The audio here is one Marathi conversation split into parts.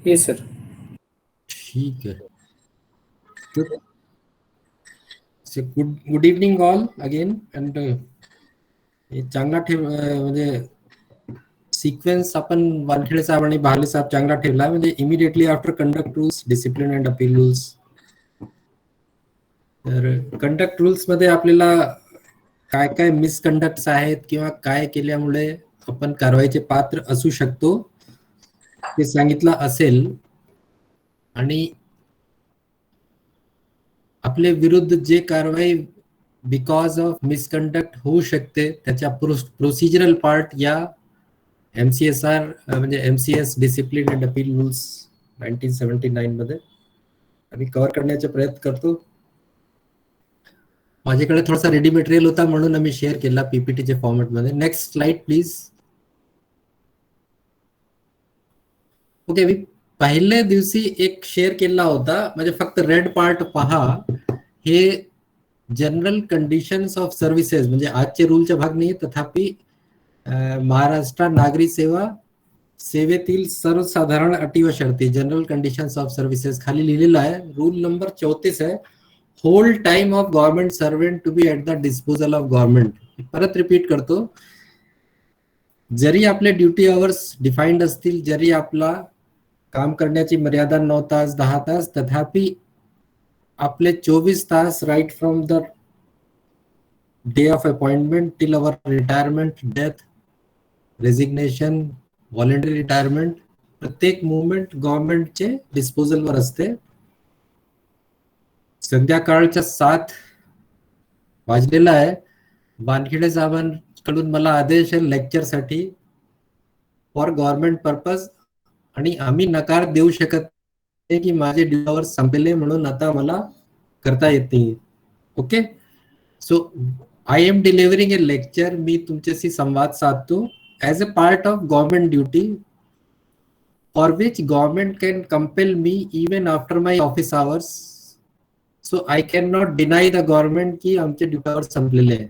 ये सर. ठीक आहे. Good evening all again. And चांगला म्हणजे सिक्वेन्स आपण वानखेडे साहेब आणि बहाले साहेब चांगला ठेवला. म्हणजे immediately after conduct rules, discipline and appeal rules. तर कंडक्ट रूल्स मध्ये आपल्याला काय काय मिसकंडक्ट आहेत किंवा काय केल्यामुळे आपण कारवाईचे पात्र असू शकतो ते सांगितलं असेल. आणि आपले विरुद्ध जे कारवाई बिकॉज ऑफ मिसकंडक्ट होऊ शकते त्याच्या प्रोसिजरल पार्ट या MCSR म्हणजे MCS discipline and appeal rules 1979 मध्ये आम्ही कव्हर करण्याचा प्रयत्न करतो. माझ्याकडे थोडासा रेडी मटेरियल होता म्हणून आम्ही शेअर केला पीपीटीच्या फॉर्मॅटमध्ये. Next slide please. ओके, मी पहिल्या दिवशी एक शेअर केला होता, म्हणजे फक्त रेड पार्ट पहा. हे जनरल कंडिशन्स ऑफ सर्व्हिसेस म्हणजे आजचे रूलचा भाग नाही, तथापि महाराष्ट्र नागरी सेवेतील सर्वसाधारण अटी व शर्ती जनरल कंडिशन्स ऑफ सर्व्हिसेस खाली लिहिलेलं आहे. रूल नंबर 34 आहे, whole time of government servant to be at the disposal of government. परत रिपीट करतो, जरी आपले ड्युटी अवर्स डिफाईन्ड असतील, जरी आपला काम करण्याची मर्यादा 9 तास 10 तास, तथापि आपले 24 तास right from the day of appointment till our retirement, death, resignation, voluntary retirement, प्रत्येक मुवमेंट गव्हर्नमेंटचे डिस्पोजलवर असते. संध्याकाळच्या 7 वाजलेला आहे. वानखेडे साहेबांकडून मला आदेश आहे लेक्चरसाठी फॉर गव्हर्नमेंट पर्पज, आणि आम्ही नकार देऊ शकत नाही की माझे ड्युटी संपले म्हणून आता मला करता येत नाही. Okay, so I am delivering a lecture. मी तुमच्याशी संवाद साधतो as a part of government duty for which government can compel me even after my office hours. So I can not deny the government की आमचे ड्युटी आवर्स संपलेले आहे.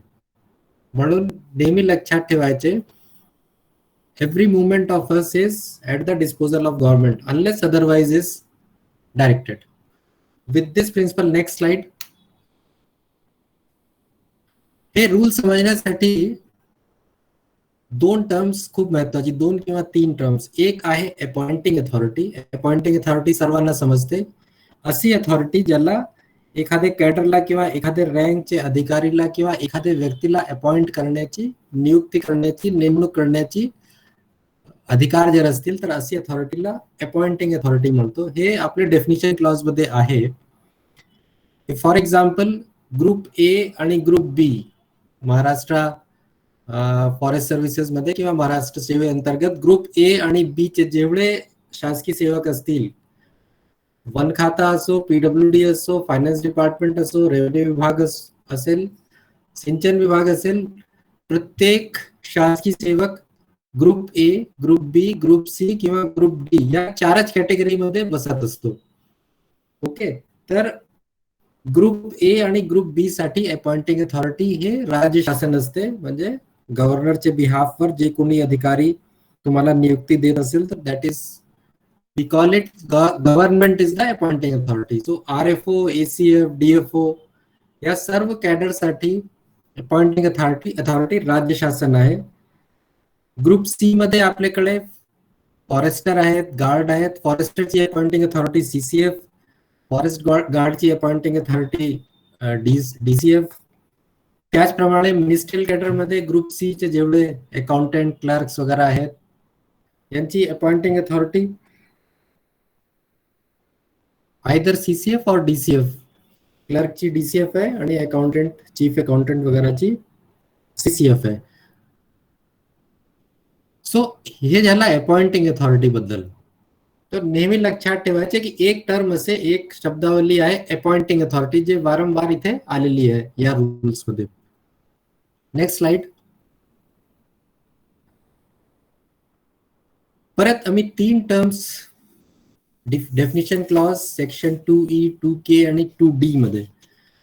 म्हणून नेहमी लक्षात ठेवायचे, every movement of us is at the disposal of government unless otherwise is directed. With this principle, next slide. हे रूल समजण्यासाठी 2 टर्म्स खूप महत्वाची, 2 किंवा 3 टर्म्स. एक आहे अपॉइंटिंग अथॉरिटी. अपॉइंटिंग अथॉरिटी सर्वांना समजते. अशी अथॉरिटी ज्याला एखाद्या कॅडरला किंवा एखाद्या रँकचे अधिकारीला किंवा एखाद्या व्यक्तीला अपॉइंट करण्याची, नियुक्ती करण्याची, नेमणूक करण्याची अधिकार जर असतील तर अशी अथॉरिटीला अपॉइंटिंग अथॉरिटी म्हणतो. हे आपले डेफिनिशन क्लॉज मध्ये आहे. फॉर एक्झाम्पल, ग्रुप ए आणि ग्रुप बी महाराष्ट्र फॉरेस्ट सर्व्हिसेस मध्ये किंवा महाराष्ट्र सेवे अंतर्गत ग्रुप ए आणि बी चे जेवढे शासकीय सेवक असतील, वन खाता असो, PWD असो, फायनान्स डिपार्टमेंट असो, रेव्हेन्यू विभाग असेल, सिंचन विभाग असेल, प्रत्येक शासकीय सेवक group A, group B, group C किंवा ग्रुप डी या 4च कॅटेगरीमध्ये बसत असतो. ओके, तर ग्रुप ए आणि ग्रुप बी साठी अपॉइंटिंग अथॉरिटी हे राज्य शासन असते. म्हणजे गव्हर्नरचे बिहाफवर जे कोणी अधिकारी तुम्हाला नियुक्ती देत असेल तर that is, we call it government is the appointing authority. So RFO, ACF, DFO या सर्व कॅडरसाठी अपॉइंटिंग अथॉरिटी राज्य शासन आहे. ग्रुप सी मध्ये आपल्याकडे फॉरेस्टर आहेत, गार्ड आहेत. फॉरेस्टरची अपॉइंटिंग अथॉरिटी CCF, फॉरेस्ट गार्डची अपॉइंटिंग अथॉरिटी DCF. त्याचप्रमाणे मिनिस्ट्रियल कॅडर मध्ये ग्रुप सी चे जेवढे अकाउंटंट, क्लर्क्स वगैरे आहेत यांची अपॉइंटिंग अथॉरिटी आयदर CCF और DCF. क्लर्कची DCF आहे आणि अकाउंटंट, चीफ अकाउंटंट वगैरेची CCF आहे. सो हे झालं अपॉइंटिंग अथॉरिटी बद्दल. तर नेहमी लक्षात ठेवायचे की एक टर्म असे, एक शब्दावली आहे अपॉइंटिंग अथॉरिटी, जे वारंवार इथे आलेली आहे या रूल्स मध्ये. Next slide. परत आम्ही 3 terms definition clause section 2E, 2K आणि 2D मध्ये,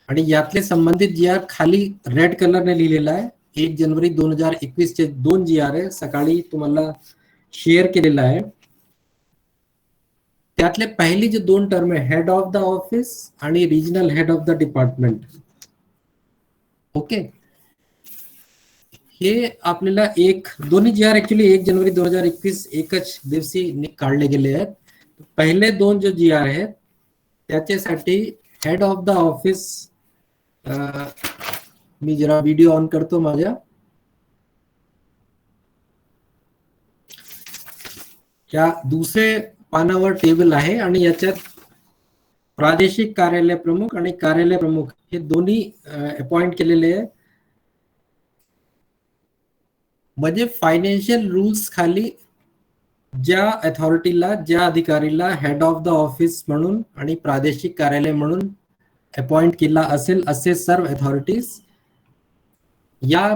आणि यातले संबंधित GR खाली रेड कलरने लिहिलेला आहे. 1 जानेवारी 2021 चे 2 GR आहे, सकाळी तुम्हाला शेअर केलेला आहे. त्यातले पहिली जे दोन टर्म आहे हेड ऑफ द ऑफिस आणि regional head of the department. Okay, हे आपल्याला दोन्ही जी आर ऍक्च्युली 1 जानेवारी 2021 एकच दिवशी काढले गेले आहेत. पहिले दोन जो जी आर आहेत त्याच्यासाठी हेड ऑफ द ऑफिस, मी जरा व्हिडिओ ऑन करतो माझ्या. या दुसरे पानावर टेबल आहे आणि याच्यात प्रादेशिक कार्यालय प्रमुख आणि कार्यालय प्रमुख हे दोन्ही अपॉइंट केलेले आहे. म्हणजे फायनान्शियल रूल्स खाली ज्या अथॉरिटीला, ज्या अधिकारीला हेड ऑफ द ऑफिस म्हणून आणि प्रादेशिक कार्यालय म्हणून अपॉइंट केला असेल असे सर्व अथॉरिटीज या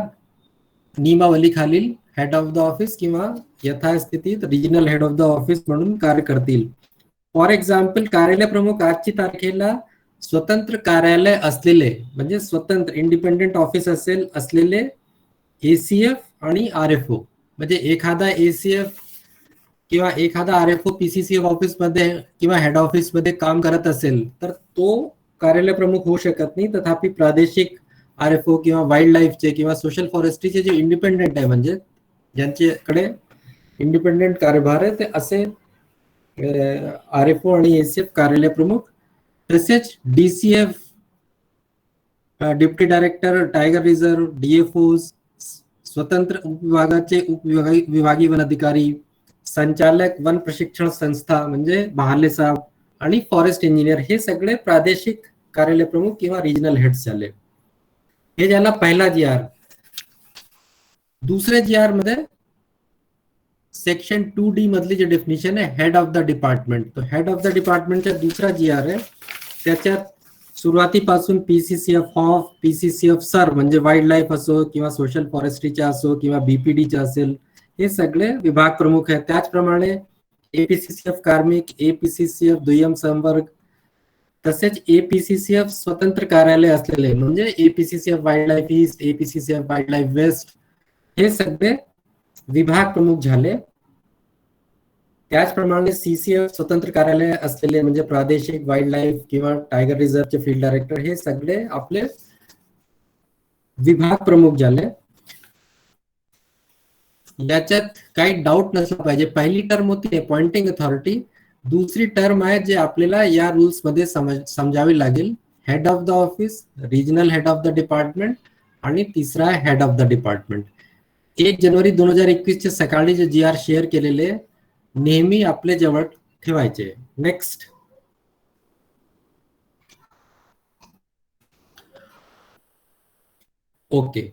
नियमावली खालील हेड ऑफ द ऑफिस किंवा यथास्थितीत regional head of the office म्हणून कार्य करतील. फॉर एक्झाम्पल, कार्यालय प्रमुख आजची तारखेला स्वतंत्र कार्यालय असलेले, म्हणजे स्वतंत्र इंडिपेंडेंट ऑफिस असलेले एसीएफ आणि आरएफओ, म्हणजे एखादा एसीएफ किंवा एखादा आरएफओ पीसीसीएफ ऑफिस मध्ये किंवा हेड ऑफिस मध्ये काम करत असेल तर तो कार्यालय प्रमुख होऊ शकत नाही. तथापि प्रादेशिक आरएफओ किंवा वाईल्ड लाईफचे किंवा सोशल फॉरेस्ट्रीचे जे इंडिपेंडेंट आहे, म्हणजे ज्यांच्याकडे इंडिपेंडेंट कार्यभार आहे, ते असे आरएफओ आणि एसीएफ कार्यालय प्रमुख. तसेच DCF, deputy director tiger reserve, DFO, स्वतंत्र उपविभागाचे उपविभागीय वन अधिकारी, संचालक वन प्रशिक्षण संस्था म्हणजे बहाले साहेब आणि फॉरेस्ट इंजिनियर, हे सगळे प्रादेशिक कार्यालय प्रमुख किंवा रिजनल हेड्स झाले. हे झाला पहिला जी आर. दुसऱ्या जी आर मध्ये सेक्शन 2D मधली जे डेफिनेशन आहे हेड ऑफ द डिपार्टमेंट, तो हेड ऑफ द डिपार्टमेंटचा दुसरा जी आर आहे. त्याच्यात सुरुवातीपासून पीसीसीएफ ऑफ, पीसीसीएफ सर म्हणजे वाईल्ड लाईफ असो किंवा सोशल फॉरेस्ट्रीच्या असो किंवा बीपीडीच्या असेल, हे सगळे विभाग प्रमुख आहेत. त्याचप्रमाणे एपीसीसीएफ कार्मिक, एपीसीसीएफ दुय्यम संवर्ग, तसेच एपीसीसीएफ स्वतंत्र कार्यालय असलेले म्हणजे APCCF wild life east, APCCF wild life west, हे सगळे विभाग प्रमुख झाले. त्याचप्रमाणे सीसीएफ स्वतंत्र कार्यालय असलेले म्हणजे प्रादेशिक वाईल्ड लाईफ किंवा टायगर रिझर्वचे फील्ड डायरेक्टर, हे सगळे आपले विभाग प्रमुख झाले. याच्यात काही डाऊट नसला पाहिजे. पहिली टर्म होती अपॉइंटिंग अथॉरिटी, दुसरी टर्म आहे जे आपल्याला या रूल्स मध्ये समजावी लागेल, head of the office, regional head of the department आणि तिसरा आहे हेड ऑफ द डिपार्टमेंट. 1 जानेवारी 2021 चे सकाळी जे जी आर शेअर केलेले नेहमी आपल्या जवळ ठेवायचे. Next, okay.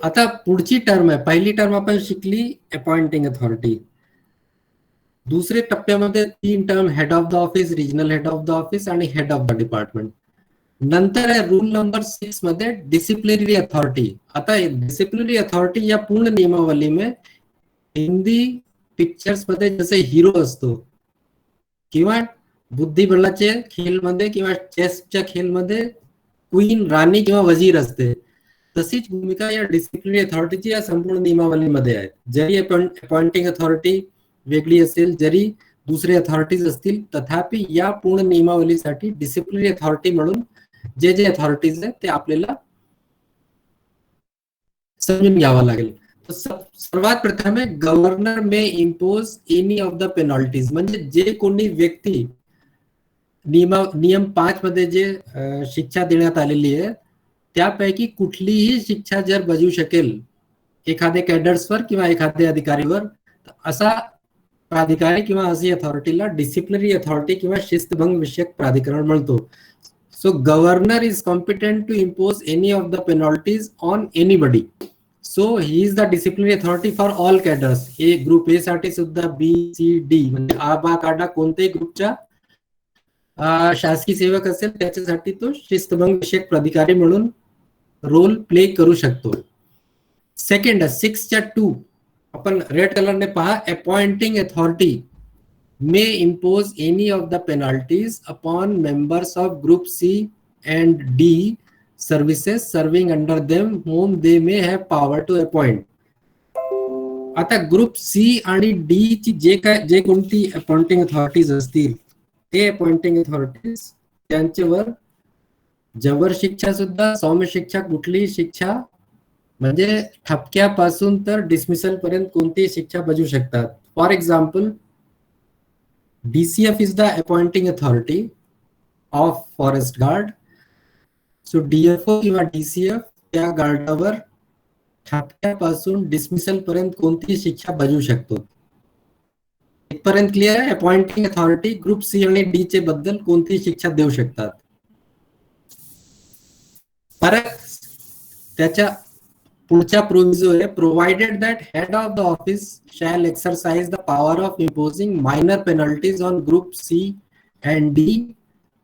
आता पुढची टर्म आहे. पहिली टर्म आपण शिकली अपॉइंटिंग अथॉरिटी. दुसरे टप्प्यामध्ये 3 term head of the office, regional head of the office आणि हेड ऑफ द डिपार्टमेंट. नंतर आहे रूल नंबर 6 मध्ये डिसिप्लिनरी अथॉरिटी. आता डिसिप्लिनरी अथॉरिटी या पूर्ण नियमावली में हिंदी पिक्चर्स मध्ये जसे हिरो असतो किंवा बुद्धिबळाचे खेळमध्ये किंवा चेसच्या खेळमध्ये क्वीन, राणी किंवा वजीर असते, तशीच भूमिका या डिसिप्लिनरी अथॉरिटीची या संपूर्ण नियमावलीमध्ये आहे. जरी अपॉइंटिंग अथॉरिटी वेगळी असेल, जरी दुसरे अथॉरिटीज असतील, तथापि या पूर्ण नियमावलीसाठी डिसिप्लिनरी अथॉरिटी म्हणून जे जे अथॉरिटीज आहेत ते आपल्याला समजून घ्यावं लागेल. सर्वात प्रथम आहे governor may impose any of the penalties, म्हणजे जे कोणी व्यक्ती नियम 5 मध्ये जे शिक्षा देण्यात आलेली आहे त्यापैकी कुठलीही शिक्षा जर बजावू शकेल एखाद्या कॅडर्सवर किंवा एखाद्या अधिकारीवर, असा प्राधिकारी किंवा अशी अथॉरिटीला डिसिप्लिनरी अथॉरिटी किंवा शिस्तभंग विषयक प्राधिकरण म्हणतो. So governor is competent to impose any of the penalties on anybody. So he is the disciplinary authority for all cadres. A group A साठी सुद्धा बी सी डी म्हणजे आ बा काढा कोणत्याही ग्रुपच्या शासकीय सेवक असेल त्याच्यासाठी तो शिस्तभंग विषयक प्राधिकारी म्हणून रोल प्ले करू शकतो. सेकंड 6(2) आपण रेड कलरने पहा, appointing authority may impose any of the penalties upon members of group C and D services serving under them whom they may have power to appoint. आता ग्रुप सी आणि डी ची जे कोणती अपॉइंटिंग अथॉरिटीज असतील ते अपॉइंटिंग अथॉरिटीज त्यांच्यावर जबर शिक्षा सुद्धा, सौम्य शिक्षा, कुठलीही शिक्षा म्हणजे ठपक्यापासून तर डिसमिसल पर्यंत कोणतीही शिक्षा बजावू शकतात. For example, DCF is the appointing authority of forest guard. So DFO किंवा DCF त्या गार्डावर ठपक्यापासून डिसमिसल पर्यंत कोणतीही शिक्षा बजावू शकतो. इथपर्यंत क्लिअर आहे? अपॉइंटिंग अथॉरिटी ग्रुप सी आणि डी चे बद्दल कोणतीही शिक्षा देऊ शकतात. परत त्याच्या पुढच्या प्रोविजो आहे, provided that head of the office shall exercise the power of imposing minor penalties on group C and D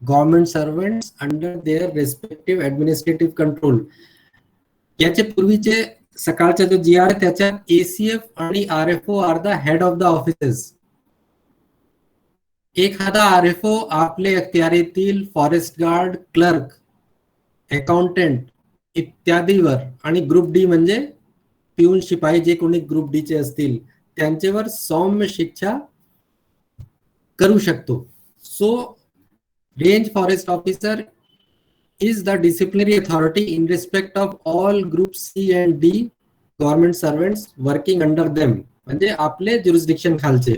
government servants under their respective administrative control. याचे पूर्वीचे सकाळचा जो जी आर त्याच्यात ACF आणि RFO are the head of the offices. एखादा RFO आपले अखत्यारीतील फॉरेस्ट गार्ड, क्लर्क, अकाउंटंट इत्यादीवर आणि ग्रुप डी म्हणजे पिऊन, शिपाई जे कोणी ग्रुप डी चे असतील त्यांच्यावर सौम्य शिक्षा करू शकतो. So range forest officer is the disciplinary authority in respect of all group C and D government servants working under them, म्हणजे आपले jurisdiction खालचे.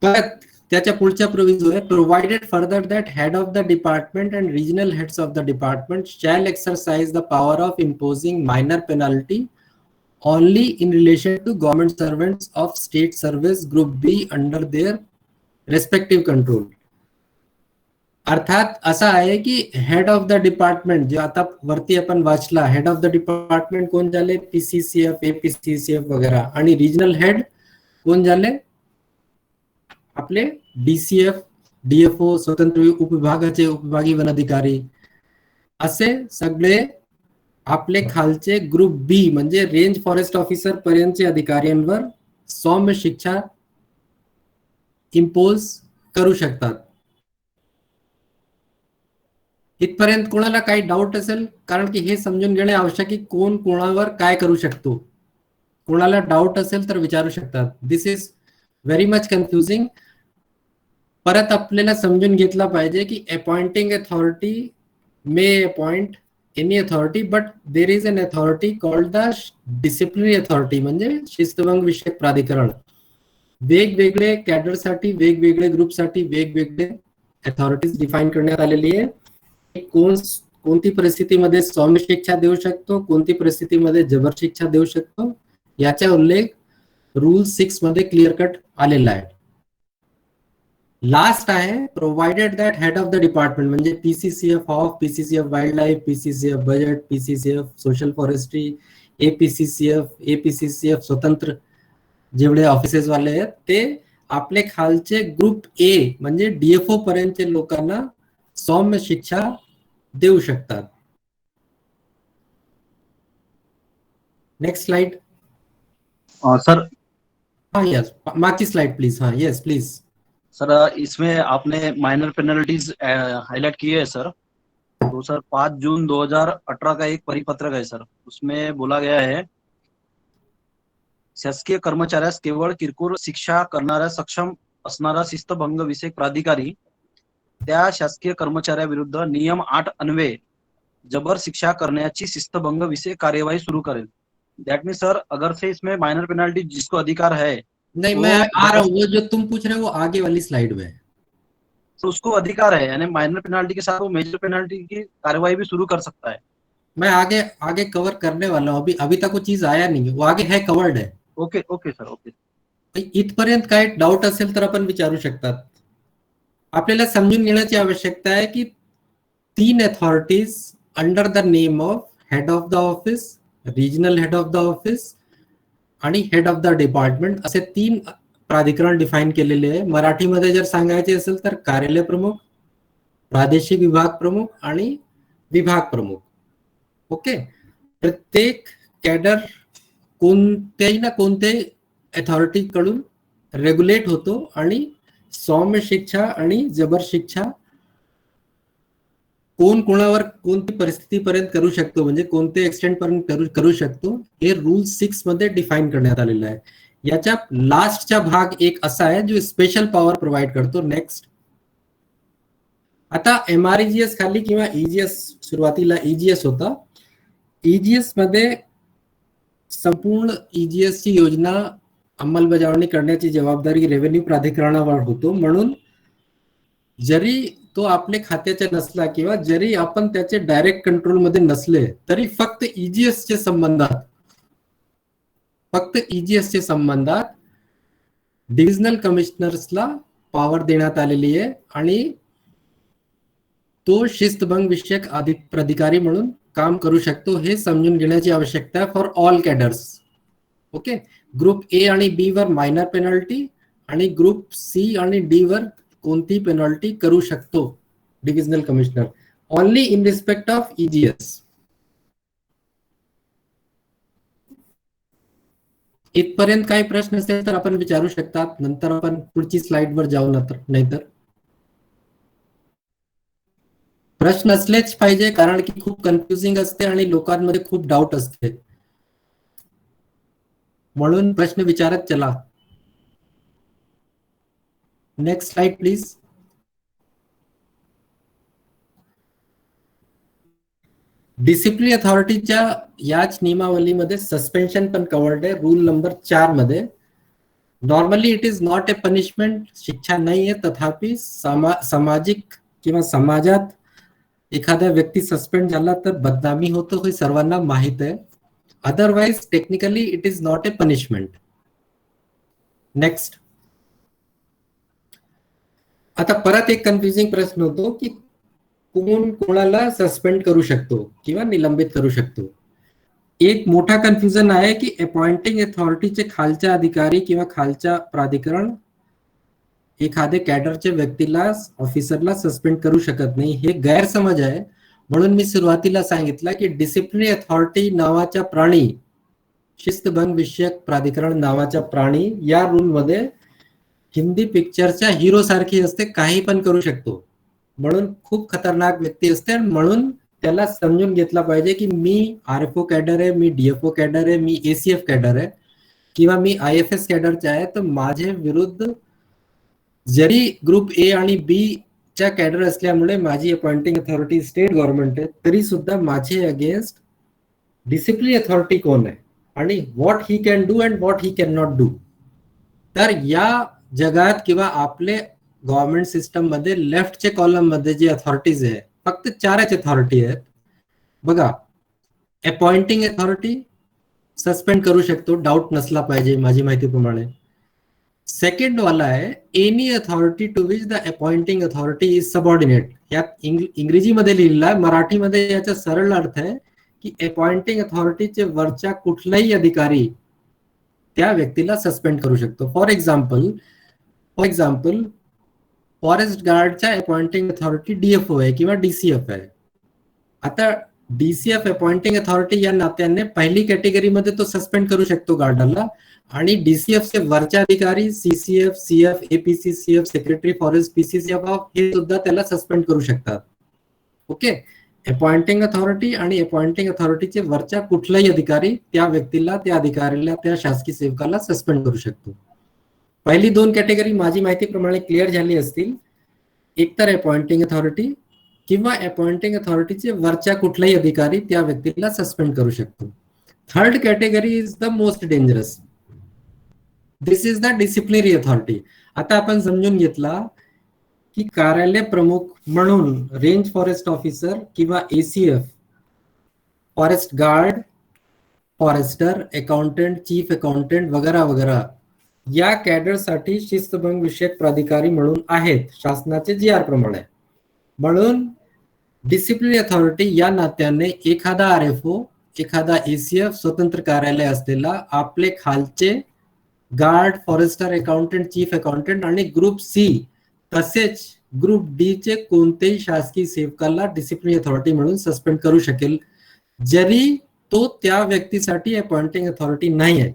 परत त्याच्या पुढच्या प्रोविजो आहे, provided further that head of the department and regional heads of the department shall exercise the power of imposing minor penalty only in relation to government servants of state service group B under their respective control. अर्थात असा आहे की हेड ऑफ द डिपार्टमेंट जे आता वरती आपण वाचला, हेड ऑफ द डिपार्टमेंट कोण झाले? PCCF, APCCF वगैरे. आणि रिजनल हेड कोण झाले? आपले DCF, DFO, स्वतंत्र उपविभागाचे उपविभागीय वन अधिकारी. असे सगळे आपले खालचे ग्रुप बी म्हणजे रेंज फॉरेस्ट ऑफिसर पर्यंतचे अधिकाऱ्यांवर सौम्य शिक्षा इम्पोज करू शकतात. इथपर्यंत कोणाला काही डाऊट असेल? कारण की हे समजून घेणे आवश्यक की कोण कोणावर काय करू शकतो. कोणाला डाऊट असेल तर विचारू शकतात. This is very much confusing. परत आपल्याला समजून घेतला पाहिजे की appointing authority may appoint any authority, but there is an authority called the disciplinary authority म्हणजे शिस्तभंग विषयक प्राधिकरण. वेगवेगळे कॅडरसाठी, वेगवेगळे ग्रुपसाठी वेगवेगळे अथॉरिटीज डिफाईन करण्यात आलेली आहे. कोणती परिस्थितीमध्ये सौम्य शिक्षा देऊ शकतो, कोणती परिस्थितीमध्ये जबर शिक्षा देऊ शकतो, याचा उल्लेख रूल 6 मध्ये क्लिअर कट आलेला आहे. लास्ट आहे, provided that head of the department म्हणजे PCCF of, PCCF wild life, PCCF budget, PCCF social forestry, APCCF स्वतंत्र जेवढे ऑफिसेस वाले आहेत ते आपले खालचे ग्रुप A म्हणजे DFO पर्यंतचे लोकांना सौम्य शिक्षा देऊ शकतात. Next slide. सर. हाँ यस, मागची स्लाइड प्लीज. हाँ यस प्लीज सर, इसमें आपने माइनर पेनल्टीज हाईलाइट की है सर. तो सर 5 जून 2018 का एक परिपत्रक है सर, उसमें बोला गया है शासकीय कर्मचाऱ्यास केवळ किरकोळ शिक्षा करणाऱ्या सक्षम असणारा शिस्तभंग विषयक प्राधिकारी त्या शासकीय कर्मचाऱ्याविरुद्ध नियम 8 अन्वये जबर शिक्षा करण्याची शिस्तभंग विषय कार्यवाही शुरू करेल. दैट मीन सर, अगर से इसमें माइनर पेनल्टी जिसको अधिकार है, नहीं मैं आ रहा हूँ, वो जो तुम पूछ रहे हो वो आगे वाली स्लाइड में, तो उसको अधिकार है, यानी माइनर पेनल्टी के साथ वो मेजर पेनल्टी की कार्यवाही भी शुरू कर सकता है. मैं आगे आगे कवर करने वाला हूँ. अभी तक वो चीज आया नहीं है, वो आगे है, कवर्ड है. Okay okay sir, okay. इथपर्यंत काय डाऊट असेल तर आपण विचारू शकतात. आपल्याला समजून घेण्याची आवश्यकता आहे की 3 authorities under the name of head of the office, regional head of the office आणि हेड ऑफ द डिपार्टमेंट असे 3 प्राधिकरण डिफाईन केलेले आहे. मराठीमध्ये जर सांगायचे असेल तर कार्यालय प्रमुख, प्रादेशिक विभाग प्रमुख आणि विभाग प्रमुख. ओके. प्रत्येक कॅडर कोणत्याही ना कोणत्याही अथॉरिटी कडून रेग्युलेट होतो आणि सौम्य शिक्षा आणि जबर शिक्षा कोण कोणावर कोणती परिस्थितीपर्यंत करू शकतो, म्हणजे कोणते एक्सटेंट पर्यंत करू शकतो, हे रूल 6 मध्ये डिफाईन करण्यात आलेलं आहे. याच्या लास्टचा भाग एक असा आहे जो स्पेशल पॉवर प्रोव्हाइड करतो. नेक्स्ट, आता MREGS खाली किंवा EGS, सुरुवातीला EGS होता. EGS मध्ये संपूर्ण EGS ची योजना अंमलबजावणी करण्याची जबाबदारी रेव्हेन्यू प्राधिकरणावर होतो. म्हणून जरी तो आपल्या खात्याचा नसला किंवा जरी आपण त्याचे डायरेक्ट कंट्रोल मध्ये नसले, तरी फक्त EGS चे संबंधात डिव्हिजनल कमिशनर्सला पॉवर देण्यात आलेली आहे आणि तो शिस्तभंग विषयक अधिकारी म्हणून काम करू शकतो. हे समजून घेण्याची आवश्यकता आहे for all cadres. Okay, group A आणि बी वर मायनर पेनल्टी आणि ग्रुप सी आणि डी वर कोणती पेनल्टी करू शकतो divisional commissioner, only in respect of EGS. इथपर्यंत काही प्रश्न असेल तर आपण विचारू शकतात, नंतर आपण पुढची स्लाइड वर जाऊ. नाहीतर प्रश्न असलेच पाहिजे, कारण की खूप कन्फ्युजिंग असते आणि लोकांमध्ये खूप डाऊट असते, म्हणून प्रश्न विचारत चला. Next slide please. डिसिप्लिन अथॉरिटीच्या याच नियमावलीमध्ये सस्पेन्शन पण कवर्ड आहे रूल नंबर 4 मध्ये. Normally it is not a punishment, शिक्षा नाही आहे, तथापि सामाजिक किंवा समाजात एखादा व्यक्ती सस्पेंड झाला तर बदनामी होतो हे सर्वांना माहित आहे. Otherwise technically it is not a punishment. Next, आता परत एक कन्फ्युजिंग प्रश्न होतो की कोण कोणाला सस्पेंड करू शकतो किंवा निलंबित करू शकतो. एक मोठा कन्फ्युजन आहे की अपॉइंटिंग अथॉरिटीचे खालच्या अधिकारी किंवा खालच्या प्राधिकरण एखाद्या कॅडरच्या व्यक्तीला, ऑफिसरला सस्पेंड करू शकत नाही, हे गैरसमज आहे. म्हणून मी सुरुवातीला सांगितलं की डिसिप्लिनरी अथॉरिटी नावाच्या प्राणी, शिस्तभंग विषयक प्राधिकरण नावाच्या प्राणी या रूल मध्ये हिंदी पिक्चरच्या हिरो सारखी असते, काही पण करू शकतो. म्हणून खूप खतरनाक व्यक्ती असते, म्हणून त्याला समजून घेतला पाहिजे की मी RFO कॅडर आहे, मी DFO कॅडर आहे, मी ACF कॅडर आहे किंवा मी IFS कॅडरचे आहे, तर माझे विरुद्ध जरी ग्रुप A आणि B च्या कॅडर असल्यामुळे माझी अपॉइंटिंग अथॉरिटी स्टेट गव्हर्नमेंट आहे, तरी सुद्धा माझे अगेन्स्ट डिसिप्लिन अथॉरिटी कोण आहे आणि what he can do and what he can not do. तर या जगात किंवा आपले गव्हर्नमेंट सिस्टम मध्ये लेफ्टचे कॉलम मध्ये जे अथॉरिटीज आहे, फक्त 4च अथॉरिटी आहेत बघा. अपॉइंटिंग अथॉरिटी सस्पेंड करू शकतो, डाऊट नसला पाहिजे माझी माहितीप्रमाणे. सेकंड वाला आहे any authority to which the appointing authority is subordinate. यात इंग्रजीमध्ये लिहिलेला आहे, मराठीमध्ये याचा सरळ अर्थ आहे की अपॉइंटिंग अथॉरिटीचे वरच्या कुठलाही अधिकारी त्या व्यक्तीला सस्पेंड करू शकतो. फॉर एक्झाम्पल फॉरेस्ट गार्डच्या अपॉइंटिंग अथॉरिटी DFO आहे किंवा DCF आहे. आता DCF अपॉइंटिंग अथॉरिटी या नात्याने पहिली कॅटेगरीमध्ये तो सस्पेंड करू शकतो गार्डरला, आणि DCF चे वरच्या अधिकारी CCF, CF, APC, CF, secretary forest, PCCF हे सुद्धा त्याला सस्पेंड करू शकतात. ओके, अपॉइंटिंग अथॉरिटी आणि अपॉइंटिंग अथॉरिटीचे वरच्या कुठलाही अधिकारी त्या व्यक्तीला, त्या अधिकाऱ्याला, त्या शासकीय सेवकाला सस्पेंड करू शकतो. पहिली 2 कॅटेगरी माझी माहितीप्रमाणे क्लिअर झाली असतील. एकतर अपॉइंटिंग अथॉरिटी किंवा अपॉइंटिंग अथॉरिटीचे वरच्या कुठलाही अधिकारी त्या व्यक्तीला सस्पेंड करू शकतो. Third category is the most dangerous. This is the disciplinary authority. आता आपण समजून घेतला की कार्यालय प्रमुख म्हणून रेंज फॉरेस्ट ऑफिसर किंवा ACF, forest guard, forester, accountant, chief accountant वगैरे वगैरे या कॅडरसाठी शिस्तभंग विषयक प्राधिकारी म्हणून आहेत शासनाचे GR प्रमाणे. म्हणून डिसिप्लिनरी अथॉरिटी या नात्याने एखादा RFO, एखादा ACF स्वतंत्र कार्यालय असलेला आपले खालचे guard, forester, accountant, chief accountant आणि ग्रुप C तसेच ग्रुप D चे कोणतेही शासकीय सेवकाला डिसिप्लिनरी अथॉरिटी म्हणून सस्पेंड करू शकेल, जरी तो त्या व्यक्तीसाठी अपॉइंटिंग अथॉरिटी नाही आहे.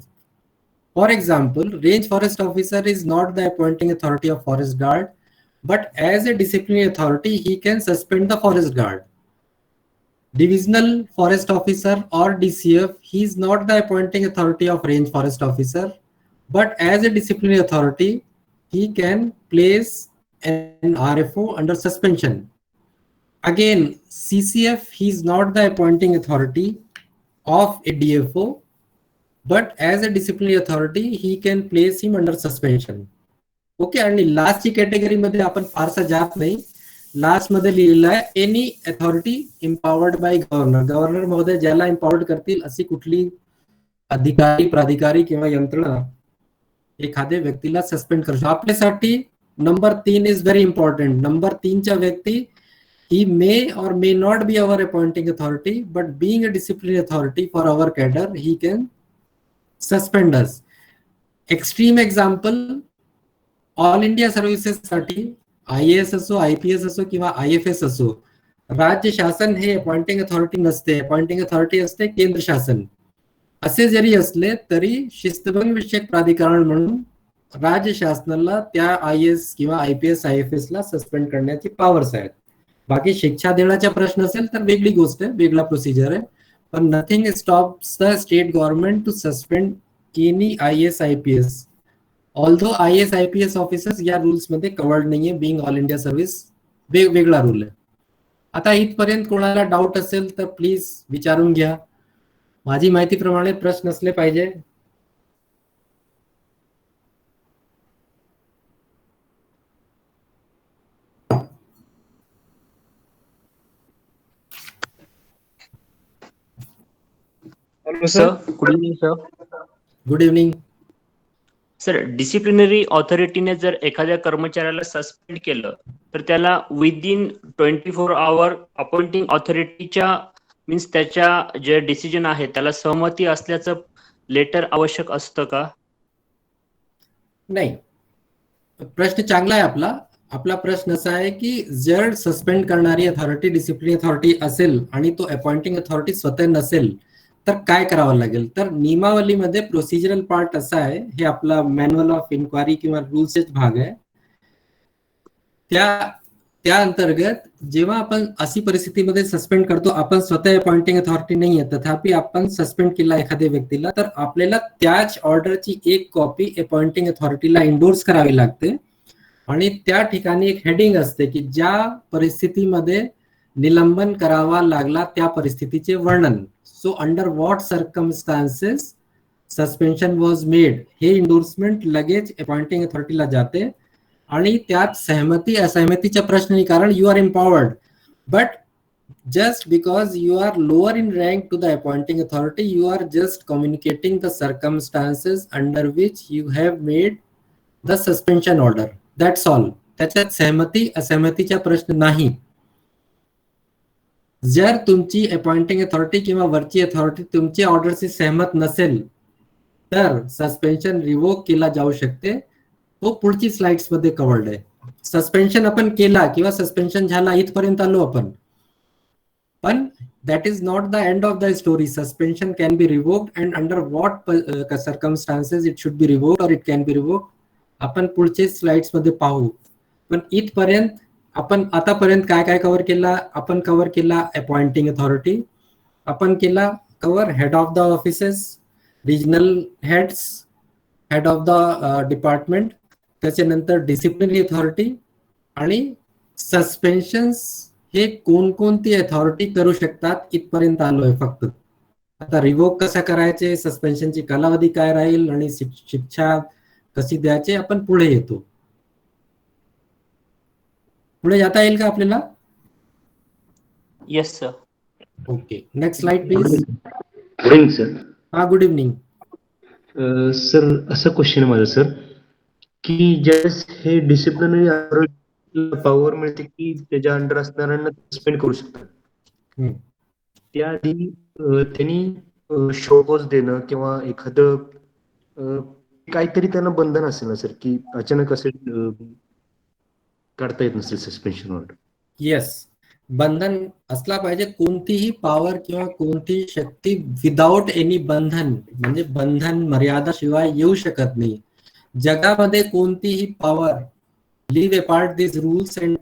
For example, range forest officer is not the appointing authority of forest guard, but as a disciplinary authority, he can suspend the forest guard. divisional forest officer or DCF, he is not the appointing authority of range forest officer, but as a disciplinary authority, he can place an RFO under suspension. Again, CCF, he is not the appointing authority of a DFO, but as a disciplinary authority, he can place him under suspension. Okay. आणि लास्टची कॅटेगरी मध्ये आपण फारसा जात नाही. लास्ट मध्ये लिहिलेलं आहे any authority empowered by governor. Governor महोदय ज्याला इम्पॉवर्ड करतील अशी कुठली अधिकारी, प्राधिकारी किंवा यंत्रणा एखाद्या व्यक्तीला सस्पेंड करू शकतो. आपल्यासाठी number 3 is very important. Number 3च्या व्यक्ती he may or may not be our appointing authority, but being a disciplinary authority for our cadre, he can suspend us. Extreme example, all India services साठी IAS असो, IPS असो किंवा IFS असो, राज्य शासन हे अपॉइंटिंग अथॉरिटी नसते. अपॉइंटिंग अथॉरिटी असते केंद्र शासन. असे जरी असले तरी शिस्तभंग विषयक प्राधिकरण म्हणून राज्य शासनाला त्या IAS किंवा IPS, IFS ला सस्पेंड करण्याची पॉवर्स आहेत. बाकी शिक्षा देण्याचा प्रश्न असेल तर वेगळी गोष्ट आहे, वेगळा प्रोसिजर आहे. पण nothing stops the state government to suspend any IAS, IPS. Although IAS, IPS officers या रूल्स मध्ये कवर्ड नाहीये. बिंग ऑल इंडिया सर्व्हिस वेगवेगळा रूल आहे. आता इथपर्यंत कोणाला डाऊट असेल तर प्लीज विचारून घ्या. माझी माहितीप्रमाणे प्रश्न असले पाहिजे. Hello sir. Good evening sir. Good evening sir, disciplinary ऑथॉरिटीने जर एखाद्या कर्मचाऱ्याला सस्पेंड केलं तर त्याला विदिन 24 आवर अपॉइंटिंग ऑथॉरिटीच्या मीन्स त्याच्या जे डिसिजन आहे त्याला सहमती असल्याचं लेटर आवश्यक असतं का? नाही. प्रश्न चांगला आहे आपला. आपला प्रश्न असा आहे की जर सस्पेंड करणारी अथॉरिटी डिसिप्लिनरी अथॉरिटी असेल आणि तो अपॉइंटिंग अथॉरिटी स्वतः नसेल तर काय करावं लागेल. तर नियमावलीमध्ये प्रोसिजरल पार्ट असा आहे, हे आपला मॅन्युअल ऑफ इन्क्वायरी किंवा रूल्सच भाग आहे. त्या अंतर्गत जेव्हा आपण अशी परिस्थितीमध्ये सस्पेंड करतो, आपण स्वतः अपॉइंटिंग अथॉरिटी नाही आहे तथापि आपण सस्पेंड केला एखाद्या व्यक्तीला, तर आपल्याला त्याच ऑर्डरची एक कॉपी अपॉइंटिंग अथॉरिटीला इंडोर्स करावी लागते. आणि त्या ठिकाणी एक हेडिंग असते की ज्या परिस्थितीमध्ये निलंबन करावा लागला त्या परिस्थितीचे वर्णन. So under what circumstances suspension was made, हे इंडोर्समेंट लगेच अपॉइंटिंग अथॉरिटीला जाते. आणि त्यात सहमती असहमतीचा प्रश्न नाही, कारण you are empowered. But just because you are lower in rank to the appointing authority, you are just communicating the circumstances under which you have made the suspension order. That's all. त्याच्यात सहमती असहमतीचा प्रश्न नाही. जर तुमची अपॉइंटिंग अथॉरिटी किंवा वरची अथॉरिटी तुमच्या ऑर्डरशी सहमत नसेल तर सस्पेन्शन रिवोक केला जाऊ शकते. तो पुढची स्लाइड्स मध्ये कव्हर्ड आहे. सस्पेन्शन आपण केला किंवा सस्पेन्शन झाला इथपर्यंत आलो आपण, पण that is not the end of the story. Suspension can be revoked and under what circumstances it should be revoked or it can be revoked आपण पुढचे स्लाइड्स मध्ये पाहू. पण इथपर्यंत आपण आतापर्यंत काय काय कव्हर केला. आपण कव्हर केला अपॉइंटिंग अथॉरिटी, आपण केला cover head of the offices, regional heads, head of the department, त्याच्यानंतर डिसिप्लिनरी अथॉरिटी आणि सस्पेन्शन्स हे कोणकोणती अथॉरिटी करू शकतात इथपर्यंत आलोय फक्त. आता रिवोक कसं करायचे, सस्पेन्शनची कालावधी काय राहील आणि शिक्षा कशी द्यायची आपण पुढे येतो. पुढे जाता येईल का आपल्याला? Yes sir. Okay, next slide please. Good evening sir. हा, गुड इव्हनिंग सर. असं क्वेश्चन आहे माझं सर की ज्यावेळेस हे डिसिप्लिनरी पॉवर मिळते की त्याच्या अंडर असणाऱ्यांना सस्पेंड करू शकतात, त्याआधी त्यांनी शोकॉज देणं किंवा एखादं काहीतरी त्यांना बंधन असेल ना सर, की अचानक असे काढता येत नसेल सस्पेन्शन ऑर्डर. येस, बंधन असला पाहिजे. कोणतीही पॉवर किंवा कोणतीही शक्ती विदाउट एनी बंधन म्हणजे बंधन मर्यादा शिवाय येऊ शकत नाही. जगामध्ये कोणतीही power, leave apart this rules and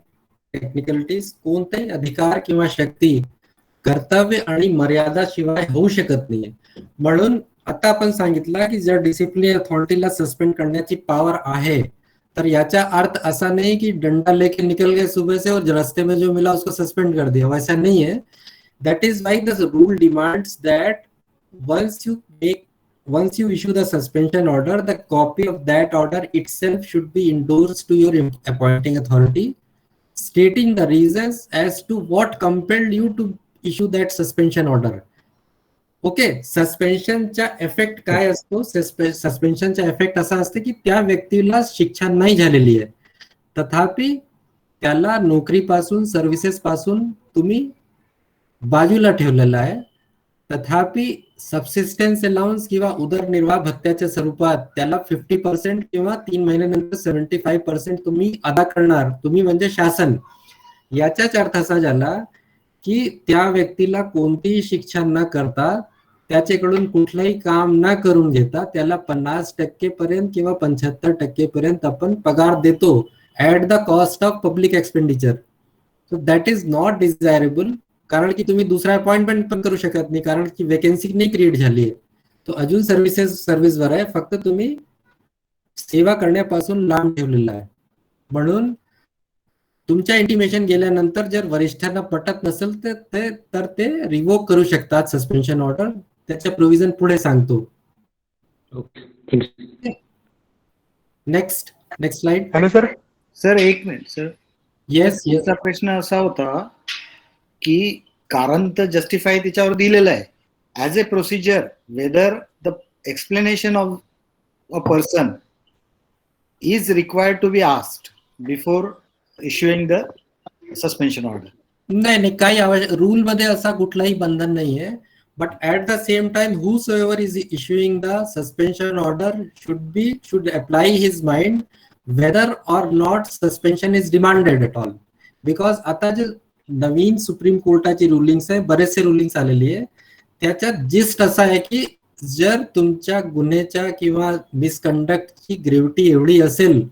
technicalities, कोणतेही अधिकार किंवा शक्ती कर्तव्य आणि मर्यादा शिवाय होऊ शकत नाहीये. म्हणून आता आपण सांगितलं की जर डिसिप्लिन अथॉरिटीला सस्पेंड करण्याची पॉवर आहे, तर याचा अर्थ ऐसा नहीं कि डंडा लेके निकल गए सुबह से और रास्ते में जो मिला उसको सस्पेंड कर दिया, वैसा नहीं है. That is why the rule demands that once you issue the suspension order, the copy of that order itself should be endorsed to your appointing authority, stating the reasons as to what compelled you to issue that suspension order. Okay, सस्पेन्शनचा इफेक्ट काय असतो? सस्पेन्शनचा इफेक्ट असा असते की त्या व्यक्तीला शिक्षा नाही झालेली आहे, तथापि त्याला नोकरीपासून, सर्व्हिसेस पासून तुम्ही बाजूला ठेवलेला आहे, तथापि सबसिस्टन्स अलाउन्स किंवा उदरनिर्वाह भत्त्याच्या स्वरूपात त्याला 50% किंवा 3 महिन्यानंतर 75% तुम्ही अदा करणार, तुम्ही म्हणजे शासन. याचाच अर्थ असा झाला की त्या व्यक्तीला कोणतीही शिक्षा न करता, त्याच्याकडून कुठलंही काम न करून घेता त्याला 50% पर्यंत किंवा 75% पर्यंत आपण पगार देतो at the cost of public expenditure. So that is not desirable, कारण की तुम्ही दुसरा अपॉइंटमेंट पण करू शकत नाही, कारण की वेकेन्सी नाही क्रिएट झाली आहे. तो अजून सर्व्हिसवर आहे, फक्त तुम्ही सेवा करण्यापासून लांब ठेवलेला आहे. म्हणून तुमच्या इंटिमेशन गेल्यानंतर जर वरिष्ठांना पटत नसेल तर ते रिवोक करू शकतात सस्पेन्शन ऑर्डर. त्याच्या प्रोव्हिजन पुढे सांगतो. Okay, thank you. Next slide. Hello sir. Sir एक मिनिट सर. येस. याचा प्रश्न असा होता की कारण तर जस्टिफाय त्याच्यावर दिलेलं आहे, as a procedure whether the explanation of a person is required to be asked before issuing the suspension order. नाही, काही रूल मध्ये असा कुठलाही बंधन नाही आहे. But at the same time whosoever is issuing the suspension order should apply his mind whether or not suspension is demanded at all. Because आता जे नवीन सुप्रीम कोर्टाची रुलिंग्स आहे, बरेचसे रुलिंग्स आलेली आहे, त्याच्यात जिस्ट असा आहे की जर तुमच्या गुन्ह्याच्या किंवा मिसकंडक्टची ग्रेव्हिटी एवढी असेल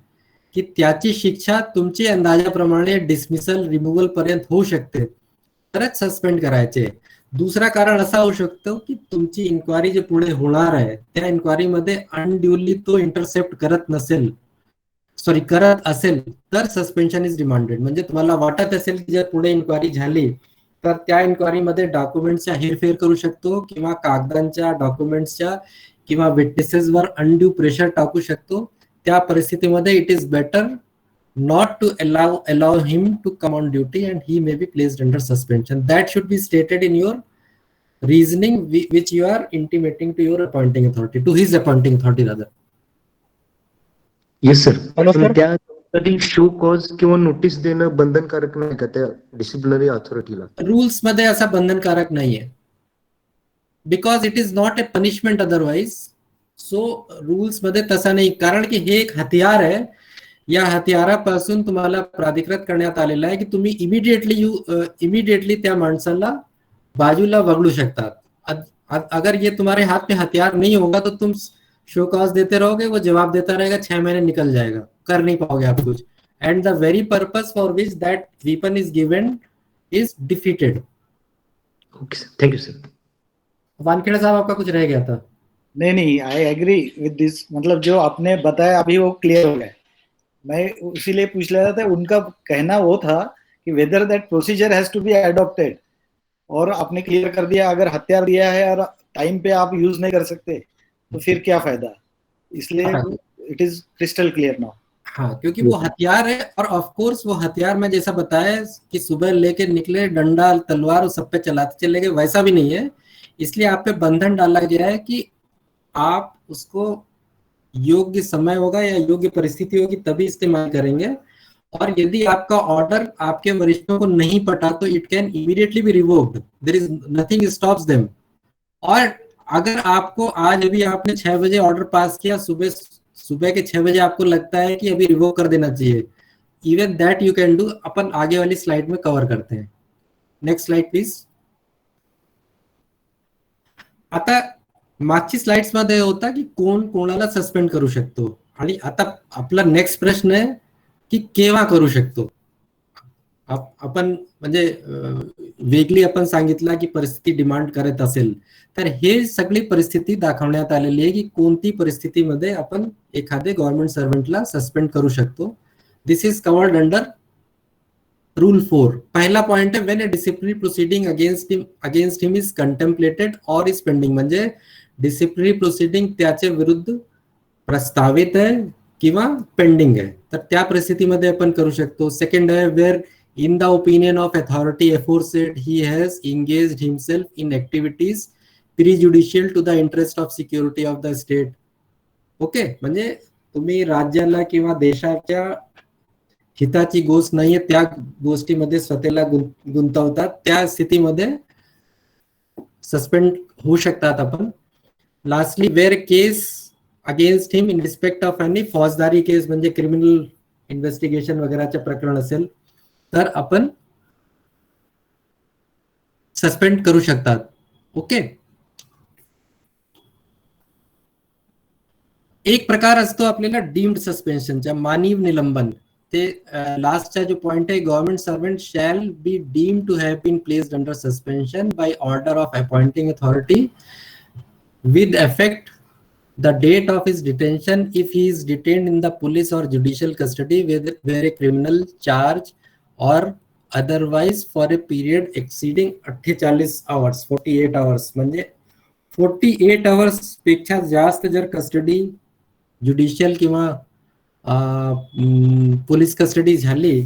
की त्याची शिक्षा तुमची अंदाजाप्रमाणे डिसमिसल, रिमूव्हल पर्यंत होऊ शकते, तरच सस्पेंड करायचे. दुसरा कारण असा होऊ शकतो की तुमची इन्क्वायरी जे पुढे होणार आहे त्या इन्क्वायरीमध्ये अनड्युअली तो इंटरसेप्ट करत असेल तर सस्पेन्शन इज डिमांडेड. म्हणजे तुम्हाला वाटत असेल की जर पुढे इन्क्वायरी झाली तर त्या इन्क्वायरीमध्ये डॉक्युमेंट्सच्या हेरफेर करू शकतो किंवा कागदांच्या, डॉक्युमेंट्सच्या किंवा विटनेसेसवर अनड्यू प्रेशर टाकू शकतो. त्या परिस्थितीमध्ये it is better not to allow him to come on duty and he may be placed under suspension. That should be stated in your reasoning which you are intimating to your appointing authority, to his appointing authority rather. Yes sir. Hello, sir. त्यासाठी शो कॉज किंवा नोटीस देणं बंधनकारक नाही का त्या डिसिप्लिनरी अथॉरिटीला? रूल्स मध्ये असा बंधनकारक नाहीये, because it is not a punishment otherwise. So rules मध्ये तसा नाही, कारण की हे एक हथियार आहे. या हथियारापासून तुम्हाला प्राधिकृत करण्यात आलेला आहे की तुम्ही इमिडिएटली त्या माणसाला बाजूला वगळू शकतात. अगर ये तुम्हारे हाथ में हथियार नहीं होगा तो तुम शो कॉज देते रहोगे, वो जवाब देता रहेगा, 6 महीने निकल जाएगा, कर नहीं पाओगे आप कुछ. And the very purpose for which that weapon is given is defeated. Okay sir, thank you sir. Wankheda साहब, आपका कुछ रह गया था? नहीं, आई एग्री विद दिस. मतलब जो आपने बताया अभी वो क्लियर हो गया. मैं इसीलिए पूछ रहा था, उनका कहना वो था कि whether that procedure has to be adopted, और आपने क्लियर कर दिया अगर हथियार दिया है और टाइम पे आप यूज नहीं कर सकते तो फिर क्या फायदा. इसलिए it is crystal clear now. हाँ, क्योंकि वो हथियार है, और ऑफ कोर्स वो हथियार में जैसा बताया कि सुबह लेके निकले, डंडा तलवार सब पे चलाते चले गए, वैसा भी नहीं है. इसलिए आप पे बंधन डाला गया है कि आप उसको योग्य समय होगा या योग्य परिस्थिति होगी तभी इस्तेमाल करेंगे. और यदि आपका ऑर्डर आपके वरिष्ठों को नहीं पटा तो it can immediately be revoked. There is nothing stops them. और अगर आपको आज अभी आपने 6 बजे ऑर्डर पास किया, सुबह के 6 बजे आपको लगता है कि अभी रिवोक कर देना चाहिए, even that you can do. अपन आगे वाली स्लाइड में कवर करते हैं. Next slide please. आता मागची स्लाइड्स मध्ये होता की कोण कोणाला सस्पेंड करू शकतो, आणि आता आपला नेक्स्ट प्रश्न आहे की केव्हा करू शकतो. आपण म्हणजे वेगळी आपण सांगितलं की परिस्थिती डिमांड करत असेल, तर हे सगळी परिस्थिती दाखवण्यात आलेली आहे की कोणती परिस्थितीमध्ये आपण एखादे गव्हर्नमेंट सर्वंटला सस्पेंड करू शकतो. This is covered under rule 4. पहिला पॉइंट आहे, when a disciplinary proceeding against him is contemplated or is pending, म्हणजे डिसिप्लिनरी प्रोसिडिंग त्याच्या विरुद्ध प्रस्तावित आहे किंवा पेंडिंग आहे, तर त्या परिस्थितीमध्ये आपण करू शकतो. सेकंड आहे, wear in the opinion of authority aforesaid he has engaged himself in activities prejudicial to the interest of security of the state. Okay, म्हणजे तुम्ही राज्याला किंवा देशाच्या हिताची गोष्ट नाहीये त्या गोष्टीमध्ये स्वतःला गुंतवतात, त्या स्थितीमध्ये सस्पेंड होऊ शकतात आपण. Lastly, where case against him in respect of any फौजदारी केस, म्हणजे क्रिमिनल इन्व्हेस्टिगेशन वगैरेचे प्रकरण असेल तर आपण सस्पेंड करू शकतात. ओके, एक प्रकार असतो आपल्याला डीम्ड सस्पेन्शनचा, मानवी निलंबन. ते लास्टचा जो पॉइंट आहे, government servant shall be deemed to have been placed under suspension by order of appointing authority with effect the date of his detention if he is detained in the police or judicial custody where a criminal charge or otherwise for a period exceeding 48 hours 48 hours, म्हणजे 48 hours पेक्षा जास्त जर कस्टडी ज्युडिशियल किंवा पोलीस कस्टडी झाली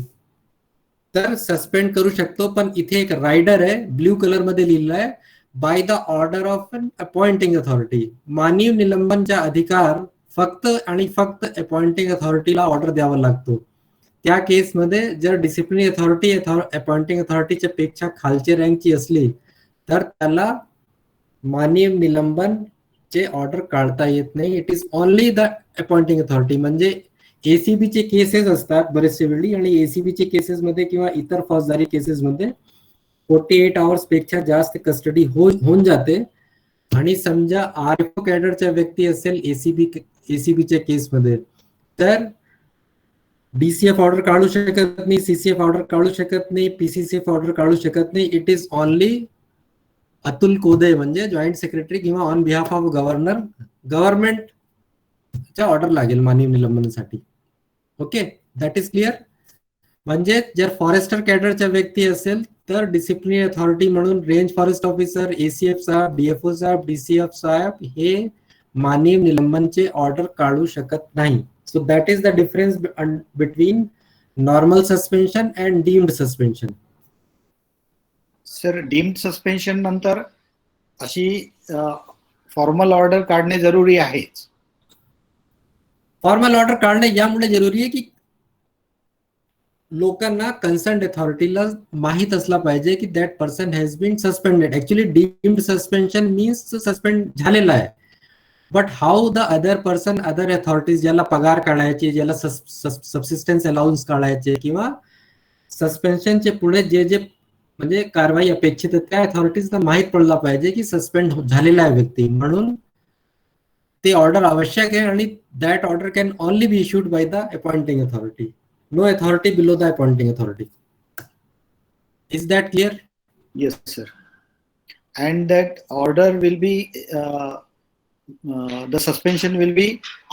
तर सस्पेंड करू शकतो. पण इथे एक रायडर आहे, ब्ल्यू कलर मध्ये लिहिलं आहे, by the order of an appointing authority. मानवी निलंबनचा अधिकार फक्त आणि फक्त अपॉइंटिंग अथॉरिटीला ऑर्डर द्यावा लागतो. त्या केसमध्ये जर डिसिप्लिनरी अथॉरिटी अपॉइंटिंग अथॉरिटीच्या पेक्षा खालची रँकची असली तर त्याला मानवी निलंबनचे ऑर्डर काढता येत नाही. It is only the appointing authority. म्हणजे एसीबीचे केसेस असतात बरेचसे वेळी, आणि एसीबीचे केसेसमध्ये किंवा इतर फौजदारी केसेसमध्ये 48 आवर्स पेक्षा जास्त कस्टडी होऊन जाते. आणि समजा आरएफओ कॅडरच्या व्यक्ती असेल एसीबीच्या केसमध्ये, तर डीसीएफ ऑर्डर काढू शकत नाही, सीसीएफ ऑर्डर काढू शकत नाही, पीसीसीएफ ऑर्डर काढू शकत नाही. It is only Atul Kode म्हणजे जॉईंट सेक्रेटरी किंवा ऑन बिहाफ ऑफ गव्हर्नर, गव्हर्नमेंटचा ऑर्डर लागेल मानवी निलंबनासाठी. Okay, that is clear. म्हणजे जर फॉरेस्टर कॅडरच्या व्यक्ती असेल तर डिसिप्लिनरी अथॉरिटी म्हणून रेंज फॉरेस्ट ऑफिसर, एसीएफ साहेब, डीएफओ साहेब, डीसीएफ साहेब हे मानवी निलंबनचे ऑर्डर काढू शकत नाही. So that is the difference between normal suspension and deemed suspension. Sir, deemed suspension नंतर अशी फॉर्मल ऑर्डर काढणे जरुरी आहेच. फॉर्मल ऑर्डर काढणे यामुळे जरुरी आहे की लोकांना कन्सर्न अथॉरिटीला माहित असला पाहिजे की that person has been suspended. Actually deemed suspension means suspend झालेला आहे, but how the other person, other authorities ज्याला पगार काढायचे, ज्याला सबसिस्टन्स अलाउन्स काढायचे किंवा सस्पेन्शनचे पुढे जे जे म्हणजे कारवाई अपेक्षित आहे त्या अथॉरिटीजना माहित पडला पाहिजे की सस्पेंड झालेला आहे व्यक्ती, म्हणून ते ऑर्डर आवश्यक आहे. आणि that order can only be issued by the appointing authority. No authority below the appointing authority. Is that clear? Yes, sir. And that order will be the suspension will be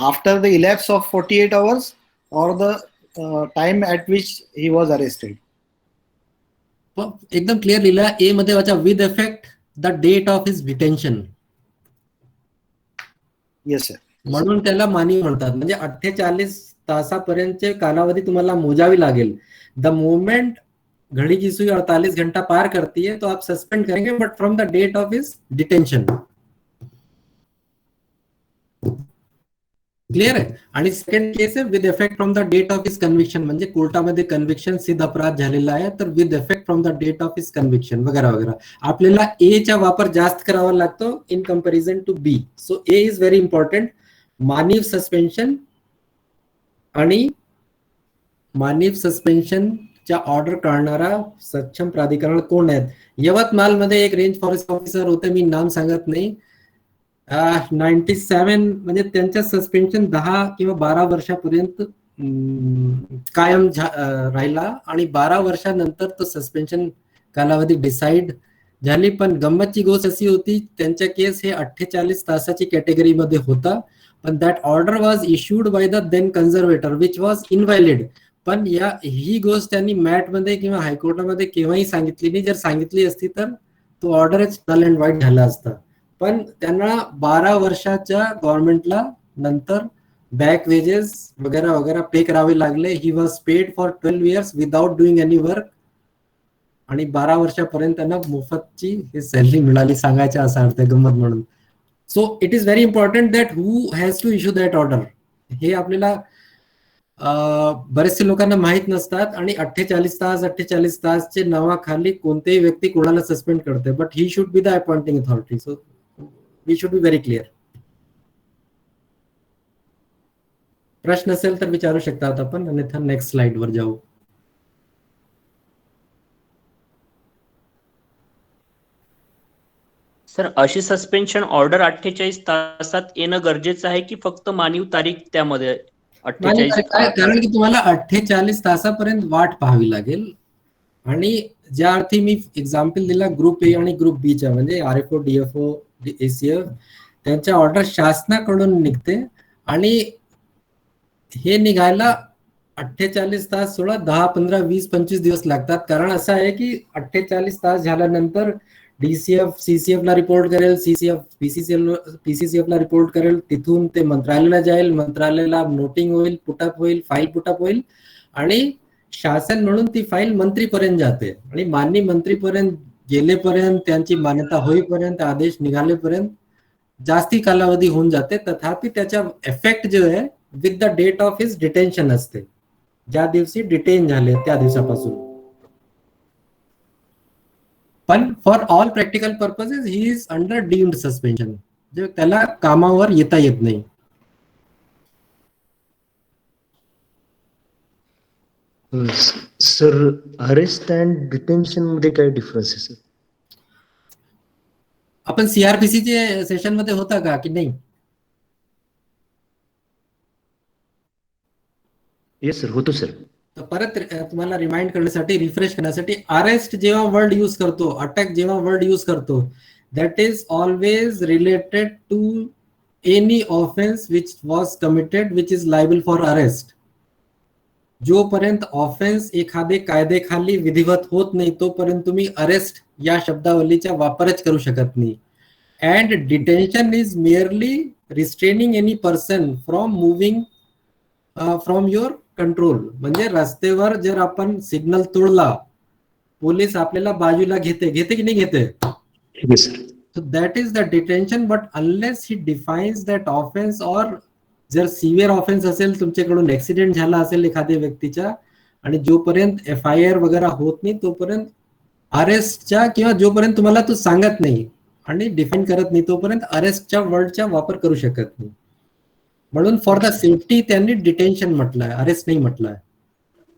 after the elapse of 48 hours or the time at which he was arrested. एकदम क्लिअर लिहिला ए मध्ये वाचा, with effect the date of his detention. Yes, sir. म्हणून त्याला मानवी म्हणतात. म्हणजे 48 तासापर्यंतचे कालावधी तुम्हाला मोजावी लागेल. द मोमेंट घड़ी की सुई 48 घंटा पार करती है तो आप सस्पेंड करेंगे, but from the date of his detention. Clear आहे. आणि सेकंड केस आहे with effect from the date of his conviction, म्हणजे कोर्टामध्ये कन्व्हिक्शन सिद्ध अपराध झालेला आहे तर with effect from the date of his conviction वगैरे वगैरे. आपल्याला ए चा वापर जास्त करावा लागतो in comparison to B. So A is very important. मानवी सस्पेन्शन आणि मानवी सस्पेन्शनच्या ऑर्डर काढणारा सक्षम प्राधिकरण कोण आहेत? यवतमाळ मध्ये एक रेंज फॉरेस्ट ऑफिसर होते, मी नाम सांगत नाही. 97 म्हणजे त्यांच्या सस्पेन्शन 10 किंवा 12 वर्षापर्यंत कायम राहिला आणि 12 वर्षानंतर तो सस्पेन्शन कालावधी डिसाइड झाली. पण गंमतची गोष्ट अशी होती, त्यांच्या केस हे 48 तासाची कॅटेगरी मध्ये होता, पण that order was issued by the then conservator which was invalid. पण ही गोष्ट त्यांनी मॅट मध्ये किंवा हायकोर्टामध्ये केव्हाही सांगितली नाही. जर सांगितली असती तर तो ऑर्डरच नल अँड वाईट झाला असता. पण त्यांना 12 वर्षाच्या गव्हर्नमेंटला नंतर बॅक वेजेस वगैरे वगैरे पे करावे लागले. He was paid for 12 years without doing any work आणि 12 वर्षापर्यंत त्यांना मोफतची ही सॅलरी मिळाली, सांगायच्या असा अर्थ गंमत म्हणून. So it is very important that who has to issue that order. हे आपल्याला बरेचसे लोकांना माहित नसतात आणि 48 तासचे नावाखाली कोणतेही व्यक्ती कोणाला सस्पेंड करते, but he should be the appointing authority. So we should be very clear. प्रश्न असेल तर विचारू शकतात आपण, अन्यथा नेक्स्ट स्लाइड वर जाऊ. सर, अशी सस्पेन्शन ऑर्डर 48 तासात येणं गरजेचं आहे की फक्त मानवी तारीख त्यामध्ये 48 कारण की तुम्हाला 48 तासापर्यंत वाट पाहावी लागेल. आणि ज्या अर्थी मी एक्झाम्पल दिला ग्रुप ए आणि ग्रुप बी च्या, म्हणजे RFO, DFO, ACF, त्यांच्या ऑर्डर शासनाकडून निघते आणि हे निघायला 48 तास सोळा 10, 15, 20, 25 दिवस लागतात. कारण असं आहे की 48 तास झाल्यानंतर DCF CCF ला रिपोर्ट करेल, CCF PCCF ला रिपोर्ट करेल, तिथून ते मंत्रालयाला जाईल, मंत्रालयाला नोटिंग होईल, पुटअप होईल, फाईल पुटअप होईल आणि शासन म्हणून ती फाईल मंत्रीपर्यंत जाते आणि माननीय मंत्रीपर्यंत गेलेपर्यंत, त्यांची मान्यता होईपर्यंत, आदेश निघालेपर्यंत जास्ती कालावधी होऊन जाते. तथापि त्याचा इफेक्ट जो आहे with the date of his detention असते, ज्या दिवशी डिटेन झाले त्या दिवसापासून. पण for all practical purposes he is under deemed suspension, जे त्याला कामावर येता येत नाही. सर, अरेस्ट अँड डिटेन्शन मध्ये काय डिफरन्स आहे सर? आपण CRPC चे सेशन मध्ये होता का की नाही? येस सर, होतो सर. परत तुम्हाला रिमाइंड करण्यासाठी, रिफ्रेश करण्यासाठी, अरेस्ट जेव्हा वर्ड यूज करतो, अटॅक जेव्हा वर्ड यूज करतो, that is always related to any offence which was committed which is liable for arrest. जोपर्यंत ऑफेन्स एखादे कायदेखाली विधिवत होत नाही तोपर्यंत तुम्ही अरेस्ट या शब्दावलीचा वापरच करू शकत नाही. And detention is merely restraining any person from moving from your control. म्हणजे रस्त्यावर जर आपण सिग्नल तोडला, पोलीस आपल्याला बाजूला घेते की नाही घेते? Yes sir. So that is the detention, but unless he defines that offense, or जर सिव्हिअर ऑफेन्स असेल, तुमच्याकडून ऍक्सिडेंट झाला असेल एखाद्या व्यक्तीचा आणि जोपर्यंत FIR वगैरे होत नाही तोपर्यंत अरेस्टच्या, किंवा जोपर्यंत तुम्हाला तो सांगत नाही आणि डिफाईन करत नाही तोपर्यंत अरेस्टच्या वर्डचा वापर करू शकत नाही. म्हणून फॉर द सेफ्टी त्यांनी डिटेन्शन म्हटलंय, अरेस्ट नाही म्हटलंय.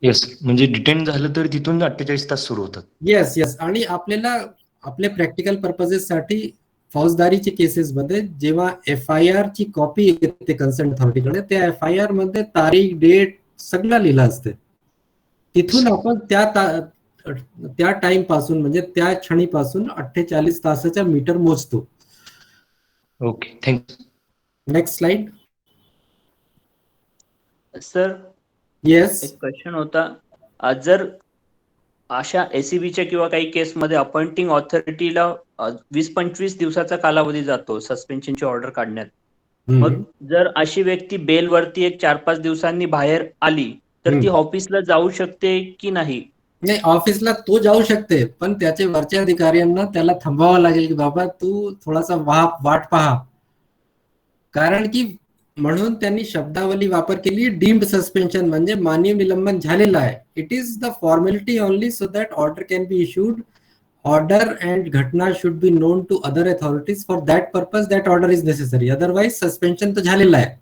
येस, म्हणजे डिटेन झालं तर तिथून 48 तास सुरू होतात. येस. आणि आपल्याला आपल्या प्रॅक्टिकल पर्पजेस साठी फौजदारीच्या केसेस मध्ये जेव्हा FIR ची कॉपी येते कन्सर्न अथॉरिटीकडे, त्या FIR मध्ये तारीख, डेट सगळं लिहिलं असते. तिथून आपण त्या टाइम पासून, म्हणजे त्या क्षणीपासून 48 तासाचा मीटर मोजतो. Okay, thank you. Next slide. Sir, yes. एक क्वेश्चन होता. जर अशा ACBच्या किंवा काही केसमध्ये अपॉइंटिंग ऑथॉरिटीला 20-25 दिवसाचा कालावधी जातो सस्पेन्शनची ऑर्डर काढण्यात. मग जर अशी व्यक्ती बेलवरती एक 4-5 दिवसांनी बाहेर आली तर ती ऑफिसला जाऊ शकते की नाही? नाही, ऑफिसला तो जाऊ शकते, पण त्याचे वरच्या अधिकाऱ्यांना त्याला थांबवावं लागेल की बाबा तू थोडासा वाट पहा. कारण की म्हणून त्यांनी शब्दावली वापर केली डीम्ड सस्पेन्शन, म्हणजे माननीय निलंबन झालेलं आहे. It is the formality only so that order can be issued. Order and घटना should be known to other authorities. For that purpose that order is necessary. Otherwise suspension तर झालेलं आहे.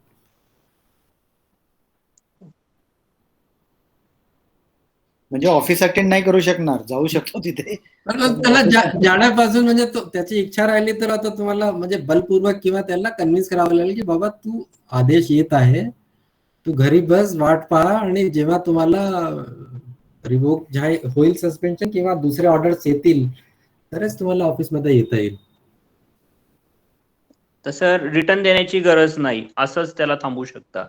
म्हणजे ऑफिस अटेंड नाही करू शकणार, जाऊ शकतो तिथे. त्याला जाण्यापासून, म्हणजे त्याची इच्छा राहिली तर आता तुम्हाला म्हणजे बलपूर्वक किंवा त्याला कन्व्हिन्स करावं लागेल की बाबा तू आदेश येत आहे तू घरी बस, वाट पहा, आणि जेव्हा तुम्हाला रिवोक होईल सस्पेन्शन किंवा दुसरे ऑर्डर्स येतील तरच तुम्हाला ऑफिसमध्ये येता येईल. तसं रिटर्न देण्याची गरज नाही, असंच त्याला थांबवू शकता.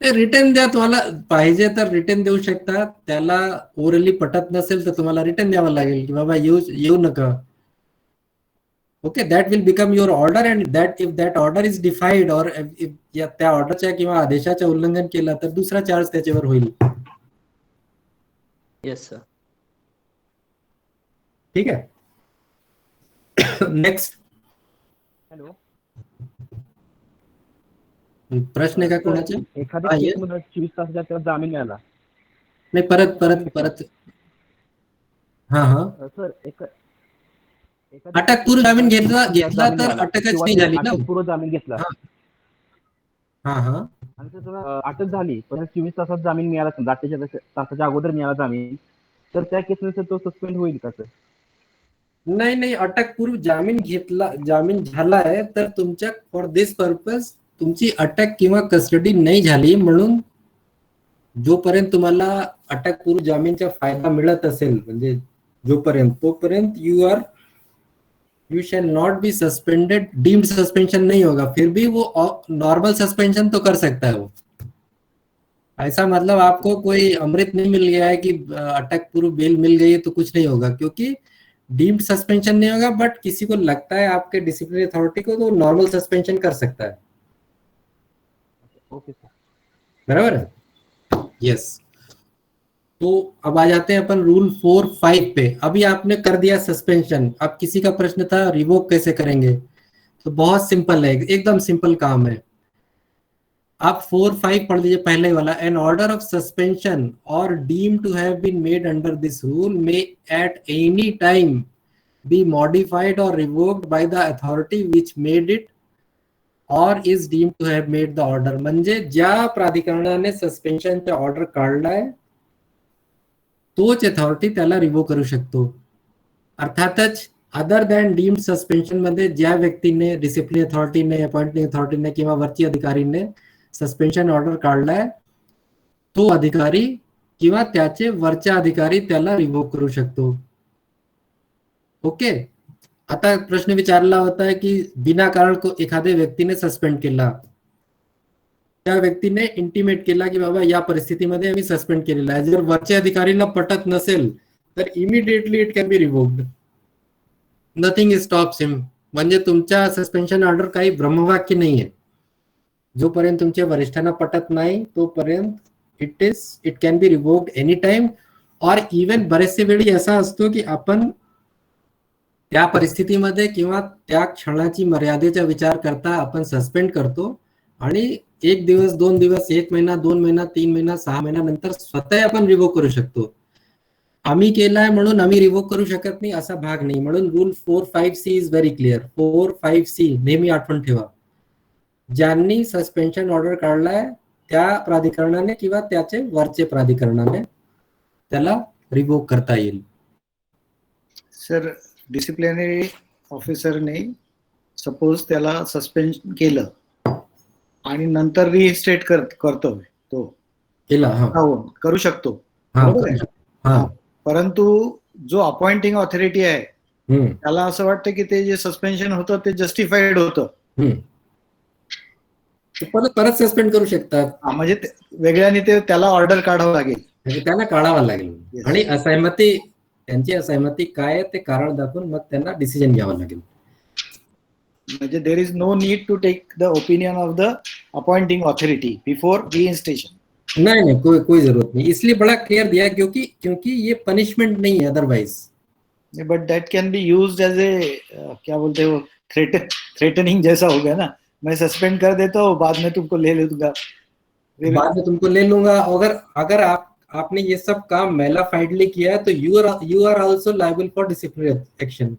रिटर्न द्या, तुम्हाला पाहिजे तर रिटर्न देऊ शकता. त्याला ओरली पटत नसेल तर तुम्हाला रिटर्न द्यावं लागेल की बाबा येऊ नका. Okay, that will become your order, and that if that order is defied और त्या ऑर्डरच्या किंवा आदेशाचे उल्लंघन केलं तर दुसरा चार्ज त्याच्यावर होईल. Yes sir. ठीक आहे. नेक्स्ट हॅलो, प्रश्न आहे का कोणाचे? एखाद्या हा, ये. केसमध्ये 24 तासाच्या त्याला जामीन मिळाला. नाही, परत हा सर अटकपूर्व जामीन घेतला तर अटकच नाही झाली ना. अटकपूर्व जामीन घेतला हा आणि त्याला अटक झाली पण 24 तासात जामीन मिळाला, 48 तासाच्या अगोदर मिळाला जामीन, तर त्या केसमध्ये तो सस्पेंड होईल का सर? नाही, अटकपूर्व जामीन झाला आहे तर तुमच्या फॉर दिस पर्पज तुमची अटक किंवा कस्टडी नाही झाली, म्हणून जोपर्यंत तुम्हाला अटकपूर्व जामीनचा फायदा मिळत असेल, म्हणजे तोपर्यंत you shall not be suspended. Deemed suspension नहीं होगा, फिर भी वो नॉर्मल सस्पेंशन तो कर सकता है वो. ऐसा मतलब आपको कोई अमृत नहीं मिल गया है कि अटक पूर्व बेल मिल गई है तो कुछ नहीं होगा, क्योंकि डीम्ड सस्पेंशन नहीं होगा, बट किसी को लगता है आपके डिसिप्लिनरी अथॉरिटी को तो नॉर्मल सस्पेंशन कर सकता है. ओके सर, बराबर है. यस. तो अब आ जाते हैं अपन रूल 4-5 पे. अभी आपने कर दिया सस्पेंशन, अब किसी का प्रश्न था रिवोक कैसे करेंगे, तो बहुत सिंपल है, एकदम सिंपल काम है. आप 4-5 पढ़ लीजिए. पहले वाला, an order of suspension or deem to have been made under this rule may at any time be modified or revoked by the authority which made it or is deem to have made the order. म्हणजे ज्या प्राधिकरणाने सस्पेन्शनचा ऑर्डर काढलाय तोच अथॉरिटी त्याला रिवोक करू शकतो. अर्थातच अदर दॅन डीम्ड सस्पेन्शन मध्ये ज्या व्यक्तीने, डिसिप्लिन अथॉरिटीने, अपॉइंटिंग अथॉरिटीने किंवा वरची अधिकारीने सस्पेन्शन ऑर्डर काढलाय, तो अधिकारी किंवा त्याचे वरचे अधिकारी त्याला रिवोक करू शकतो. ओके. आता प्रश्न विचारला होता है की विनाकारण को एखाद्या व्यक्तीने सस्पेंड केला, त्या व्यक्तीने इंटिमेट केला की बाबा या परिस्थितीमध्ये आम्ही सस्पेंड केलेला आहे, जर वरच्या अधिकारीला पटत नसेल तर immediately it can be revoked. Nothing stops him. म्हणजे तुमच्या सस्पेन्शन ऑर्डर काही ब्रह्मवाक्य नाहीये. जोपर्यंत तुमच्या वरिष्ठांना पटत नाही तोपर्यंत it can be revoked any time. और इवन बरेचसे वेळी असा असतो की आपण त्या परिस्थितीमध्ये किंवा त्या क्षणाची मर्यादेचा विचार करता आपण सस्पेंड करतो, आणि 1 दिवस, 2 दिवस, 1 महिना, 2 महिना, 3 महिना, 6 महिन्यानंतर स्वतः आपण रिवोक करू शकतो. आम्ही केलाय म्हणून आम्ही रिवोक करू शकत नाही असा भाग नाही. म्हणून rule 4-5C is very clear. 4-5C नेहमी आठवण ठेवा. ज्यांनी सस्पेन्शन ऑर्डर काढलाय त्या प्राधिकरणाने किंवा त्याचे वरचे प्राधिकरणाने त्याला रिवोक करता येईल. सर, डिसिप्लिनरी ऑफिसरने सपोज त्याला सस्पेंड केलं आणि नंतर रिइन्स्टेट करतो तो केला, करू शकतो, हा, बरोबर आहे? परंतु जो अपॉइंटिंग ऑथॉरिटी आहे त्याला असं वाटतं की ते जे सस्पेन्शन होतं ते जस्टिफाईड होतं, परत सस्पेंड करू शकतात. म्हणजे वेगळ्याने ते त्याला ऑर्डर काढावं लागेल, म्हणजे त्याला काढावं लागेल, आणि असहमती, त्यांची असहमती काय आहे ते कारण दाखवून मग त्यांना डिसिजन घ्यावं लागेल. म्हणजे there is no need to take the opinion of the appointing authority before reinstatement. नहीं, कोई जरूरत नहीं. इसलिए बड़ा क्लियर दिया क्योंकि ये पनिशमेंट नहीं है otherwise. But that can be used as a क्या बोलते हो, थ्रेटनिंग जैसा हो गया ना. मैं सस्पेंड कर देता हूँ, बाद में तुमको ले लूंगा. अगर आपने ये सब काम मेला फाइडली किया है तो you are also liable for disciplinary action.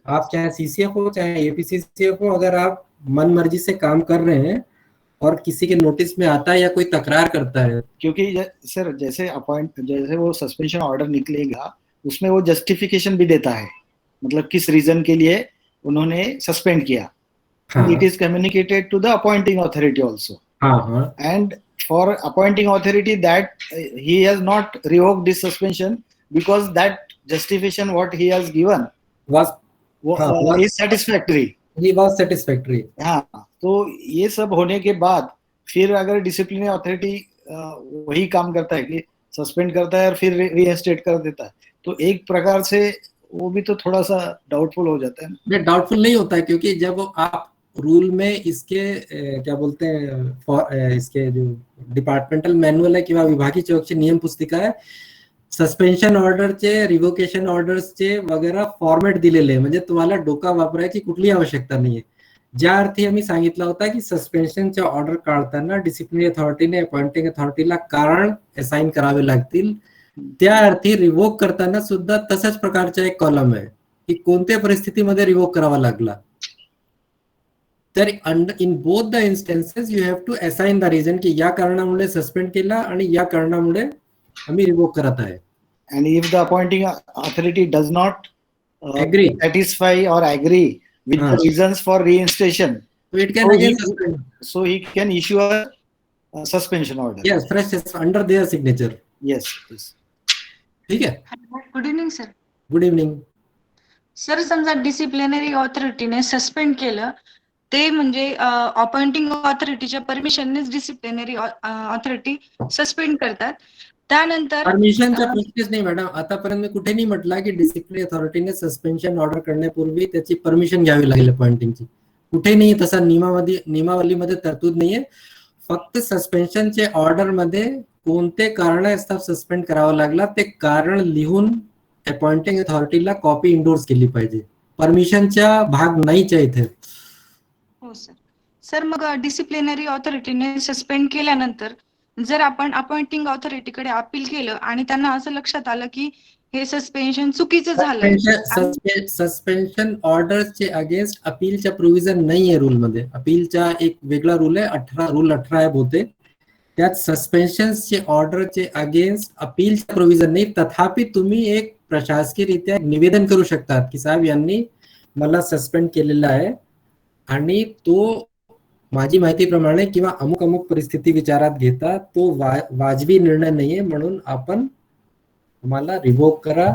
आप चाहे सीसीएफ हो चाहे एपीसीसीएफ हो, अगर आप मन मर्जी से काम कर रहे हैं और किसी के नोटिस में आता है या कोई तकरार करता है, क्योंकि सर जैसे वो सस्पेंशन ऑर्डर निकलेगा उसमें वो जस्टिफिकेशन भी देता है, मतलब किस रीजन के लिए उन्होंने सस्पेंड किया. It is communicated to the appointing authority also. हाँ हाँ and for appointing authority that he has not revoked this suspension because that justification what he has given was हाँ, was is satisfactory. he was satisfactory. हाँ, तो ये सब होने के बाद फिर अगर डिसिप्लिनरी अथॉरिटी वही काम करता है कि सस्पेंड करता है और फिर रीइंस्टेट कर देता है, तो एक प्रकार से वो भी तो थोड़ा सा डाउटफुल हो जाता है ना। डाउटफुल नहीं होता है, क्योंकि जब आप रूल में इसके क्या बोलते हैं इसके जो डिपार्टमेंटल मॅन्युअल आहे किंवा विभागीय चौकशी नियम पुस्तिका आहे, सस्पेन्शन ऑर्डरचे, रिव्होकेशन ऑर्डर्सचे वगैरे फॉर्मॅट दिलेले आहे, म्हणजे तुम्हाला डोका वापरायची कुठलीही आवश्यकता नाहीये. ज्या अर्थी आम्ही सांगितलं होता की सस्पेन्शनचे ऑर्डर काढताना डिसिप्लिनरी अथॉरिटीने अपॉइंटिंग अथॉरिटीला कारण असाइन करावे लागतील, त्या अर्थी रिव्होक करताना सुद्धा तशाच प्रकारचा एक कॉलम आहे की कोणत्या परिस्थितीमध्ये रिव्होक करावा लागला. तर in both the instances you have to assign the reason की या कारणामुळे सस्पेंड केला आणि या कारणामुळे आम्ही रिव्होक करत आहे. and if the appointing authority does not Agree. satisfy or agree with the reasons for reinstatation, So it can So again he- suspend. so he can issue a suspension order. Yes, fresh under their signature. Yes, yes. ठीक आहे. Good evening sir. Good evening. Sir समजा डिसिप्लिनरी ऑथॉरिटीने सस्पेंड केलं, ते म्हणजे अपॉइंटिंग ऑथॉरिटीच्या परमिशननेच डिसिप्लिनरी ऑथॉरिटी सस्पेंड करतात. त्यानंतर परमिशनचा प्रश्नच नाही मॅडम. आतापर्यंत मी कुठे नाही म्हटलं की डिसिप्लिनरी अथॉरिटीने सस्पेन्शन ऑर्डर करण्यापूर्वी त्याची परमिशन घ्यावी लागेल अपॉइंटिंगची. कुठे नाही तसा नियमावलीमध्ये तरतूद नाहीये. फक्त सस्पेन्शनचे ऑर्डर मध्ये कोणते कारणास्तव सस्पेंड करावं लागला ते कारण लिहून अपॉइंटिंग अथॉरिटीला कॉपी इंडोर्स केली पाहिजे. परमिशनचा भाग नाहीच आहे इथे. हो सर. सर मग डिसिप्लिनरी ऑथॉरिटीने सस्पेंड केल्यानंतर जर आपण अपॉइंटिंग ऑथॉरिटीकडे अपील केलं आणि त्यांना असं लक्षात आलं की हे सस्पेन्शन चुकीचं झालं, सस्पेन्शन ऑर्डरचे अगेन्स्ट अपीलच्या प्रोव्हिजन नाहीये रूल मध्ये. अपीलचा एक वेगळा रूल आहे, 18 आहे बहुतेक. त्यात सस्पेन्शनचे ऑर्डरचे अगेन्स्ट अपीलचा प्रोव्हिजन नाही. तथापि तुम्ही एक प्रशासकीयरित्या निवेदन करू शकतात की साहेब यांनी मला सस्पेंड केलेलं आहे आणि तो माझी माहितीप्रमाणे किंवा अमुक अमुक परिस्थिती विचारात घेता तो वाजवी निर्णय नाहीये, म्हणून आपण आम्हाला रिव्होक करा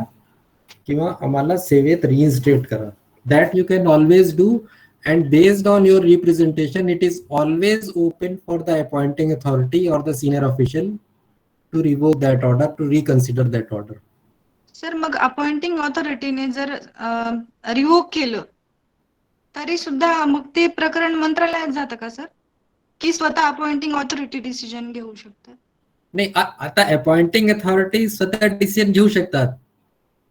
किंवा आम्हाला सेवेत रिइन्स्टेट करा. That you can always do, and based on your representation it is always open for the appointing authority or the senior official to revoke that order, to reconsider that order. Sir मग अपॉइंटिंग ऑथॉरिटीने जर रिव्होक केलं तरी सुद्धा मग ते प्रकरण मंत्रालयात जातं का सर, की स्वतः अपॉइंटिंग ऑथॉरिटी डिसिजन घेऊ शकतात? नाही, आता अपॉइंटिंग अथॉरिटी स्वतः डिसिजन घेऊ शकतात,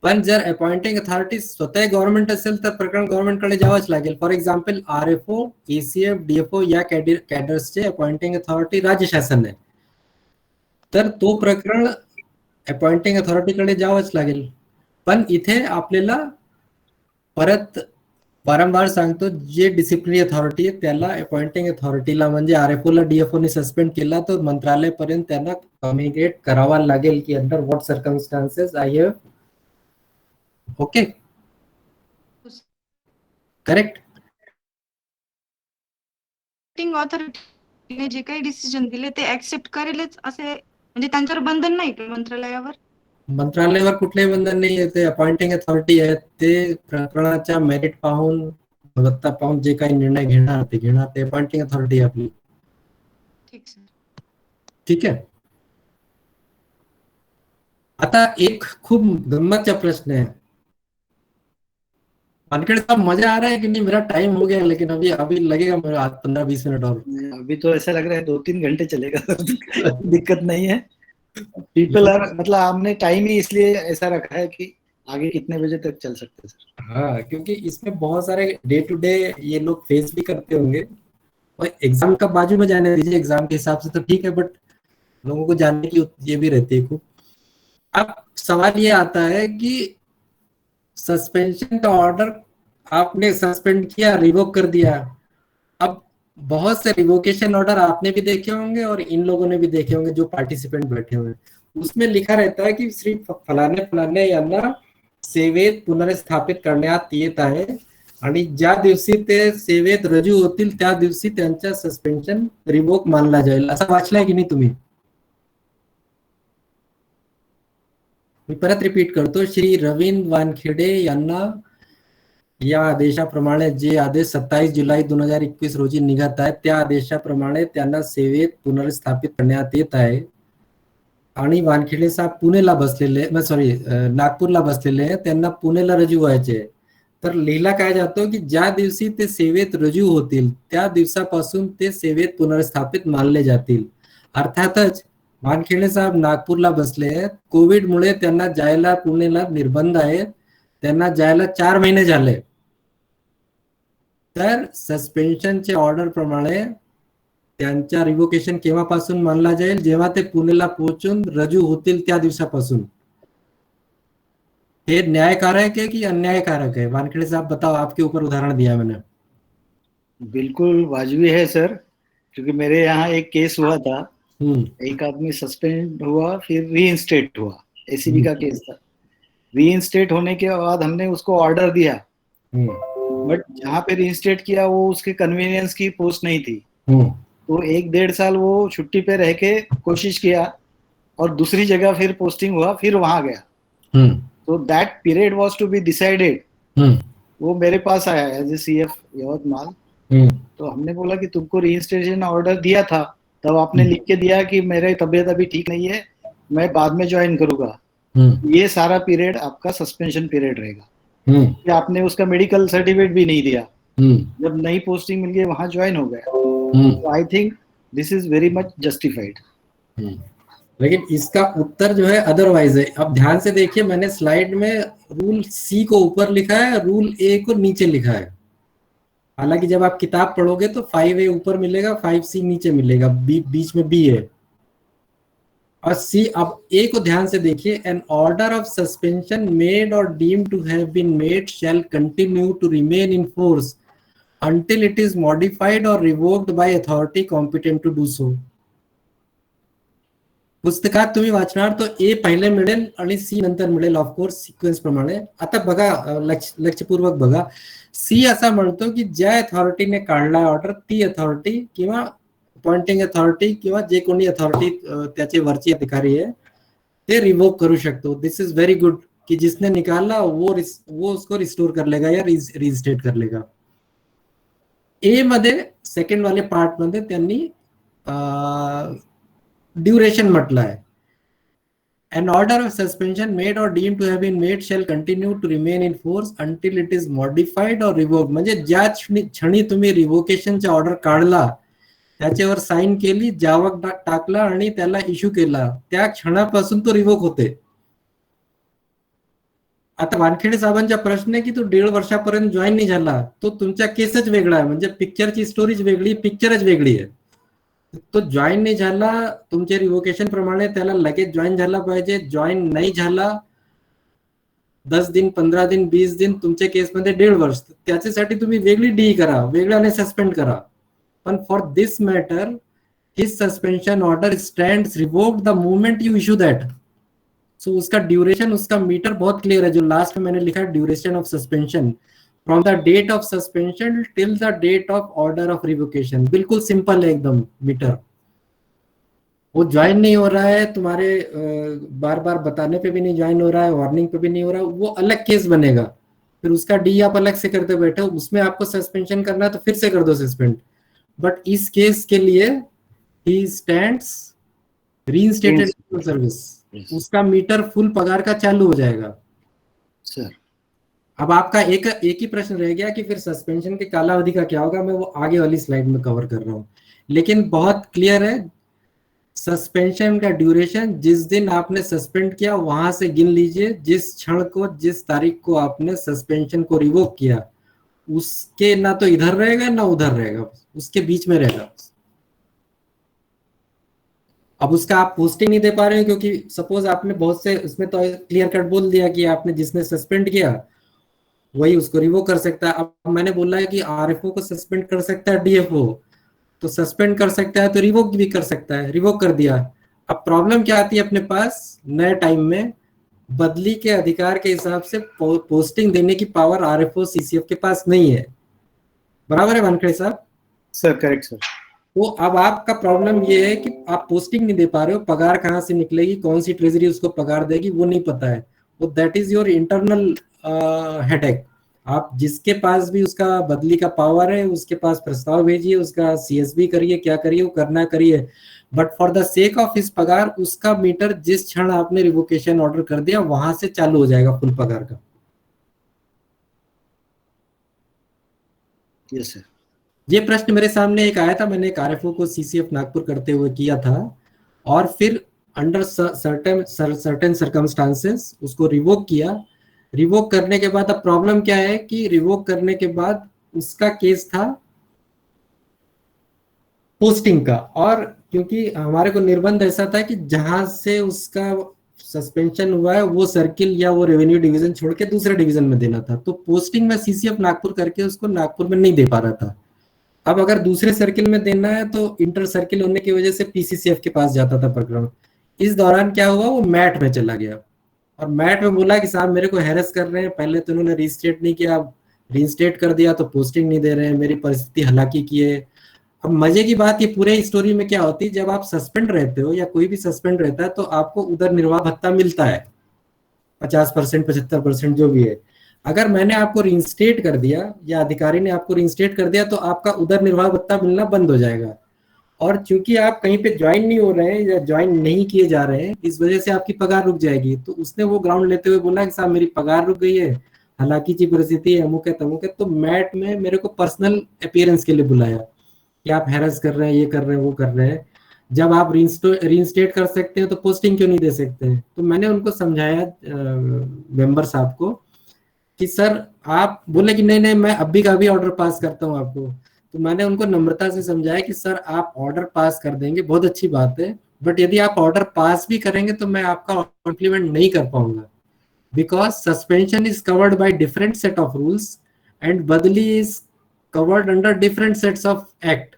पण जर अपॉइंटिंग अथॉरिटी स्वतः गव्हर्नमेंट असेल तर प्रकरण गव्हर्नमेंटकडे जावंच लागेल. For example RFO, ACF, DFO या कॅडर्सचे अपॉइंटिंग अथॉरिटी राज्य शासन आहे, तर तो प्रकरण अपॉइंटिंग अथॉरिटीकडे जावंच लागेल. पण इथे आपल्याला परत वारंवार सांगतो, जे डिसिप्लिनरी अथॉरिटी आहे त्याला अपॉइंटिंग अथॉरिटीला म्हणजे RFO ला DFO ने सस्पेंड केला तर मंत्रालयापर्यंत त्यांना कम्युनिकेट करावा लागेल की under what circumstances I have. Okay, correct. Appointing ऑथॉरिटीने जे काही डिसिजन दिले ते ऍक्सेप्ट करेलच असे, म्हणजे त्यांच्यावर बंधन नाही का मंत्रालयावर? मंत्रालयावर कुठलेही बंधन नाही आहे. ते अपॉइंटिंग अथॉरिटी आहे, ते प्रकरणाच्या मेरिट पाहून, गुणवत्ता पाहून जे काही निर्णय घेणार ते घेणार. ते अपॉइंटिंग अथॉरिटी आपली. ठीक सर. ठीक है. आता एक खूब गम्मत का प्रश्न है, वानखेड़े साहब मजा आ रहा है कि नहीं? मेरा टाइम हो गया, लेकिन अभी लगेगा मेरा 15-20 मिनट और. अभी तो ऐसा लग रहा है 2-3 घंटे चलेगा. दिक्कत नहीं है. पीपल आर, मतलब हमने टाइम ही इसलिए ऐसा रखा है कि आगे कितने बजे तक चल सकते हैं सर. हाँ, क्योंकि इसमें बहुत सारे डे टू डे ये लोग फेस भी करते होंगे, और एग्जाम का बाजू में जाने दीजिए. एग्जाम के हिसाब से तो ठीक है, बट लोगों को जानने की ये भी रहती है खूब. अब सवाल ये आता है कि सस्पेंशन का ऑर्डर आपने सस्पेंड किया, रिवोक कर दिया. अब बहुत से रिवोकेशन ऑर्डर आपने भी देखे होंगे और इन लोगों ने भी देखे होंगे जो पार्टिसिपेंट बैठे हुए. उसमें लिखा रहता है की श्री फलाने फलाने यांना सेवेत पुनर्स्थापित करण्यात येत आहे, आणि ज्या दिवशी ते सेवेत रजू होतील त्या दिवशी त्यांचा सस्पेन्शन रिवोक मानला जाईल, असं वाचलंय की नाही तुम्ही? मी परत रिपीट करतो, श्री रवींद्र वानखेडे यांना या आदेशाप्रमाणे, जे आदेश 27 जुलै 2021 रोजी निघत आहे त्या आदेशाप्रमाणे त्यांना सेवेत पुनर्स्थापित करण्यात येत आहे. आणि वानखेडे साहेब पुणेला बसलेले, नागपूरला बसलेले आहे, त्यांना पुणेला रजू व्हायचे. तर लिहिला काय जातो की ज्या दिवशी ते सेवेत रजू होतील त्या दिवसापासून ते सेवेत पुनर्स्थापित मानले जातील. अर्थातच वानखेडे साहेब नागपूरला बसले आहेत, कोविडमुळे त्यांना जायला पुणेला निर्बंध आहेत, त्यांना जायला 4 महिने झाले. तर सस्पेन्शनच्या ऑर्डर प्रमाणे त्यांच्या रिव्होकेशन केव्हापासून मानला जाईल? जेव्हा ते पुणेला पोहोचून रजू होतील त्या दिवसापासून. ये न्यायकारक है कि अन्यायकारक है? वानखेड़े साहब बताओ, आपके ऊपर उदाहरण दिया मैंने. बिल्कुल वाजबी है सर, क्योंकि मेरे यहाँ एक केस हुआ था, एक आदमी सस्पेंड हुआ फिर रीइंस्टेट हुआ, एसीबी का केस था. रीइंस्टेट होने के बाद हमने उसको ऑर्डर दिया, बट जहाँ पे रीइंस्टेट किया वो उसके कन्वीनियंस की पोस्ट नहीं थी, तो 1-1.5 साल वो छुट्टी पे रह के कोशिश किया और दूसरी जगह फिर पोस्टिंग हुआ, फिर वहां गया. तो दैट पीरियड वाज टू बी डिसाइडेड. वो मेरे पास आया एज ए सीएफ यवतमाल. तो हमने बोला कि तुमको रीइंस्टेशन ऑर्डर दिया था, तब आपने लिख के दिया कि मेरी तबीयत अभी ठीक नहीं है, मैं बाद में ज्वाइन करूंगा. ये सारा पीरियड आपका सस्पेंशन पीरियड रहेगा. कि आपने उसका मेडिकल सर्टिफिकेट भी नहीं दिया, जब नई पोस्टिंग मिल गई वहां ज्वाइन हो गया. तो I think this is very much justified. लेकिन इसका उत्तर जो है अदरवाइज है. अब ध्यान से देखिए, मैंने स्लाइड में रूल सी को ऊपर लिखा है, रूल ए को नीचे लिखा है. हालांकि जब आप किताब पढ़ोगे तो 5A ऊपर मिलेगा, 5C नीचे मिलेगा, बीच में बी है. और सी, अब ए को ध्यान से देखिए, an order of suspension made or deemed to have been made shall continue to remain in force until it is modified or revoked by authority competent to do so. पुस्तकात तुम्ही वाचणार तो ए पहिले मिळेल आणि सी नंतर मिळेल, ऑफकोर्स सिक्वेन्स प्रमाणे. आता बघा, लक्षपूर्वक बघा, सी असा म्हणतो की ज्या अथॉरिटीने काढलाय ऑर्डर ती अथॉरिटी किंवा अपॉइंटिंग अथॉरिटी किंवा जे कोणी अथॉरिटी त्याचे वरची अधिकारी आहे ते रिवोक करू शकतो. दिस इज व्हेरी गुड कि जिसने निकाला वो उसको रिस्टोर कर लेगा या रिस्टेट कर लेगा. ए मध्ये सेकंड वाले पार्ट मध्ये त्यांनी ड्युरेशन म्हटलं आहे. An order of suspension made or deemed to have been made shall continue to remain in force until it is modified or revoked. म्हणजे ज्या क्षणी तुम्ही रिव्होकेशनचा ऑर्डर काढला, त्याच्यावर साइन केली, जावक टाकला आणि त्याला इश्यू केला, त्या क्षणापासून तो रिवोक होते. आता वानखेडे साहेबांचा प्रश्न आहे की तो 1.5 वर्षापर्यंत जॉईन नाही झाला, तो तुमचा केसच वेगळा आहे. म्हणजे पिक्चरची स्टोरीज वेगळी, पिक्चरच वेगळी आहे. तो जॉईन नाही झाला, तुमच्या रिव्होकेशन प्रमाणे त्याला लगेच जॉईन झाला पाहिजे. जॉईन नाही झाला, 10 दिन, 15 दिन, 20 दिन, तुमच्या केसमध्ये 1.5 वर्ष, त्याच्यासाठी तुम्ही वेगळी डी करा, वेगळ्याने सस्पेंड करा. पण for this matter his suspension order stands revoked the moment you issue that. So उसका ड्यूरेशन, उसका मीटर बहुत क्लियर है. जो लास्ट में मैंने लिखा है, duration of suspension from the date of suspension till the date of order of revocation. बिल्कुल सिंपल है एकदम मीटर. वो ज्वाइन नहीं हो रहा है, तुम्हारे बार बार बताने पे भी नहीं ज्वाइन हो रहा है, वार्निंग पे भी नहीं हो रहा है, वो अलग केस बनेगा. फिर उसका डी आप अलग से करते बैठे हो, उसमें आपको सस्पेंशन करना है तो फिर से कर दो सस्पेंड. बट इस केस के लिए ही स्टैंड्स रीइंस्टेटेड सर्विस. उसका मीटर फुल पगार का चालू हो जाएगा. सर, अब आपका एक ही प्रश्न रह गया कि फिर सस्पेंशन के कालावधि का क्या होगा. मैं वो आगे वाली स्लाइड में कवर कर रहा हूँ, लेकिन बहुत क्लियर है. सस्पेंशन का ड्यूरेशन जिस दिन आपने सस्पेंड किया वहां से गिन लीजिए. जिस क्षण को, जिस तारीख को आपने सस्पेंशन को रिवोक किया, उसके ना तो इधर रहेगा ना उधर रहेगा, उसके बीच में रहेगा. अब उसका आप पोस्टिंग नहीं दे पा रहे हैं क्योंकि सपोज आपने बहुत से, उसमें तो क्लियर कट बोल दिया कि आपने जिसने सस्पेंड किया वही उसको रिवोक कर सकता है. अब मैंने बोला है कि आरएफओ को सस्पेंड कर सकता है डीएफओ, तो सस्पेंड कर सकता है तो रिवोक भी कर सकता है. रिवोक कर दिया. अब प्रॉब्लम क्या आती है अपने पास नए टाइम में, बदली के अधिकार के हिसाब से पोस्टिंग देने की पावर आरएफओ सीसीएफ के पास नहीं है। बराबर है वानखेड़े साहब? Sir correct sir. तो अब आपका प्रॉब्लम ये है कि आप पोस्टिंग नहीं दे पा रहे हो, पगार कहाँ से निकलेगी, कौन सी ट्रेजरी उसको पगार देगी, वो नहीं पता है। तो that is your internal headache. आप जिसके पास भी उसका बदली का पावर है उसके पास प्रस्ताव भेजिए, उसका सीएसबी करिए, क्या करिए वो करना करिए, but for the sake of इस पगार उसका मीटर जिस क्षण आपने रिवोकेशन ऑर्डर कर दिया वहां से चालू हो जाएगा फुल पगार का। Yes sir. ये प्रश्न मेरे सामने एक आया था, मैंने एक आरएफओ को सीसीएफ नागपुर करते हुए किया था, और फिर अंडर सर्टेन सर्कमस्टांसेस उसको रिवोक किया। रिवोक करने के बाद अब प्रॉब्लम क्या है कि रिवोक करने के बाद उसका केस था पोस्टिंग का, और क्योंकि हमारे को निर्बंध ऐसा था कि जहां से उसका सस्पेंशन हुआ है वो सर्किल या वो रेवेन्यू डिवीजन छोड़ के दूसरे डिवीजन में देना था, तो पोस्टिंग में सीसीएफ नागपुर करके उसको नागपुर में नहीं दे पा रहा था। अब अगर दूसरे सर्किल में देना है तो इंटर सर्किल होने की वजह से पीसीसीएफ के पास जाता था प्रकरण। इस दौरान क्या हुआ, वो मैट में चला गया और मैट में बोला कि साहब मेरे को हैरेस कर रहे हैं, पहले तो उन्होंने रीस्टेट नहीं किया, अब रीस्टेट कर दिया तो पोस्टिंग नहीं दे रहे हैं, मेरी परिस्थिति हालाकी की है। अब मजे की बात ये पूरे स्टोरी में क्या होती है, जब आप सस्पेंड रहते हो या कोई भी सस्पेंड रहता है तो आपको उधर निर्वाह भत्ता मिलता है 50%, 75% जो भी है। अगर मैंने आपको रिइंस्टेट कर दिया या अधिकारी ने आपको रिइंस्टेट कर दिया तो आपका उधर निर्वाह भत्ता मिलना बंद हो जाएगा, और चूंकि आप कहीं पे ज्वाइन नहीं हो रहे हैं या ज्वाइन नहीं किए जा रहे हैं इस वजह से आपकी पगार रुक जाएगी। तो उसने वो ग्राउंड लेते हुए बोला कि साहब मेरी पगार रुक गई है, हालांकि की परिस्थिति है, अमुक है तमुक है। तो मैट में मेरे को पर्सनल अपीयरेंस के लिए बुलाया कि आप हैरेस कर रहे हैं, ये कर रहे हैं, वो कर रहे हैं, जब आप रिइंस्टेट कर सकते हैं तो पोस्टिंग क्यों नहीं दे सकते हैं। तो मैंने उनको समझाया मेंबर साहब को कि सर आप बोले कि नहीं नहीं मैं अभी का भी ऑर्डर पास करता हूँ आपको। तो मैंने उनको नम्रता से समझाया कि सर आप ऑर्डर पास कर देंगे बहुत अच्छी बात है, बट यदि आप ऑर्डर पास भी करेंगे तो मैं आपका इम्प्लीमेंट नहीं कर पाऊंगा, because suspension is covered by different set of rules end बदली is covered under different sets of act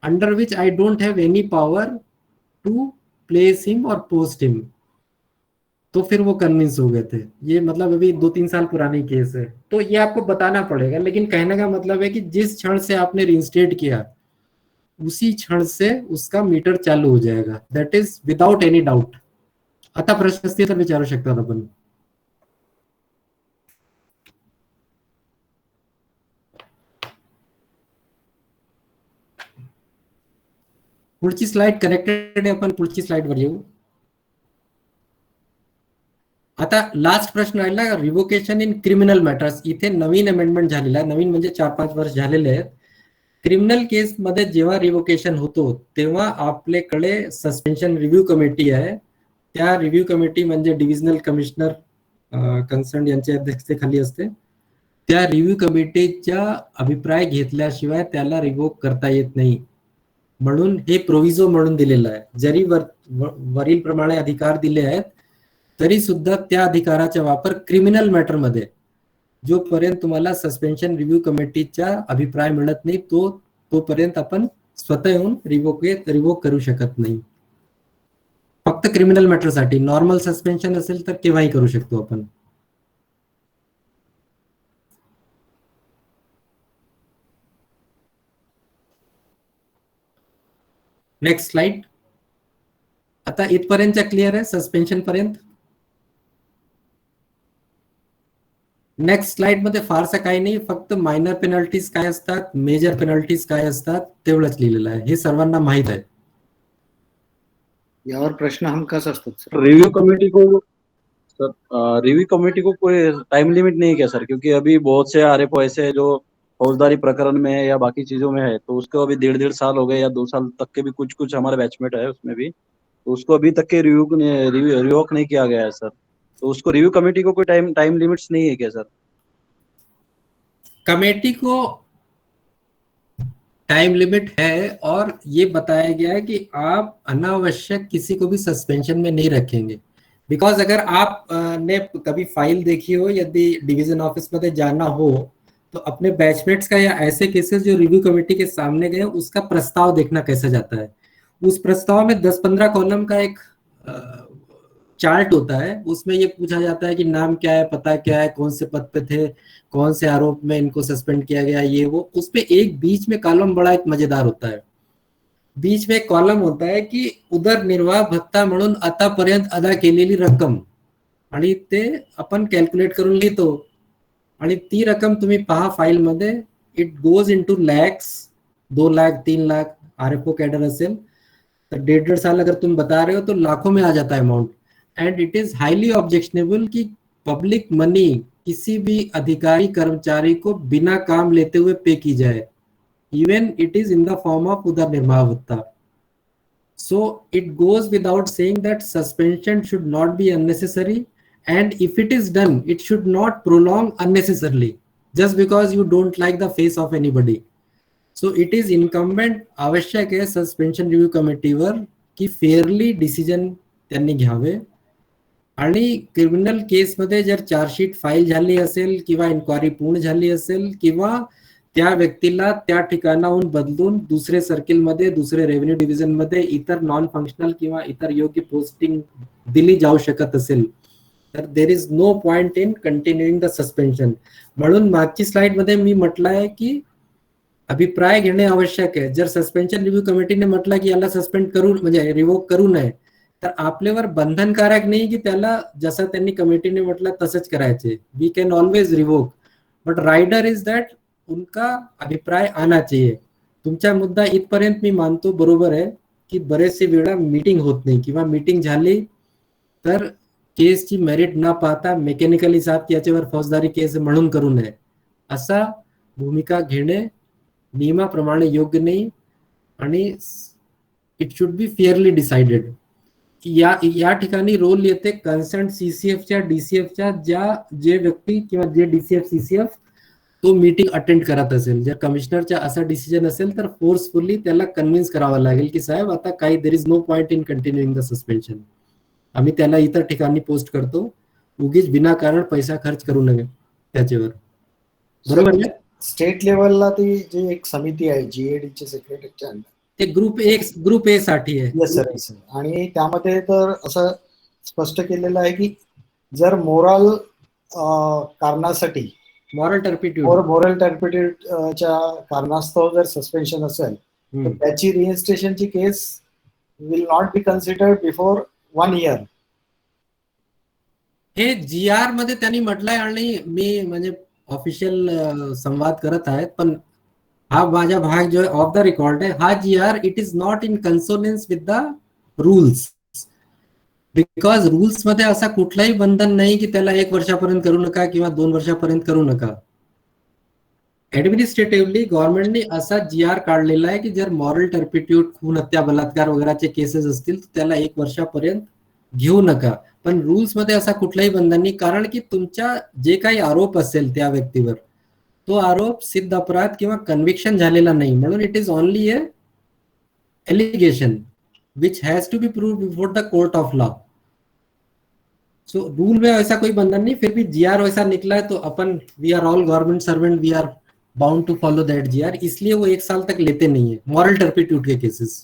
under which I don't have any power to place him or post him। तो फिर वो कन्विंस हो गए थे। ये मतलब अभी 2-3 साल पुरानी केस है, तो ये आपको बताना पड़ेगा। लेकिन कहने का मतलब है कि जिस क्षण से आपने रिइंस्टेट किया उसी क्षण से उसका मीटर चालू हो जाएगा, that is without any doubt. आता प्रश्न असतील तर विचारू शकतात आपण। पुढची स्लाइड कनेक्टेड आहे, आपण पुढची स्लाइडवर येऊ। आता लास्ट प्रश्न राहिला रिवोकेशन इन क्रिमिनल मॅटर्स। इथे नवीन अमेंडमेंट झालेला आहे, नवीन म्हणजे 4-5 वर्ष झालेले आहेत। क्रिमिनल केस मध्ये जेव्हा रिवोकेशन होतो तेव्हा आपल्याकडे सस्पेन्शन रिव्ह्यू कमिटी आहे। त्या रिव्ह्यू कमिटी म्हणजे डिव्हिजनल कमिशनर कन्सर्न यांच्या अध्यक्षतेखाली असते। त्या रिव्ह्यू कमिटीचा अभिप्राय घेतल्याशिवाय त्याला रिवोक करता येत नाही, म्हणून हे प्रोव्हिजो म्हणून दिलेलं आहे। जरी वरील प्रमाणे अधिकार दिले आहेत तरी सुद्धा त्या अधिकाराचा वापर क्रिमिनल मॅटर मध्ये जोपर्यंत तुम्हाला सस्पेन्शन रिव्ह्यू कमिटीचा अभिप्राय मिळत नाही तोपर्यंत आपण स्वतः येऊन रिवोक करू शकत नाही। फक्त क्रिमिनल मॅटर साठी, नॉर्मल सस्पेन्शन असेल तर केव्हाही करू शकतो आपण। Next slide. आता इथपर्यंत क्लिअर आहे सस्पेन्शन पर्यंत। नेक्स्ट स्लाइड मध्ये फारसं काही नाही, फक्त मायनर पेनल्टीज काय असतात, मेजर पेनल्टीज काय असतात तेवढंच लिहिलेलं आहे, हे सर्वांना माहित आहे। यावर प्रश्न हमखास असतात सर। रिव्यू कमेटी को कोई टाइम लिमिट नहीं है क्या सर? क्योंकि अभी बहुत से आरएफओ ऐसे है जो फौजदारी प्रकरण में है या बाकी चीजों में है, तो उसको अभी 1.5 साल हो गए या 2 साल तक के भी कुछ हमारे बैचमेट है उसमें भी, तो उसको अभी तक के रिवोक नहीं किया गया है सर। तो उसको रिव्यू कमेटी को कोई टाइम लिमिट्स नहीं है क्या सर? कमेटी को टाइम लिमिट है और ये बताया गया है कि आप अनावश्यक किसी को भी सस्पेंशन में नहीं रखेंगे। बिकॉज अगर आप ने कभी फाइल देखी हो, यदि डिवीजन ऑफिस में जाना हो तो अपने बैचमेट्स का या ऐसे केसेस जो रिव्यू कमेटी के सामने गए उसका प्रस्ताव देखना कैसा जाता है। उस प्रस्ताव में 10-15 कॉलम का एक चार्ट होता है, उसमें ये पूछा जाता है कि नाम क्या है, पता क्या है, कौन से पद पे थे, कौन से आरोप में इनको सस्पेंड किया गया, ये वो। उसपे एक बीच में कॉलम बड़ा एक मजेदार होता है। बीच में एक कॉलम होता है की उदरनिर्वाह भत्ता म्हणून आतापर्यंत अदा केलेली रक्कम, आणि ते आपण कॅल्क्युलेट करून लिहितो, आणि ती रक्कम तुम्ही पहा फाइल मध्ये, it goes into lakhs, 2 lakh 3 lakh RFO cadre असेल तो 1.5 साल अगर तुम बता रहे हो तो लाखों में आ जाता है amount. End it is highly objectionable कि पब्लिक मनी किसी भी अधिकारी कर्मचारी को बिना काम लेते हुए पे की जाए, even it is in the form of उदरनिर्वाह भत्ता। So it goes without saying that suspension should not be unnecessary, and if it is done, it should not prolong unnecessarily just because you don't like the face of anybody. So it is incumbent, आवश्यक आहे सस्पेन्शन रिव्ह्यू कमिटीवर की फेअरली डिसिजन त्यांनी घ्यावे, आणि क्रिमिनल केसमध्ये जर चार्जशीट फाईल झाली असेल किंवा इन्क्वायरी पूर्ण झाली असेल किंवा त्या व्यक्तीला त्या ठिकाणाहून बदलून दुसरे सर्कलमध्ये, दुसरे रेव्हेन्यू डिव्हिजनमध्ये इतर नॉन फंक्शनल किंवा इतर योग्य पोस्टिंग दिली जाऊ शकत असेल तर there is no point in continuing the suspension. म्हणून मागची स्लाइड मध्ये मी म्हटलं आहे की अभिप्राय घेणे आवश्यक आहे। जर सस्पेन्शन रिव्ह्यू कमिटीने म्हटलं की याला सस्पेंड करू म्हणजे रिवोक करू नये तर आपल्यावर बंधनकारक नाही की त्याला जसं त्यांनी कमिटीने म्हटलं तसंच करायचे। We can always revoke, but rider is that उनका अभिप्राय आना चाहिए। तुमचा मुद्दा इथपर्यंत मी मानतो, बरोबर आहे की बरेचसे वेळा मीटिंग होत नाही किंवा मीटिंग झाली तर केसची मेरिट न पाहता मेकॅनिकली साहेब की याच्यावर फौजदारी केस म्हणून करू नये असा भूमिका घेणे नियमाप्रमाणे योग्य नाही, आणि it should be fairly decided. या ठिकाणी रोल येते कन्सर्न सीसीएफच्या, डीसीएफच्या, जे व्यक्ती किंवा जे डीसीएफ सीसीएफ तो मीटिंग अटेंड करत असेल, जर कमिशनरचा असा डिसिजन असेल तर फोर्सफुली त्याला कन्व्हिन्स करावं लागेल की साहेब आता काही there is no point in continuing the suspension, आम्ही त्याला इतर ठिकाणी पोस्ट करतो, उगीच विनाकारण पैसा खर्च करू नये त्याच्यावर, बरोबर आहे? स्टेट लेवलला ती जी एक समिती आहे जीएडीच्या सेक्रेटरीच्या अंडर, ते ग्रुप ए साठी आहे। येस सर, आणि त्यामध्ये तर असं स्पष्ट केलेलं आहे की जर मोरल कारणासाठी, मॉरल टर्पिट्यूडच्या कारणास्तव जर सस्पेन्शन असेल तर त्याची रिइन्स्टेशनची case will not be considered before 1 year। हे जीआर मध्ये त्यांनी म्हटलंय, आणि मी म्हणजे ऑफिशियल संवाद करत आहेत, पण हा माझा भाग जो ऑफ द रेकॉर्ड आहे, हा GR it is not in consonance with the rules, because rules मध्ये असा कुठलाही बंधन नाही की त्याला 1 वर्षापर्यंत करू नका किंवा 2 वर्षापर्यंत करू नका। ऍडमिनिस्ट्रेटिव्हली गव्हर्नमेंटने असा जीआर काढलेला आहे की जर मॉरल टर्पिट्यूड, खून, हत्या, बलात्कार वगैरेचे केसेस असतील तर त्याला 1 वर्षापर्यंत घेऊ नका, पण रूल्स मध्ये असा कुठलाही बंधन नाही, कारण की तुमच्या जे काही आरोप असेल त्या व्यक्तीवर तो आरोप सिद्ध अपराध किंवा कन्व्हिक्शन झालेला नाही, म्हणून it is only a allegation which has to be proved before the court of law। So rule में ऐसा कोई बंधन नहीं, फिर भी जीआर वैसा निकला है तो अपन we are all government servant, we are bound to follow that GR, इसलिए वो 1 साल तक लेते नहीं है मॉरल टर्पिट्यूड के केसेस।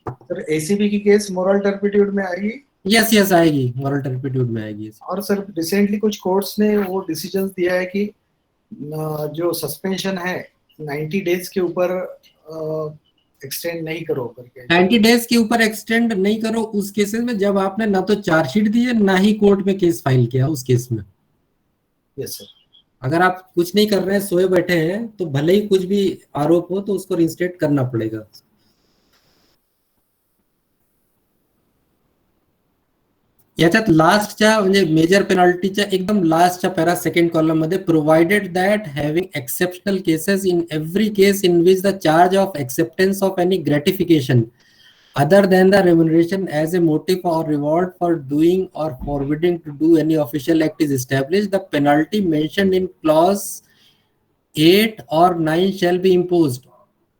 सर एसीबी की केस मॉरल टर्पिट्यूड में आएगी? यस आएगी, मॉरल टर्पिट्यूड में आएगी। और सर रिसेंटली कुछ कोर्ट्स ने वो डिसीजन दिया है कि जो सस्पेंशन है 90 डेज के ऊपर एक्सटेंड नहीं करो करके। 90 डेज के ऊपर एक्सटेंड नहीं करो उस केसेस में जब आपने ना तो चार्जशीट दी है ना ही कोर्ट में केस फाइल किया, उस केस में। Yes sir. अगर आप कुछ नहीं कर रहे हैं, सोए बैठे हैं, तो भले ही कुछ भी आरोप हो तो उसको रिइंस्टेट करना पड़ेगा। याच्यात लास्टच्या म्हणजे मेजर पेनल्टीच्या एकदम लास्टच्या पॅरा सेकंड कॉलम मध्ये provided that having exceptional cases in every case in which the charge of acceptance of any gratification other than the remuneration as a motive or reward for doing or forbidding to do any official act is established, the penalty mentioned in clause 8 or 9 shall be imposed।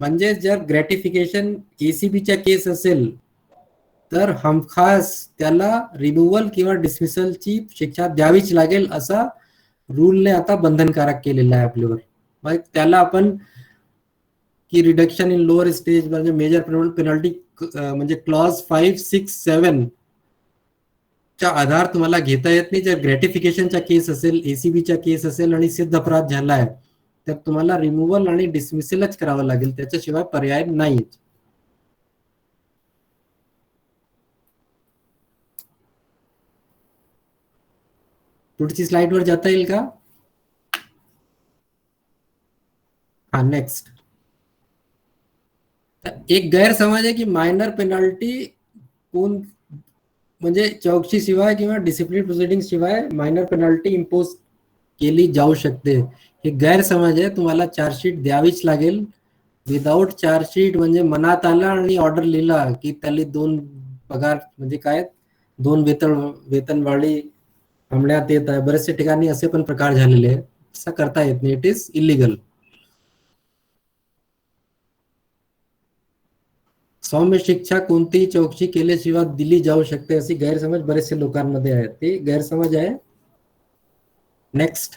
म्हणजे जर ग्रॅटिफिकेशन एसीबीच्या केस असेल तर हमखास त्याला रिमूव्हल किंवा डिसमिसलची शिक्षा द्यावीच लागेल, असा रूलने आता बंधनकारक केलेला आहे आपल्यावर। मग त्याला आपण की रिडक्शन इन लोअर स्टेज म्हणजे मेजर पेनल्टी म्हणजे क्लॉज 5, 6, 7 चा आधार तुम्हाला घेता येत नाही. जर ग्रॅटिफिकेशनचा केस असेल, एसीबीचा केस असेल आणि सिद्ध अपराध झालाय तर तुम्हाला रिमूव्हल आणि डिसमिसलच करावं लागेल, त्याच्याशिवाय पर्याय नाही. पुढची स्लाइड वर जाता येईल का? हा, नेक्स्ट. एक गैरसमज आहे की मायनर पेनल्टी कोण म्हणजे चौकशी शिवाय किंवा डिसिप्लिन प्रोसिडिंग शिवाय मायनर पेनल्टी इम्पोज केली जाऊ शकते. हे गैरसमज आहे. तुम्हाला चार्जशीट द्यावीच लागेल. विदाउट चार्जशीट म्हणजे मनात आलं आणि ऑर्डर लिहिला की त्याला 2 पगार म्हणजे काय 2 वेतनवाढी थांबण्यात येत आहे. बरेचसे ठिकाणी असे पण प्रकार झालेले आहेत. असं करता येत नाही. It is illegal. सौम्य शिक्षा कोणतीही चौकशी केल्याशिवाय दिली जाऊ शकते अशी गैरसमज बरेचसे लोकांमध्ये आहे. ते गैरसमज आहे. नेक्स्ट.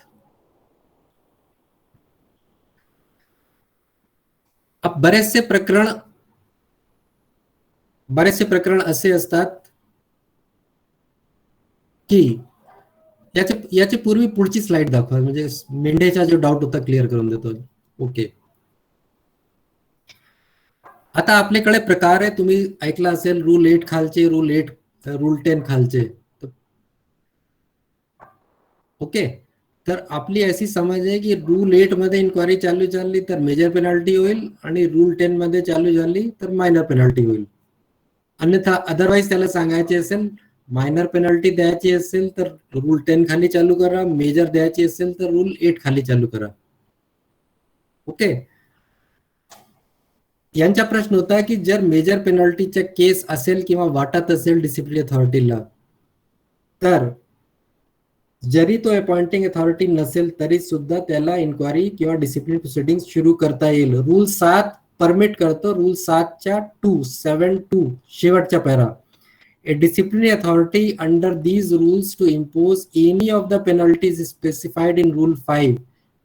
अब बरेचसे प्रकरण असे असतात की याची पूर्वी पुढची स्लाइड दाखवा, म्हणजे मेंढ्याचा जो डाऊट होता क्लिअर करून देतो. ओके. आता आपल्याकडे प्रकार आहे. तुम्ही ऐकला असेल रूल 8 खालचे, रूल 10 खालचे. ओके. तर आपली अशी समज आहे की रूल 8 मध्ये इन्क्वायरी चालू झाली तर मेजर पेनल्टी होईल आणि रूल 10 मध्ये चालू झाली तर मायनर पेनल्टी होईल. अन्यथा अदरवाईज त्याला सांगायचे असेल मायनर पेनल्टी द्यायची असेल तर रूल 10 खाली चालू करा, मेजर द्यायची असेल तर रूल 8 खाली चालू करा. ओके. यांचा प्रश्न होता की जर मेजर पेनल्टीचा केस असेल किंवा वाटत असेल डिसिप्लिन अथॉरिटीला तर जरी तो अपॉइंटिंग अथॉरिटी नसेल तरी सुद्धा त्याला इन्क्वायरी किंवा डिसिप्लिन प्रोसिडिंग सुरू करता येईल. रूल 7 परमिट करतो. रूल 7च्या 7(2) शेवटच्या para. A disciplinary authority under these rules to impose any of the penalties specified in Rule 5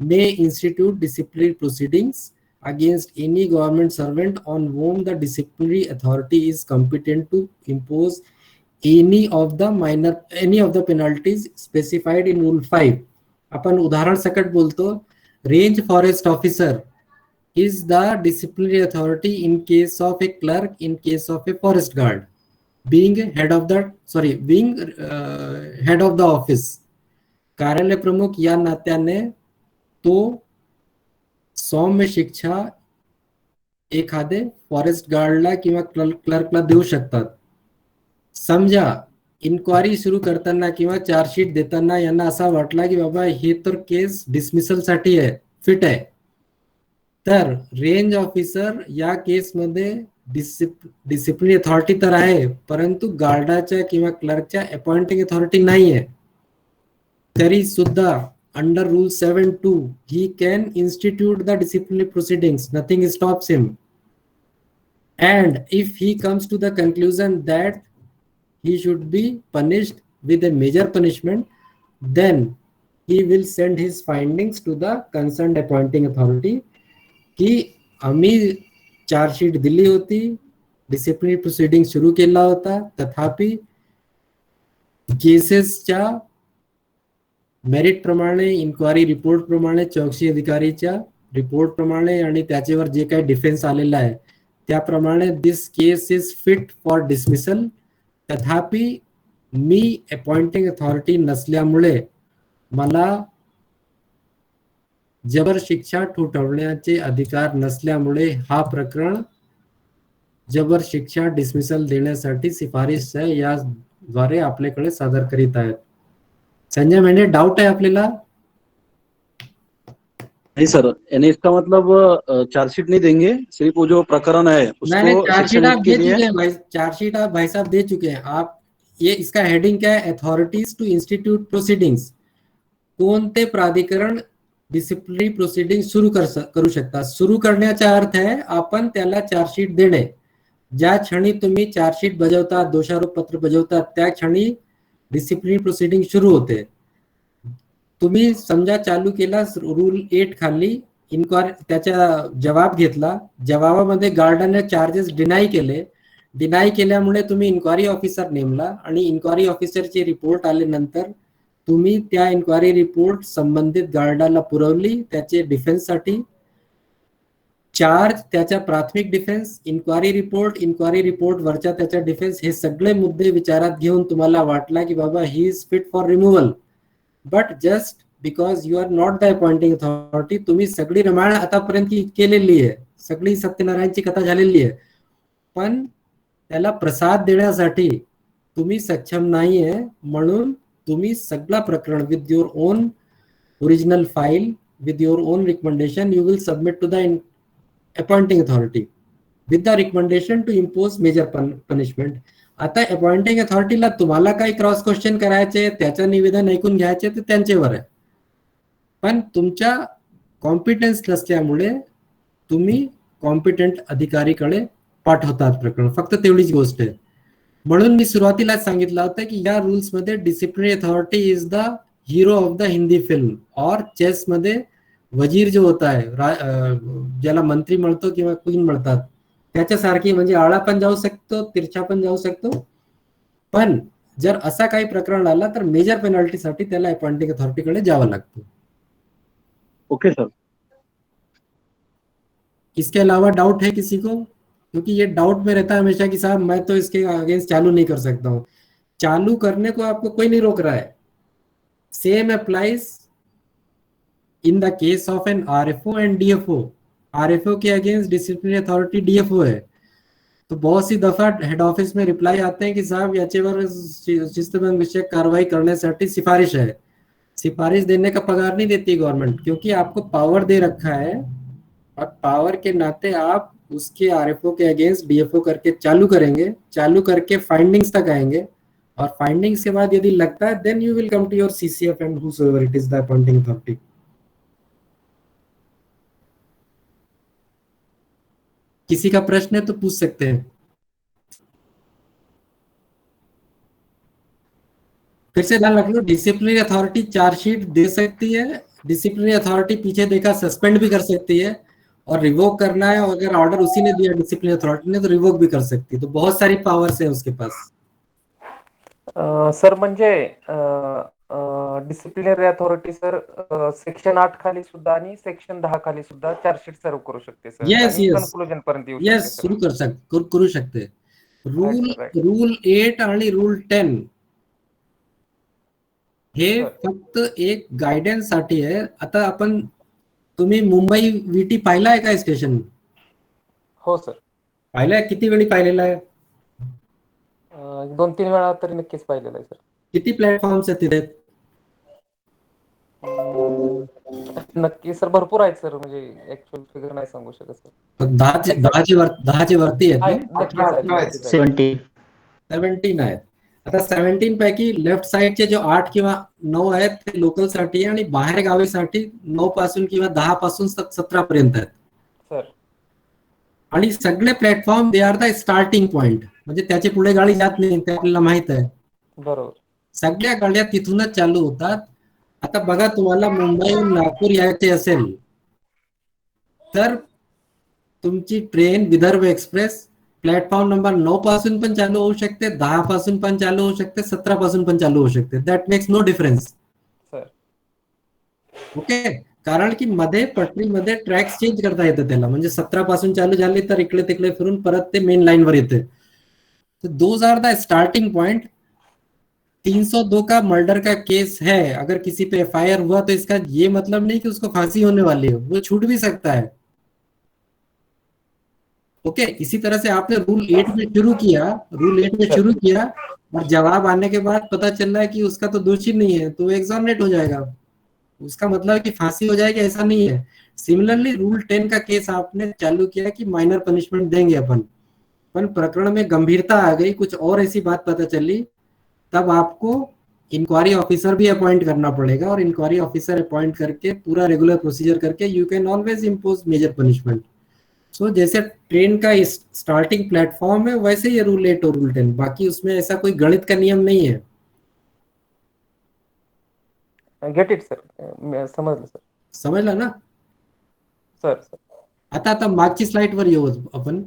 may institute disciplinary proceedings against any government servant on whom the disciplinary authority is competent to impose any of the penalties specified in Rule 5. आपण उदाहरण सकट बोलतो. Range forest officer is the disciplinary authority in case of a clerk in case of a forest guard. being head of the office, कार्यालय प्रमुख या नात्याने तो सौम्य शिक्षा एखादे फॉरेस्ट गार्डला किंवा क्लर्कला देऊ शकतात. समजा इन्क्वायरी सुरू करताना किंवा चार्जशीट देताना यांना असा वाटला की बाबा हे तर केस डिसमिसल साठी आहे, फिट आहे, तर रेंज ऑफिसर या केसमध्ये डिसिप्लिन अथॉरिटी तर आहे परंतु गार्डाच्या किंवा क्लर्कच्या अपॉइंटिंग अथॉरिटी नाही आहे. तरी सुद्धा under rule 7(2) he can institute the disciplinary proceedings. Nothing stops him. And if he comes to the conclusion that he should be punished with a major punishment, then he will send his findings to the concerned appointing authority की आम्ही चार्जशीट दिली होती, डिसिप्लिनरी प्रोसिडिंग सुरू केला होता, तथापि केसेसच्या मेरिट प्रमाणे, इन्क्वायरी रिपोर्ट प्रमाणे, चौकशी अधिकारीच्या रिपोर्ट प्रमाणे आणि त्याच्यावर जे काही डिफेन्स आलेला आहे त्याप्रमाणे दिस केस इज फिट फॉर डिसमिसल. तथापि मी अपॉइंटिंग अथॉरिटी नसल्यामुळे मला जबर शिक्षा ठोठावण्याचे अधिकार नसल्यामुळे हा प्रकरण जबर शिक्षा डिसमिसल देण्यासाठी शिफारिश आहे याद्वारे आपल्याकडे सादर करीत आहेत. संजय मेंढे, डाउट आहे आपल्याला? नहीं सर, यानी इसका मतलब चार्जशीट नहीं देंगे, सिर्फ वो जो प्रकरण है उसको चार्जशीट आप दे के लिए चुके हैं भाई, चार्जशीट आप भाई साहब दे चुके हैं. आप ये इसका हेडिंग क्या है? Authorities to institute proceedings. कोणते प्राधिकरण डिसिप्लिनरी प्रोसिडिंग सुरू करू शकता. सुरू करण्याचा अर्थ आहे आपण त्याला चार्जशीट देणे. ज्या क्षणी तुम्ही चार्जशीट बजावता, दोषारोप पत्र बजावता त्या क्षणी डिसिप्लिनरी प्रोसिडिंग सुरू होते. तुम्ही समजा चालू केला रूल 8 खाली इन्क्वायरी, त्याचा जवाब घेतला, जवाबामध्ये गार्डाने चार्जेस डिनाय केले डिनाय केल्यामुळे तुम्ही इन्क्वायरी ऑफिसर नेमला आणि इन्क्वायरी ऑफिसरची रिपोर्ट आल्यानंतर तुम्ही त्या इन्क्वायरी रिपोर्ट संबंधित गार्डाला पुरवली, त्याचे डिफेन्ससाठी चार्ज, त्याच्या प्राथमिक डिफेन्स, इन्क्वायरी रिपोर्ट वरच्या त्याच्या डिफेन्स, हे सगळे मुद्दे विचारात घेऊन तुम्हाला वाटला की बाबा he is fit for removal, but just because you are not the appointing authority, तुम्ही सगळी रमायण आतापर्यंत केलेली आहे, सगळी सत्यनारायणची कथा झालेली आहे, पण त्याला प्रसाद देण्यासाठी तुम्ही सक्षम नाही आहे, म्हणून तुम्ही सगळं प्रकरण with your own original file, with your own recommendation, you will submit to the appointing authority with the recommendation to impose major punishment. आता अपॉइंटिंग अथॉरिटीला तुम्हाला काही क्रॉस क्वेश्चन करायचे, त्याचं निवेदन ऐकून घ्यायचे, ते त्यांच्यावर आहे, पण तुमच्या कॉम्पिटन्स नसल्यामुळे तुम्ही कॉम्पिटंट अधिकारीकडे पाठवतात प्रकरण, फक्त तेवढीच गोष्ट आहे. म्हणून मी सुरुवातीलाच सांगितलं होतं की या रूल्स मध्ये disciplinary authority is the hero of the Hindi film, और चेस मध्ये वजीर जो होता है, ज्याला मंत्री म्हणतो किंवा क्वीन म्हणतात, त्याच्यासारखी, म्हणजे आळा पण जाऊ शकतो, तिरछा पण जाऊ शकतो, पण जर असा काही प्रकरण आला तर मेजर पेनल्टीसाठी त्याला अपॉइंटिंग अथॉरिटीकडे जावं लागतं. Okay sir. इसके अलावा डाउट है किसी को? क्योंकि ये डाउट में रहता है हमेशा कि साहब मैं तो इसके अगेंस्ट चालू नहीं कर सकता हूँ. चालू करने को आपको कोई नहीं रोक रहा है. Same applies in the case of an RFO and DFO. RFO के अगेंस्ट डिसिप्लिनरी अथॉरिटी डीएफओ है, तो बहुत सी दफा हेड ऑफिस में रिप्लाई आते हैं की साहब याच्यावर शिस्तभंग विषयक कारवाई करण्यासाठी सिफारिश है. सिफारिश देने का पगार नहीं देती गवर्नमेंट, क्योंकि आपको पावर दे रखा है, और पावर के नाते आप उसके आरएफओ के अगेंस्ट डीएफओ करके चालू करेंगे, चालू करके फाइंडिंग्स तक आएंगे, और फाइंडिंग्स के बाद यदि लगता है then you will come to your CCF and whosoever it is the appointing authority. किसी का प्रश्न है तो पूछ सकते हैं. फिर से ध्यान रख लो, डिसिप्लिनरी अथॉरिटी चार्जशीट दे सकती है, डिसिप्लिनरी अथॉरिटी पीछे देखा सस्पेंड भी कर सकती है, और रिवोक करना है, अगर ऑर्डर उसी ने दिया डिसिप्लिनरी अथॉरिटी ने तो रिवोक भी कर सकती है. तो बहुत सारी पावर्स है उसके पास. सर म्हणजे डिसिप्लिनरी अथॉरिटी सर सेक्शन 8 खाली सुद्धा आणि सेक्शन 10 खाली सुद्धा चार्जशीट सर्व करू शकते सर. Yes, yes. कन्क्लुजन पर्यंत येऊ येस, शकते सुरू करू शकते. Right. रूल 8 आणि रूल 10 हे Sir. फक्त एक गायडन्स साठी आहे. आता आपण, तुम्ही मुंबई विटी पाहिलाय का स्टेशन? हो सर. पाहिलाय? किती वेळी पाहिलेला आहे? 2-3 वेळा तरी नक्कीच पाहिलेलं आहे सर. किती प्लॅटफॉर्म्स आहेत तिथे? नक्की सर, भरपूर आहेत सर, म्हणजे ऍक्च्युअल फिगर नाही सांगू शकत सर. 10चे वरती आहेत आहेत, ना? नक्कीच आहेत, नक्कीच आहेत. 70. 17 आहेत. आता 17 पैकी लेफ्ट साइडचे जो 8 किंवा 9 आहेत ते लोकल साठी, आणि बाहेर गावीसाठी 9 पासून किंवा 10 पासून 17 पर्यंत आहेत. सर. आणि सगळे platform they are the starting point, म्हणजे त्याच्या पुढे गाडी जात नाही, ते आपल्याला माहित आहे. बरोबर. सगळ्या गाड्या तिथूनच चालू होतात. आता बघा, तुम्हाला मुंबईहून नागपूर यायचे असेल तर तुमची train Vidarbha express platform number 9 पासून पण चालू होऊ शकते, 10 पासून पण चालू होऊ शकते, 17 पासून पण चालू होऊ शकते. That makes no difference. Sir. Okay, कारण की मध्ये पटरीमध्ये ट्रॅक्स चेंज करता येतं त्याला, म्हणजे 17 पासून चालू झाली तर इकडे तिकडे फिरून परत ते मेन लाईन वर येते. तो those are the starting point. 302 का मर्डर का केस है, अगर किसी पे एफआईआर हुआ तो इसका ये मतलब नहीं कि उसको फांसी होने वाली है, वो छूट भी सकता है. ओके, इसी तरह से आपने रूल 8 में शुरू किया, और जवाब आने के बाद पता चल रहा है कि उसका तो दोषी नहीं है, तो वो एग्जॉनरेट हो जाएगा. उसका मतलब है कि फांसी हो जाएगी, ऐसा नहीं है. सिमिलरली रूल 10 का केस आपने चालू किया कि माइनर पनिशमेंट देंगे अपन, पर प्रकरण में गंभीरता आ गई, कुछ और ऐसी बात पता चली, तब आपको इंक्वायरी ऑफिसर भी अपॉइंट करना पड़ेगा, और इंक्वायरी ऑफिसर अपॉइंट करके पूरा रेगुलर प्रोसीजर करके you can always impose major punishment. So जैसे ट्रेन का स्टार्टिंग प्लेटफॉर्म है, वैसे ये रूल 8 और रूल 10, बाकी उसमें ऐसा कोई गणित का नियम नहीं है. गेट इट सर, समजलं सर. समजला ना सर. आता मागची स्लाइड वर येऊ आपण.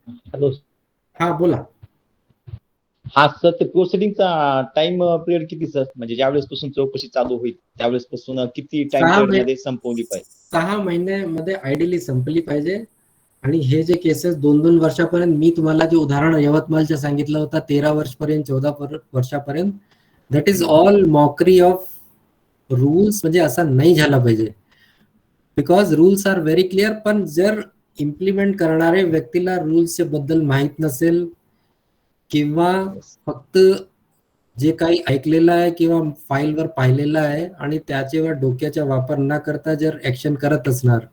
हॅलो. हा बोला. हा सर, ते प्रोसिडिंगचा टाइम पिरियड किती सर? म्हणजे ज्यावेळेस पासून चौकशी चालू होईल त्यावेळेस पासून किती टाइम पिरियड मध्ये संपवली पाहिजे? 6 महिन्यामध्ये आयडियली संपली पाहिजे. आणि हे जे केसेस 2-2 वर्षापर्यंत, मी तुम्हाला जे उदाहरण यवतमाळचं सांगितलं होतं 13 वर्षपर्यंत 14 वर्षापर्यंत, that is all mockery of rules. म्हणजे असं नाही झाला पाहिजे, because rules are very clear. पण जर इम्प्लिमेंट करणारे व्यक्तीला रूल्स बद्दल माहित नसेल किंवा फक्त जे काही ऐकलेलं आहे किंवा फाईलवर पाहिलेलं आहे आणि त्याच्यावर डोक्याचा वापर न करता जर ऍक्शन करत असणार,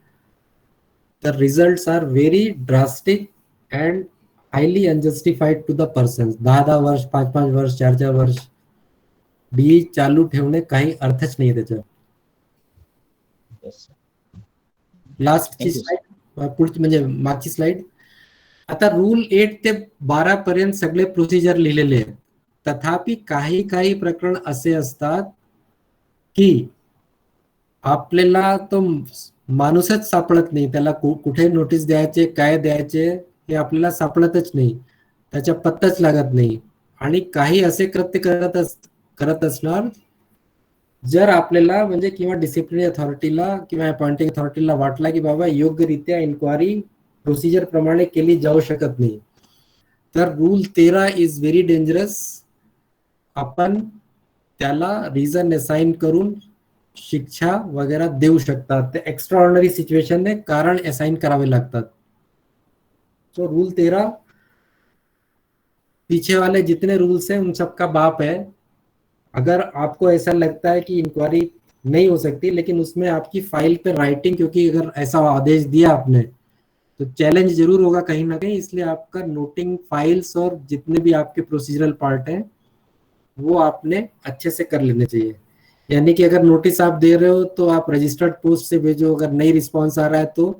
तर results are very drastic and highly unjustified to the person. 10-10 वर्ष, 5-5 वर्ष, 4-4 वर्ष डी चालू ठेवणे काही अर्थच नाही त्याच्यात. लास्टची स्लाइड, पुढची म्हणजे मागची स्लाइड. आता रूल 8 ते 12 पर्यंत सगळे प्रोसिजर लिहिलेले आहेत. तथापि काही प्रकरण असे असतात की आपल्याला तो माणूसच सापडत नाही, त्याला कुठे नोटीस द्यायचे, काय द्यायचे हे आपल्याला सापडतच नाही, त्याच्या पत्ताच लागत नाही. आणि काही असे कृत्य करत असणार, जर आपल्याला म्हणजे किंवा डिसिप्लिनरी अथॉरिटीला किंवा अपॉइंटिंग अथॉरिटीला वाटला की बाबा योग्यरित्या इन्क्वायरी प्रोसिजर प्रमाणे केली जाऊ शकत नाही, तर रूल 13 इज व्हेरी डेंजरस. आपण त्याला रिझन असाइन करून शिक्षा वगैरे देऊ शकतात. ते एक्स्ट्रा ऑर्डिनरी सिच्युएशन में कारण असाइन करावे लागतात. तो रूल 13 पीछे वाले जितने रूल्स हैं उन सबका बाप है. अगर आपको ऐसा लगता है कि इंक्वायरी नहीं हो सकती, लेकिन उसमें आपकी फाइल पे राइटिंग, क्योंकि अगर ऐसा आदेश दिया आपने तो चैलेंज जरूर होगा कहीं ना कहीं, इसलिए आपका नोटिंग फाइल्स और जितने भी आपके प्रोसीजरल पार्ट हैं वो आपने अच्छे से कर लेने चाहिए. यानी कि अगर नोटिस आप दे रहे हो तो आप रजिस्टर्ड पोस्ट से भेजो, अगर नहीं रिस्पॉन्स आ रहा है तो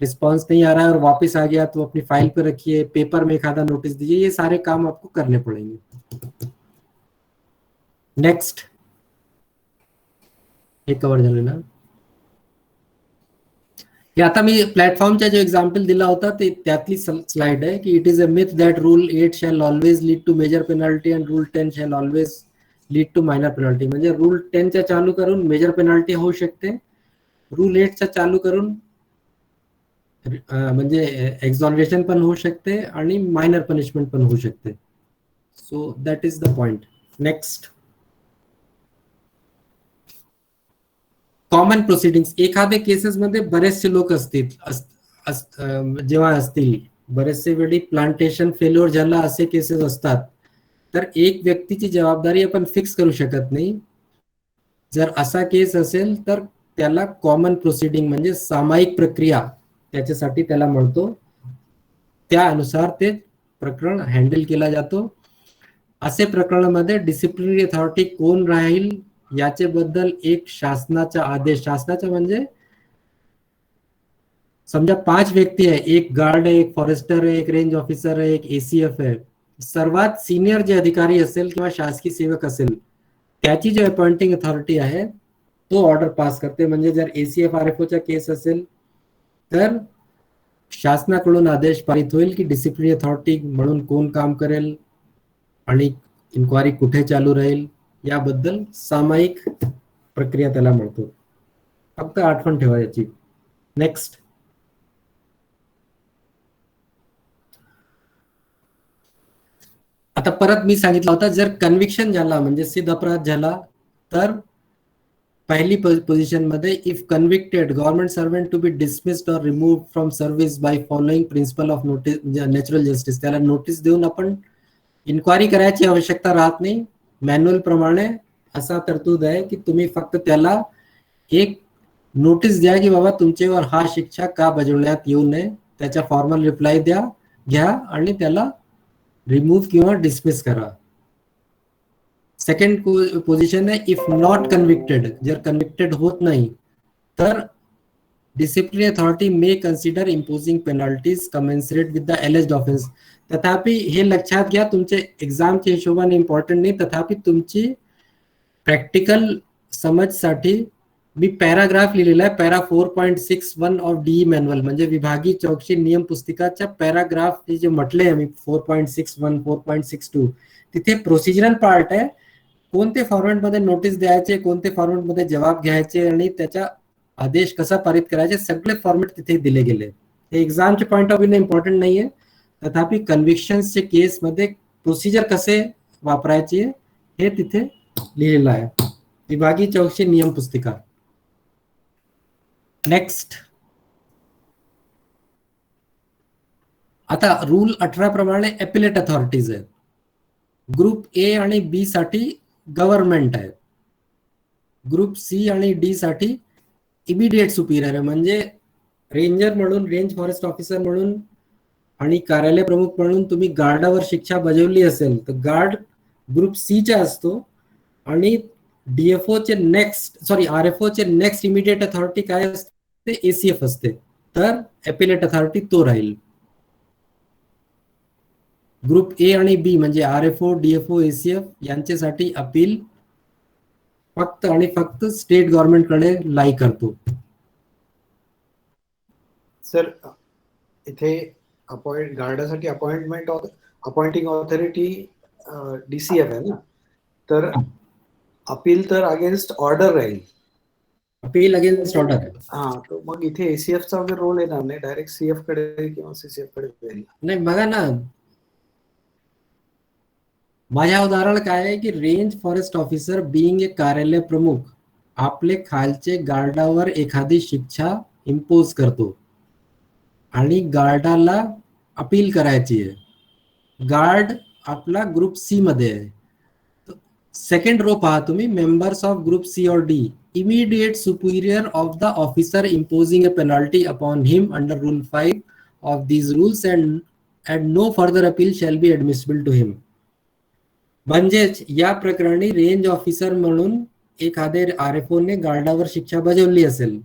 रिस्पॉन्स नहीं आ रहा है और वापस आ गया तो अपनी फाइल पे रखिए, पेपर में एक आधा नोटिस दीजिए. ये सारे काम आपको करने पड़ेंगे. नेक्स्ट, हे कवर झाले ना. हे आता मी प्लॅटफॉर्मचा जो एक्झाम्पल दिला होता ते त्यातली स्लाइड आहे की it is a myth that rule 8 shall always lead to major penalty and rule 10 shall always lead to minor penalty. म्हणजे रूल 10 चा चालू करून मेजर पेनल्टी होऊ शकते, रूल 8 चा चालू करून म्हणजे एक्झॉनरेशन पण होऊ शकते आणि मायनर पनिशमेंट पण होऊ शकते. So that is the point. Next, common proceedings. एखाद्या केसेस मध्ये बरेचसे लोक असतील, जेव्हा असतील बरेचसे वेळी प्लांटेशन फेल्युअर झाला असे केसेस असतात, तर एक व्यक्तीची जबाबदारी आपण फिक्स करू शकत नाही. जर असा केस असेल तर त्याला कॉमन प्रोसिडिंग म्हणजे सामायिक प्रक्रिया त्याच्यासाठी त्याला म्हणतो, त्यानुसार ते प्रकरण हँडल केला जातो. असे प्रकरणामध्ये डिसिप्लिनरी अथॉरिटी कोण राहील याचे बद्दल एक शासनाचा आदेश, शासनाचा म्हणजे समजा 5 व्यक्ती आहे, एक गार्ड आहे, एक फॉरेस्टर आहे, एक रेंज ऑफिसर आहे, एक एसीएफ आहे. सर्वात सिनियर जे अधिकारी असेल किंवा शासकीय सेवक असेल त्याची जी अपॉइंटिंग अथॉरिटी आहे तो ऑर्डर पास करते. म्हणजे जर एसीएफ आरएफओचा केस असेल तर शासनाकडून आदेश पारित होईल की डिसिप्लिनरी अथॉरिटी म्हणून कोण काम करेल आणि इन्क्वायरी कुठे चालू राहील याबद्दल सामायिक प्रक्रिया त्याला म्हणतो. फक्त आठवण ठेवा याची. नेक्स्ट, आता परत मी सांगितलं होतं जर कन्व्हिक्शन झाला म्हणजे सिद्ध अपराध झाला तर पहिली पोझिशन मध्ये if convicted government servant to be dismissed or removed from service by following principle of notice, natural justice. त्याला नोटीस देऊन आपण इन्क्वायरी करायची आवश्यकता राहत नाही. मॅन्युअल प्रमाणे असा तरतूद आहे की तुम्ही फक्त त्याला एक नोटीस द्या की बाबा तुमच्यावर हा शिक्षा का बजावण्यात येऊ नये, त्याचा फॉर्मल रिप्लाय घ्या आणि त्याला रिमूव्ह किंवा डिसमिस करा. सेकंड पोझिशन आहे इफ नॉट कन्व्हिक्टेड. जर कन्व्हिक्टेड होत नाही तर disciplinary authority may consider imposing penalties commensurate with the alleged offence. तथापि हे लक्षात घ्या, तुमचे एक्झामच्या हिशोबाने इम्पॉर्टंट नाही, तथापि तुमची प्रॅक्टिकल समजसाठी मी पॅराग्राफ लिहिलेला आहे, पॅरा 4.61 ऑफ डी मॅन्युअल, म्हणजे विभागीय चौकशी नियम पुस्तिकाच्या पॅराग्राफ जे म्हटले आम्ही 4.61 4.62 तिथे प्रोसिजरल पार्ट आहे, कोणते फॉर्मॅटमध्ये नोटीस द्यायचे, कोणते फॉर्मॅटमध्ये जवाब घ्यायचे आणि त्याचा आदेश कसा पारित करायचे, सगळे फॉर्मॅट तिथे दिले गेले. हे एक्झामच्या पॉईंट ऑफ व्ह्यू इम्पॉर्टंट नाहीये, तथापि कन्व्हिक्शनचे केसमध्ये प्रोसिजर कसे वापरायचे हे तिथे लिहिलेलं आहे, विभागीय चौकशी नियम पुस्तिका. नेक्स्ट, आता रूल 18 प्रमाणे एपिलेट अथॉरिटीज आहेत. ग्रुप ए आणि बी साठी गव्हर्नमेंट आहे, ग्रुप सी आणि डी साठी इमिडिएट सुपिरियर आहे, म्हणजे रेंजर म्हणून, रेंज फॉरेस्ट ऑफिसर म्हणून आणि कार्यालय प्रमुख म्हणून तुम्ही गार्डावर शिक्षा बजावली असेल तर गार्ड ग्रुप सी चा असतो आणि डीएफओ चे नेक्स्ट आरएफओ चे नेक्स्ट इमिडिएट अथॉरिटी काय असते, एसीएफ असते, तर एपिलेट अथॉरिटी तो राहील. ग्रुप ए आणि बी म्हणजे आरएफओ, डीएफओ, एसीएफ यांच्यासाठी अपील फक्त आणि फक्त स्टेट गव्हर्नमेंटकडे लाई करतो. सर इथे गार्डासाठी अपॉइंटिंग ऑथॉरिटी डीसीएफ आहे ना, तर अपील तर अगेन्स्ट ऑर्डर राहील. अपील अगेन्स्ट ऑर्डर आहे. हा, तर मग इथे एसीएफ चा वगैरे रोल येणार नाही, डायरेक्ट सीएफ कडे किंवा सीसीएफ कडे जाईल. नाही, बघा ना, माझ्या उदाहरण काय आहे की रेंज फॉरेस्ट ऑफिसर बिईंग ए कार्यालय प्रमुख आपले खालचे गार्डावर एखादी शिक्षा इम्पोज करतो आणि गार्डाला अपील करायची आहे. गार्ड आपला ग्रुप सी मध्ये आहे. सेकंड रो पहा तुम्ही, मेंबर्स ऑफ ग्रुप सी और D immediate superior of the officer imposing a penalty upon him under rule 5 of these rules and no further appeal shall be admissible to him. म्हणजेच या प्रकरणी रेंज ऑफिसर म्हणून एखादे आरएफओ ने गार्डावर शिक्षा बजावली असेल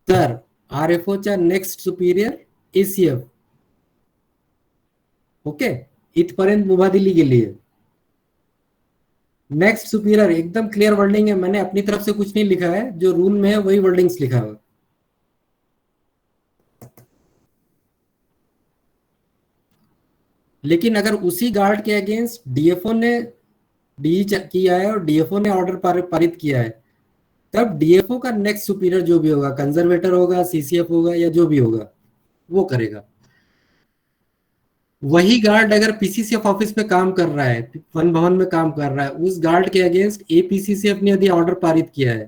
तर आरएफओ च्या नेक्स्ट सुपिरियर एसीएफ. ओके, इथपर्यंत मुभा दिली गेली है. नेक्स्ट सुपीरियर एकदम क्लियर वर्डिंग है, मैंने अपनी तरफ से कुछ नहीं लिखा है, जो रूल में है वही वर्डिंग्स लिखा हुआ. लेकिन अगर उसी गार्ड के अगेंस्ट डीएफओ ने डी किया है और डीएफओ ने ऑर्डर पारित किया है, तब डीएफओ का नेक्स्ट सुपीरियर जो भी होगा, कंजर्वेटर होगा, सीसीएफ होगा या जो भी होगा, वो करेगा. वही गार्ड अगर पीसीसीएफ ऑफिस में काम कर रहा है, वन भवन में काम कर रहा है, उस गार्ड के अगेंस्ट एपीसीसीएफ ने यदि ऑर्डर पारित किया है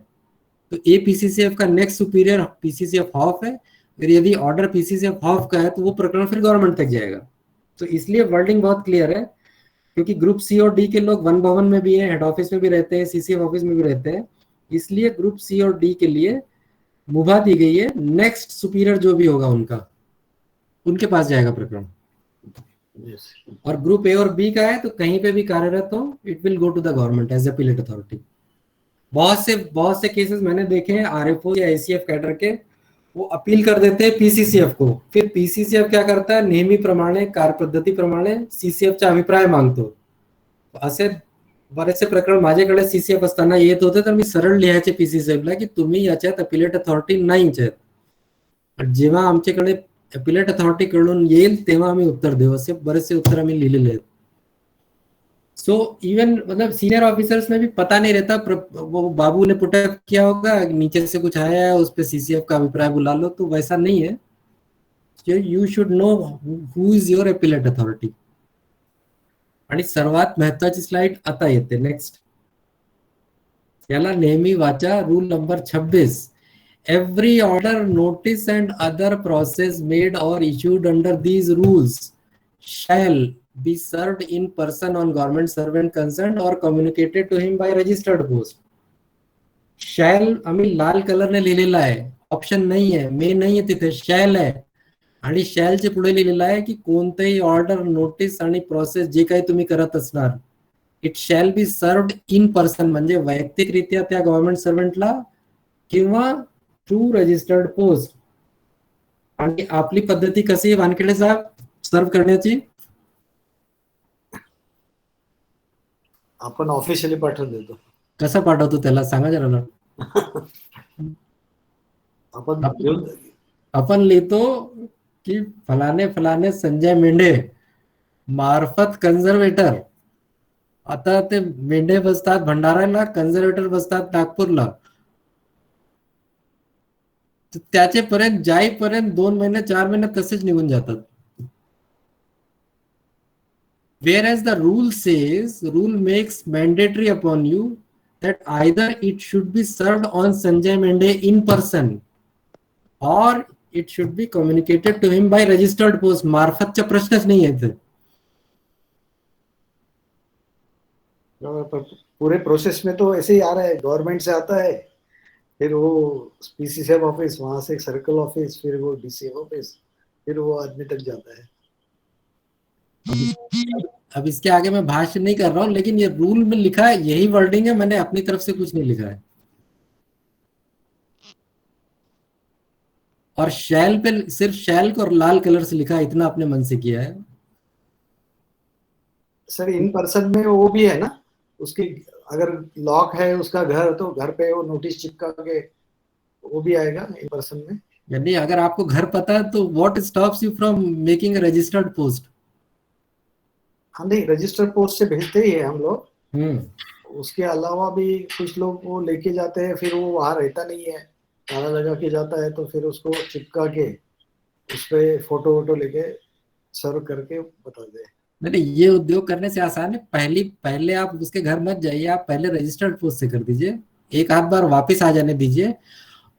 तो एपीसीसीएफ का नेक्स्ट सुपीरियर पीसीसीएफ ऑफ है, और यदि ऑर्डर पीसीसीएफ ऑफ का है तो वो प्रकरण फिर गवर्नमेंट तक जाएगा. तो इसलिए वर्डिंग बहुत क्लियर है, क्योंकि ग्रुप सी और डी के लोग वन भवन में भी हैं, हेड ऑफिस में भी रहते हैं, सीसीएफ ऑफिस में भी रहते हैं, इसलिए ग्रुप सी और डी के लिए मुभा दी गई है. नेक्स्ट सुपीरियर जो भी होगा उनका, उनके पास जाएगा प्रकरण. और ग्रुप ए और बी का है तो कहीं पे भी कार्यरत हो, it will go to the government as appellate authority. बहुत से केसेस मैंने देखे हैं, आरएफओ या एसीएफ कैडर के, वो अपील कर देते हैं पीसीसीएफ को, फिर पीसीसीएफ क्या करता है, नेहमीप्रमाणे कार्यपद्धतीप्रमाणे सीसीएफचा अभिप्राय मागतो. असे बरेचसे प्रकरण माझ्याकडे सीसीएफ असताना येत होते, तर मी सरळ लिहायचे पीसीसीएफला की तुम्ही याच्यात अपीलेट अथॉरिटी नाहीच आहेत. जेव्हा आमच्याकडे अपीलेट अथॉरिटी कडून येईल तेव्हा आम्ही उत्तर देऊ, असे बरेचसे उत्तर आम्ही लिहिलेले आहेत. सो इवन मतलब सीनियर ऑफिसर्स में भी पता नहीं रहता, वो बाबू ने पुटअप किया होगा, नीचे से कुछ आया है, उस पे सीसीएफ का अभिप्राय बुला लो, तो वैसा नहीं है. You should know who is your appellate authority. आणि सर्वात महत्वाची स्लाइड आता येते, नेक्स्ट. याला नेहमी वाचा, rule number 26. Every order, notice and other process made or issued under these rules shall be served in person on government servant concerned or communicated to him by registered post. Shall आम्ही लाल कलरने लिहिलेला आहे, ऑप्शन नाही आहे, मे नाही आहे तिथे, शॅल आहे. आणि शॅल चे पुढे लिहिलेलं आहे की कोणतेही ऑर्डर, नोटीस आणि प्रोसेस जे काही तुम्ही करत असणार, it shall be served in person, म्हणजे वैयक्तिकरित्या त्या गव्हर्नमेंट सर्वंटला किंवा थ्रू रजिस्टर्ड पोस्ट. आणि आपली पद्धती कशी वानखेडे साहेब सर्व करण्याची, आपण ऑफिशियली पाठवून देतो. कसं पाठवतो त्याला सांगा जरा. अपन अपन लिहितो की फलाने फलाने संजय मेंढे मार्फत कन्झर्वेटर, आता ते मेंढे बसतात भंडाराला, कन्झर्वेटर बसतात नागपूरला, तर त्याचेपर्यंत जाईपर्यंत 2 महिने 4 महिने तसेच निघून जातात. Whereas the rule makes mandatory upon you that either it should be served on Sanjay Mende in person or it should be communicated to him by registered post. मार्फतचा प्रश्नच नहीं है इथे. पूरे प्रोसेस में तो ऐसे ही आ रहा है, गवर्नमेंट से आता है, फिर वो पीसीसीएफ ऑफिस, वहां से सर्कल ऑफिस, फिर वो डीसीएफ ऑफिस, फिर वो आदमी तक जाता है. अब इसके आगे मैं भाष्य नहीं कर रहा हूँ, लेकिन ये रूल में लिखा है, यही वर्डिंग है, मैंने अपनी तरफ से कुछ नहीं लिखा है. और शैल पे सिर्फ शैल को लाल कलर से लिखा है, इतना अपने मन से किया है. सर इन पर्सन में वो भी है ना, उसकी अगर लॉक है उसका घर, तो घर पे वो नोटिस चिपका के वो भी आएगा इन पर्सन में. यानी अगर आपको घर पता है तो what stops you from making a registered post? हाँ नहीं, रजिस्टर्ड पोस्ट से भेजते ही है हम लोग. उसके अलावा भी कुछ लोग वो लेके जाते हैं, फिर वो वहां रहता नहीं है, ताला लगा के जाता है, तो फिर उसको चिपका के उस पे फोटो वोटो लेके सर्व करके बता दे. नहीं, ये उद्योग करने से आसान है. पहले आप उसके घर मत जाइए, आप पहले रजिस्टर्ड पोस्ट से कर दीजिए, एक आध बार वापस आ जाने दीजिए.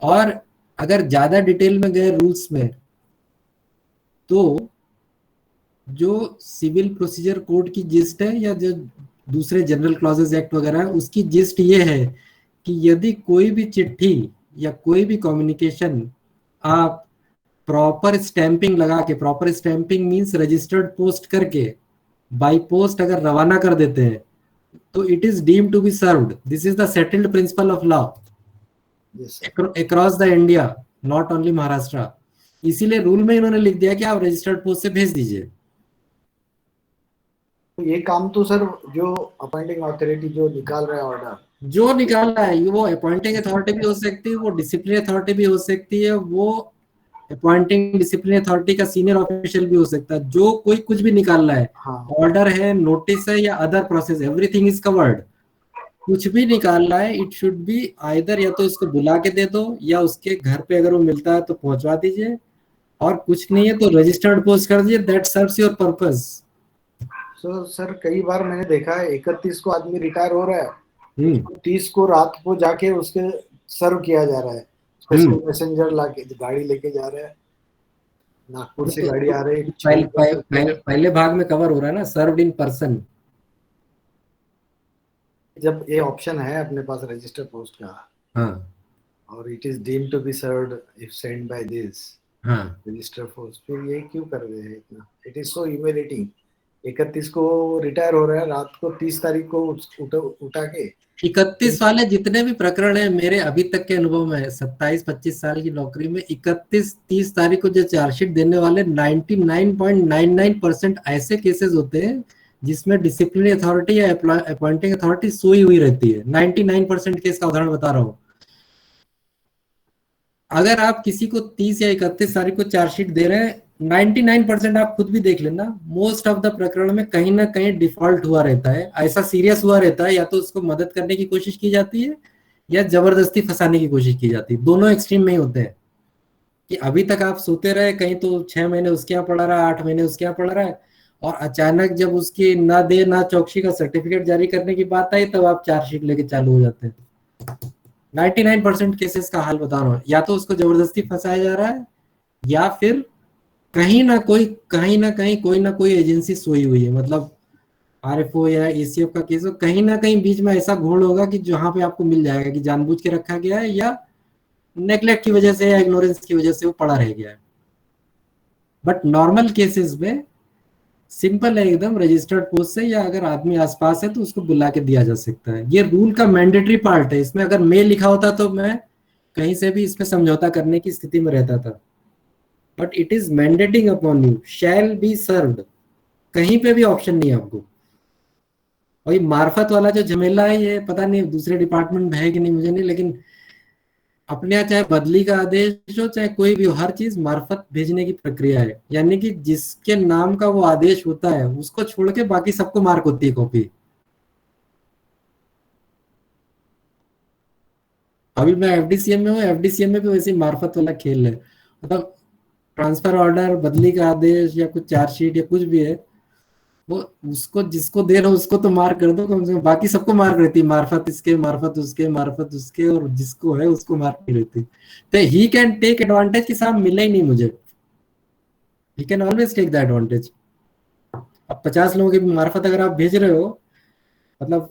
और अगर ज्यादा डिटेल में गए रूल्स में, तो जो सिविल प्रोसीजर कोड की जिस्ट है या जो दूसरे जनरल क्लॉजेस एक्ट वगैरह है, उसकी जिस्ट ये है कि यदि कोई भी चिट्ठी या कोई भी कम्युनिकेशन आप प्रॉपर स्टैंपिंग लगा के, proper stamping means registered post करके बाय पोस्ट अगर रवाना कर देते हैं, तो it is deemed to be served. This is the settled principle of law across the India, not only Maharashtra. इसीलिए रूल में इन्होंने लिख दिया कि आप रजिस्टर्ड पोस्ट से भेज दीजिए. तो ये काम तो सर जो अपॉइंटिंग अथॉरिटी जो निकाल रहा है ऑर्डर, जो निकाल रहा है, वो अपॉइंटिंग अथॉरिटी भी हो सकती है, वो डिसिप्लिनरी अथॉरिटी भी हो सकती है, वो अपॉइंटिंग डिसिप्लिनरी अथॉरिटी का सीनियर ऑफिशियल भी हो सकता है. जो कोई कुछ भी निकाल रहा है, ऑर्डर है, नोटिस है या other process, everything is covered. कुछ भी निकाल रहा है, इट शुड बी आइदर या तो इसको बुला के दे दो, या उसके घर पे अगर वो मिलता है तो पहुंचवा दीजिए, और कुछ नहीं है तो रजिस्टर्ड पोस्ट कर दीजिए. That serves your purpose. Sir कई बार मैंने देखा है 31 को आदमी रिटायर हो रहा है, 30 को रात को जाके उसके सर्व किया जा रहा है, स्पेशल मैसेंजर लाके गाड़ी लेके जा रहा है, नागपुर से गाड़ी आ रही है. पहले भाग में कवर हो रहा है ना, सर्व्ड इन पर्सन. जब ये ऑप्शन है अपने पास रजिस्टर पोस्ट का, हाँ, और it is deemed to be served if send by this register post, फिर ये क्यों कर रहे हैं इतना? It is so humiliating. 31 को रिटायर हो रहा है, रात को 30 तारीख को उठा के 31 वाले जितने भी प्रकरण है मेरे अभी तक के अनुभव में, 27-25 साल की नौकरी में, 31-30 तारीख को जो चार्जशीट देने वाले 99.99% ऐसे केसेस होते हैं जिसमें डिसिप्लिनरी अथॉरिटी या अपॉइंटिंग अथॉरिटी सोई हुई रहती है. 99% केस का उदाहरण बता रहा हूँ. अगर आप किसी को 30 या 31 तारीख को चार्जशीट दे रहे हैं, 99% आप खुद भी देख लेना, मोस्ट ऑफ द प्रकरण में कहीं ना कहीं डिफॉल्ट हुआ रहता है, ऐसा सीरियस हुआ रहता है, या तो उसको मदद करने की कोशिश की जाती है या जबरदस्ती फंसाने की कोशिश की जाती है. दोनों एक्सट्रीम में ही होते हैं कि अभी तक आप सोते रहे, कहीं तो 6 महीने उसके यहाँ पड़ा रहा, 8 महीने उसके यहाँ पड़ा रहा है, और अचानक जब उसकी ना दे ना चौकसी का सर्टिफिकेट जारी करने की बात आई, तब आप चार्जशीट लेके चालू हो जाते हैं. 99% केसेस का हाल बता रहा हूँ. या तो उसको जबरदस्ती फंसाया जा रहा है, या फिर कहीं ना कहीं कोई ना कोई एजेंसी सोई हुई है. मतलब आरएफओ या एसीएफ का केस हो, कहीं ना कहीं बीच में ऐसा घोल होगा कि जहां पे आपको मिल जाएगा कि जानबूझ के रखा गया है, या नेग्लेक्ट की वजह से या इग्नोरेंस की वजह से वो पड़ा रह गया है. बट नॉर्मल केसेस में सिंपल है एकदम, रजिस्टर्ड पोस्ट से, या अगर आदमी आसपास है तो उसको बुला के दिया जा सकता है. ये रूल का मैंडेटरी पार्ट है. इसमें अगर मैं लिखा होता तो मैं कहीं से भी इसमें समझौता करने की स्थिति में रहता था. But it is mandating upon you, shall be served. कहीं पे भी ऑप्शन नहीं है आपको. और ये मार्फत वाला जो झमेला है, ये पता नहीं दूसरे डिपार्टमेंट में है कि नहीं, मुझे नहीं, लेकिन अपने यहाँ चाहे बदली का आदेश हो चाहे कोई भी हो, हर चीज मार्फत भेजने की प्रक्रिया है, यानी कि जिसके नाम का वो आदेश होता है उसको छोड़ के बाकी सबको मार्क होती है कॉपी। अभी मैं एफडीसीएम में हूँ, एफडीसीएम में भी वैसे ही मार्फत वाला खेल है, मतलब ट्रांसफर ऑर्डर, बदली का आदेश या कुछ चार्जशीट या कुछ भी है, वो उसको जिसको दे रहा हो उसको तो मार्क कर दो कम से कम, बाकी सबको मार्क रहती है, मार्फत इसके, मार्फत उसके, मार्फत उसके, और जिसको है उसको मार्क नहीं रहती। तो ही कैन टेक एडवांटेज कि साहब मिला ही नहीं मुझे, he can always take the advantage. अब 50 लोगों की मार्फत अगर आप भेज रहे हो, मतलब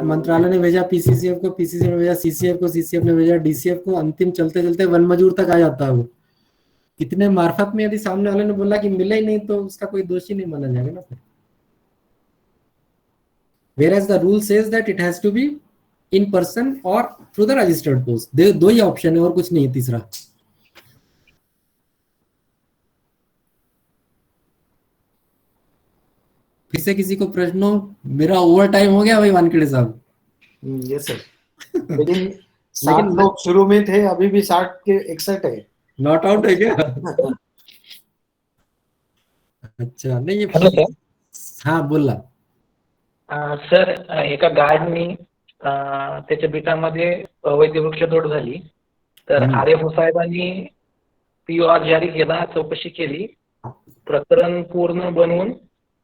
मंत्रालय ने भेजा पीसीसीएफ को, पीसीसीएफ ने भेजा सीसीएफ को, सीसीएफ ने भेजा डीसीएफ को, अंतिम चलते चलते वन मजूर तक आ जाता है वो। इतने मार्फत में यदि सामने वाले ने बोला कि मिला ही नहीं तो उसका कोई दोषी नहीं माना जाएगा ना फिर। Whereas the rule says that it has to be in person or through the registered post. दो ही ऑप्शन है और कुछ नहीं है तीसरा। फिर से किसी को प्रश्न हो? मेरा ओवर टाइम हो गया भाई वानखेड़े साहब। Yes sir. लेकिन 60 लोग शुरू में थे, अभी भी 60 के 61 है। नॉट आउट है क्या? अच्छा नहीं ये हॅलो सर। हाँ बोला। सर एका गार्डनी त्याच्या बिटामध्ये अवैध वृक्षतोड झाली, तर आरएफओ साहेबांनी पीओआर जारी केला, चौकशी केली, प्रकरण पूर्ण बनवून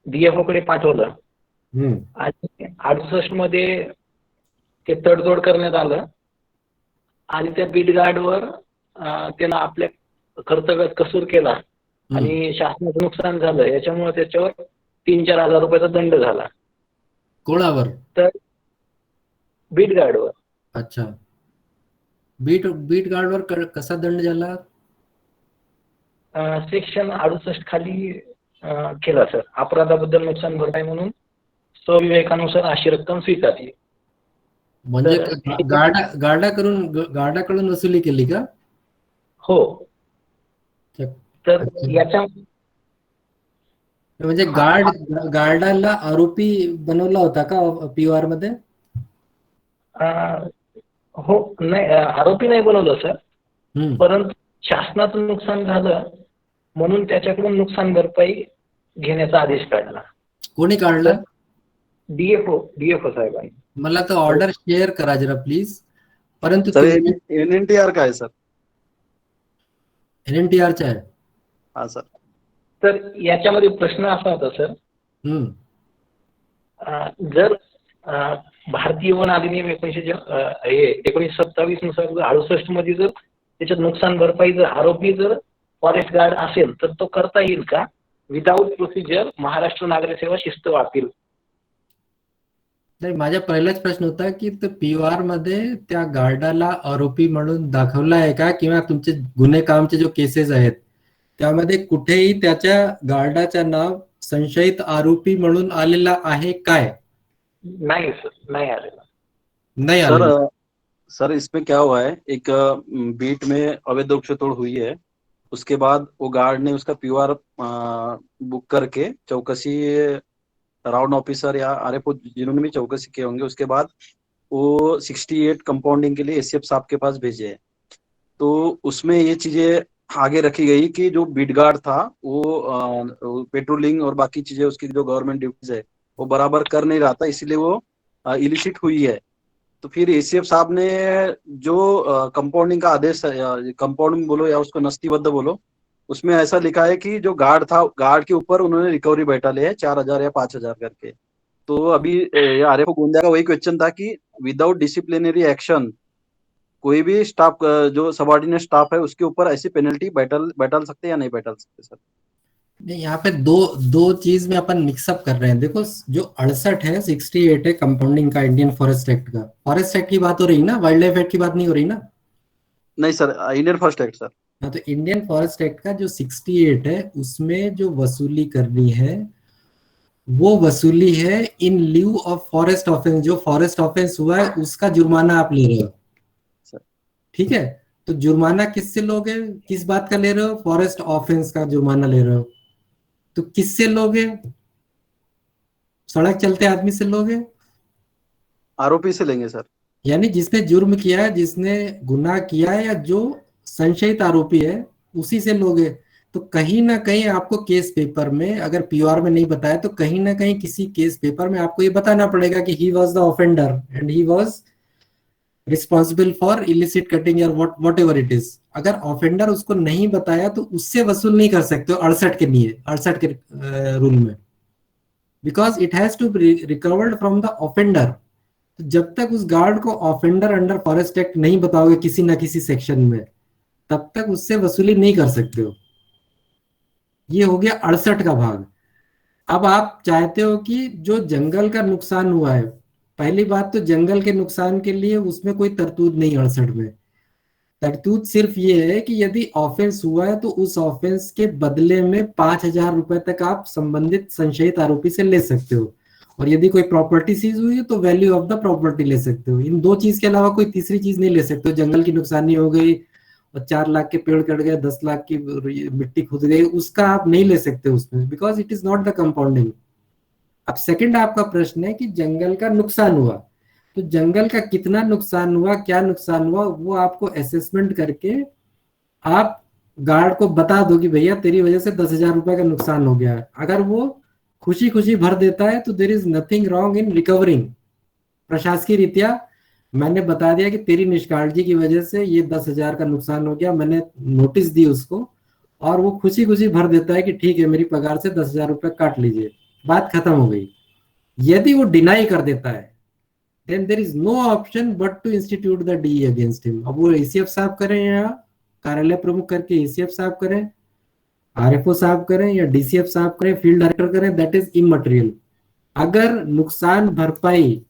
डीएफओ कडे पाठवलं आणि 68 मध्ये ते तडजोड करण्यात आलं आणि त्या बीट गार्डवर त्यानं आपल्या कर्तव्यात कसूर केला आणि शासनाचं नुकसान झालं, याच्यामुळे त्याच्यावर 3-4 हजार रुपयाचा दंड झाला। कोणावर? तर बीट गार्डवर। अच्छा, बीट गार्डवर कसा दंड झाला? सेक्शन 68 खाली केला सर, अपराधाबद्दल नुकसान भरपाई म्हणून स्वविवेकानुसार अशी रक्कम स्वीकारली। म्हणजे गार्डाकडून वसुली केली का? हो। तर याच्या म्हणजे गार्डाला आरोपी बनवला होता का पीओआर मध्ये? हो, नाही आरोपी नाही बनवलं सर, परंतु शासनाचं नुकसान झालं म्हणून त्याच्याकडून नुकसान भरपाई घेण्याचा आदेश काढला। कोणी काढला? डीएफओ साहेबांनी। मला तो ऑर्डर शेअर करा जरा प्लीज। परंतु एनएनटीआर का आहे सर? एनएनटीआरचा आहे। हा सर। तर याच्यामध्ये प्रश्न असा होता सर, जर भारतीय वन अधिनियम 1927 नुसार 68 मध्ये जर त्याच्यात नुकसान भरपाई जर आरोपी जर फॉरेस्ट गार्ड असेल तर तो करता येईल का विदाउट प्रोसिजर महाराष्ट्र नागरी सेवा शिस्त वापील? नाही, माझा पहिलाच प्रश्न होता की पीओआर मध्ये त्या गार्डाला आरोपी म्हणून दाखवला आहे का, किंवा तुमचे गुन्हे कामचे जो केसेस आहेत त्यामध्ये कुठेही त्याच्या गार्डाचा नाव संशयित आरोपी म्हणून आलेला आहे काय? नहीं सर, नहीं आलेगा। नहीं आलेगा। सर इसमें क्या हुआ है, एक बीट में अवैध वृक्षतोड़ हुई है, उसके बाद वो गार्ड ने उसका पीओआर बुक करके चौकसी राउंड ऑफिसर या आरएफओ जिन्होंने भी चौकसी किए होंगे, उसके बाद वो 68 कंपाउंडिंग के लिए एसीएफ साहब के पास भेजे है। तो उसमें ये चीजें आगे रखी गई कि जो बीट गार्ड था वो पेट्रोलिंग और बाकी चीजें उसकी जो गवर्नमेंट ड्यूटीज है वो बराबर कर नहीं रहा था, इसीलिए वो इलिसिट हुई है। तो फिर एसीएफ साहब ने जो कंपाउंडिंग का आदेश, कंपाउंडिंग बोलो या उसको नस्तीबद्ध बोलो, उसमें ऐसा लिखा है कि जो गार्ड था, गार्ड के ऊपर उन्होंने रिकवरी बैठा लिया है 4000 या 5000 करके। तो अभी आरएफओ गोंदिया का वही क्वेश्चन था कि विदाउट डिसिप्लिनरी एक्शन कोई भी स्टाफ, जो सबऑर्डिनेट स्टाफ है, उसके ऊपर ऐसी पेनल्टी बैठा सकते या नहीं बैठा सकते सर? नहीं, यहाँ पे दो चीज में अपन मिक्सअप कर रहे हैं। देखो जो 68 है, 68 है कंपाउंडिंग का, इंडियन फॉरेस्ट एक्ट का। फॉरेस्ट एक्ट की बात हो रही ना, वाइल्ड लाइफ एक्ट की बात नहीं हो रही ना? नहीं sir, Indian forest act sir. हाँ, तो इंडियन फॉरेस्ट एक्ट का जो 68 है उसमें जो वसूली करनी है वो वसूली है in lieu of forest offence. जो फॉरेस्ट ऑफेंस हुआ है उसका जुर्माना आप ले रहे हो, ठीक है? तो जुर्माना किससे लोगे, किस बात का ले रहे हो? फॉरेस्ट ऑफेंस का जुर्माना ले रहे हो। तो किससे लोगे? सड़क चलते आदमी से लोगे? आरोपी से लेंगे सर। यानी जिसने जुर्म किया है, जिसने गुनाह किया है, या जो संशयित आरोपी है, उसी से लोगे। तो कहीं ना कहीं आपको केस पेपर में, अगर पीओआर में नहीं बताया तो कहीं ना कहीं किसी केस पेपर में आपको ये बताना पड़ेगा कि he was the offender and he was responsible for illicit cutting या वॉट एवर इट इज। अगर ऑफेंडर उसको नहीं बताया तो उससे वसूल नहीं कर सकते हो 68 के रूल में, because it has to be recovered from the offender. तो जब तक उस गार्ड को ऑफेंडर अंडर फॉरेस्ट एक्ट नहीं बताओगे किसी ना किसी सेक्शन में, तब तक उससे वसूली नहीं कर सकते हो। ये हो गया 68 का भाग। अब आप चाहते हो कि जो जंगल का नुकसान हुआ है, पहली बात तो जंगल के नुकसान के लिए उसमें कोई तरतूद नहीं 68 में। तरतूद सिर्फ ये है कि यदि ऑफेंस हुआ है तो उस ऑफेंस के बदले में 5,000 रुपए तक आप संबंधित संशयित आरोपी से ले सकते हो, और यदि कोई प्रॉपर्टी सीज हुई है तो वैल्यू ऑफ द प्रॉपर्टी ले सकते हो। इन दो चीज के अलावा कोई तीसरी चीज नहीं ले सकते हो। जंगल की नुकसानी हो गई और 4 लाख के पेड़ कट गए, 10 लाख की मिट्टी खुद गई, उसका आप नहीं ले सकते उसमें, because it is not the compounding. अब सेकंड आपका प्रश्न है कि जंगल का नुकसान हुआ, तो जंगल का कितना नुकसान हुआ, क्या नुकसान हुआ, वो आपको असेसमेंट करके आप गार्ड को बता दो कि भैया तेरी वजह से 10,000 रुपए का नुकसान हो गया है। अगर वो खुशी खुशी भर देता है तो there is nothing wrong in recovering. प्रशासकीय रीत्या मैंने बता दिया कि तेरी निष्काळजी की वजह से ये 10,000 का नुकसान हो गया, मैंने नोटिस दी उसको, और वो खुशी खुशी भर देता है कि ठीक है मेरी पगार से 10,000 रुपए काट लीजिए, बात खत्म हो गई। यदि वो डिनाई कर देता है then there is no option but to institute the DE against him। अब वो ACF साहब करें या कार्यालय प्रमुख करके ACF साहब करें, RFO साहब करें या DCF साहब करें, फील्ड डायरेक्टर करें, दैट इज इमटेरियल। अगर नुकसान भरपाई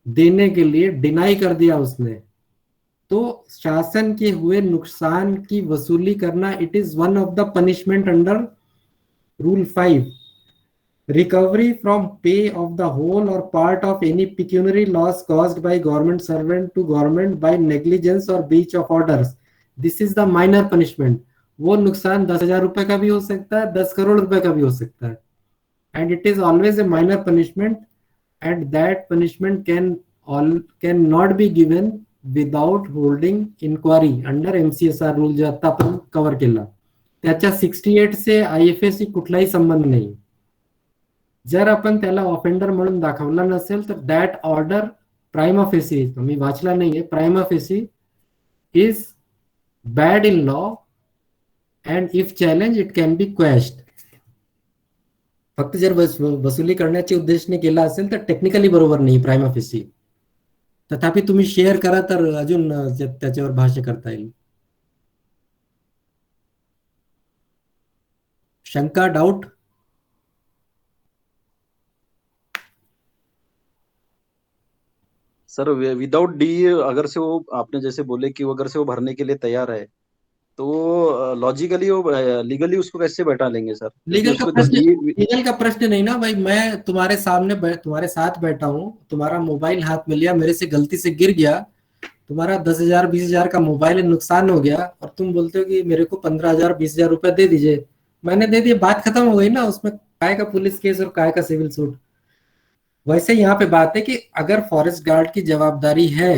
देने के लिए डिनाई कर दिया उसने, तो शासन के हुए नुकसान की वसूली करना it is one of the punishment under rule 5। Recovery from pay of the whole or part of any pecuniary loss caused by government servant to government by negligence or breach of orders, this is the minor punishment। वो नुकसान 10,000 रुपए का भी हो सकता है, 10 करोड़ रुपए का भी हो सकता है, and it is always a minor punishment, and that punishment can not be given without holding inquiry under MCSR rule जे आता आपण कव्हर केला त्याच्या 68 से IFAC कुठलाही संबंध नाही। जर आपण त्याला ऑफेंडर म्हणून दाखवला नसेल तर दॅट ऑर्डर प्राइमा फेसी, मी वाचला नाहीये, prima facie is bad in law and if challenge it can be quashed. फक्त जर वसुली करण्याच्या उद्देशाने केला असेल तर टेक्निकली बरोबर नाही प्राइमा फेसी। तथापि तुम्ही शेअर करा तर अजून त्याच्यावर भाष्य करता येईल। शंका, डाउट? सर विदाउट डी अगर से वो आपने जैसे बोले कि वो अगर से वो भरने के लिए तैयार है तो लॉजिकली वो लीगली उसको कैसे बैठा लेंगे सर? लीगल का प्रश्न नहीं ना भाई। मैं तुम्हारे सामने तुम्हारे साथ बैठा हूँ, तुम्हारा मोबाइल हाथ में लिया, मेरे से गलती से गिर गया, तुम्हारा 10,000 20,000 का मोबाइल नुकसान हो गया और तुम बोलते हो कि मेरे को 15,000 20,000 रुपए दे दीजिए, मैंने दे दिया, बात खत्म हो गई ना। उसमें काय का पुलिस केस और काय का सिविल सूट। वैसे यहाँ पे बात है कि अगर फॉरेस्ट गार्ड की जवाबदारी है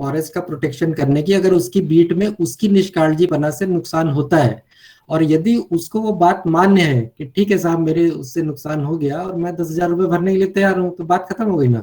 फॉरेस्ट का प्रोटेक्शन करने की, अगर उसकी बीट में उसकी निष्काळजीपना से नुकसान होता है और यदि उसको वो बात मान्य है कि ठीक है साहब मेरे उससे नुकसान हो गया और मैं 10,000 रुपए भरने के लिए तैयार हूँ, तो बात खत्म हो गई ना।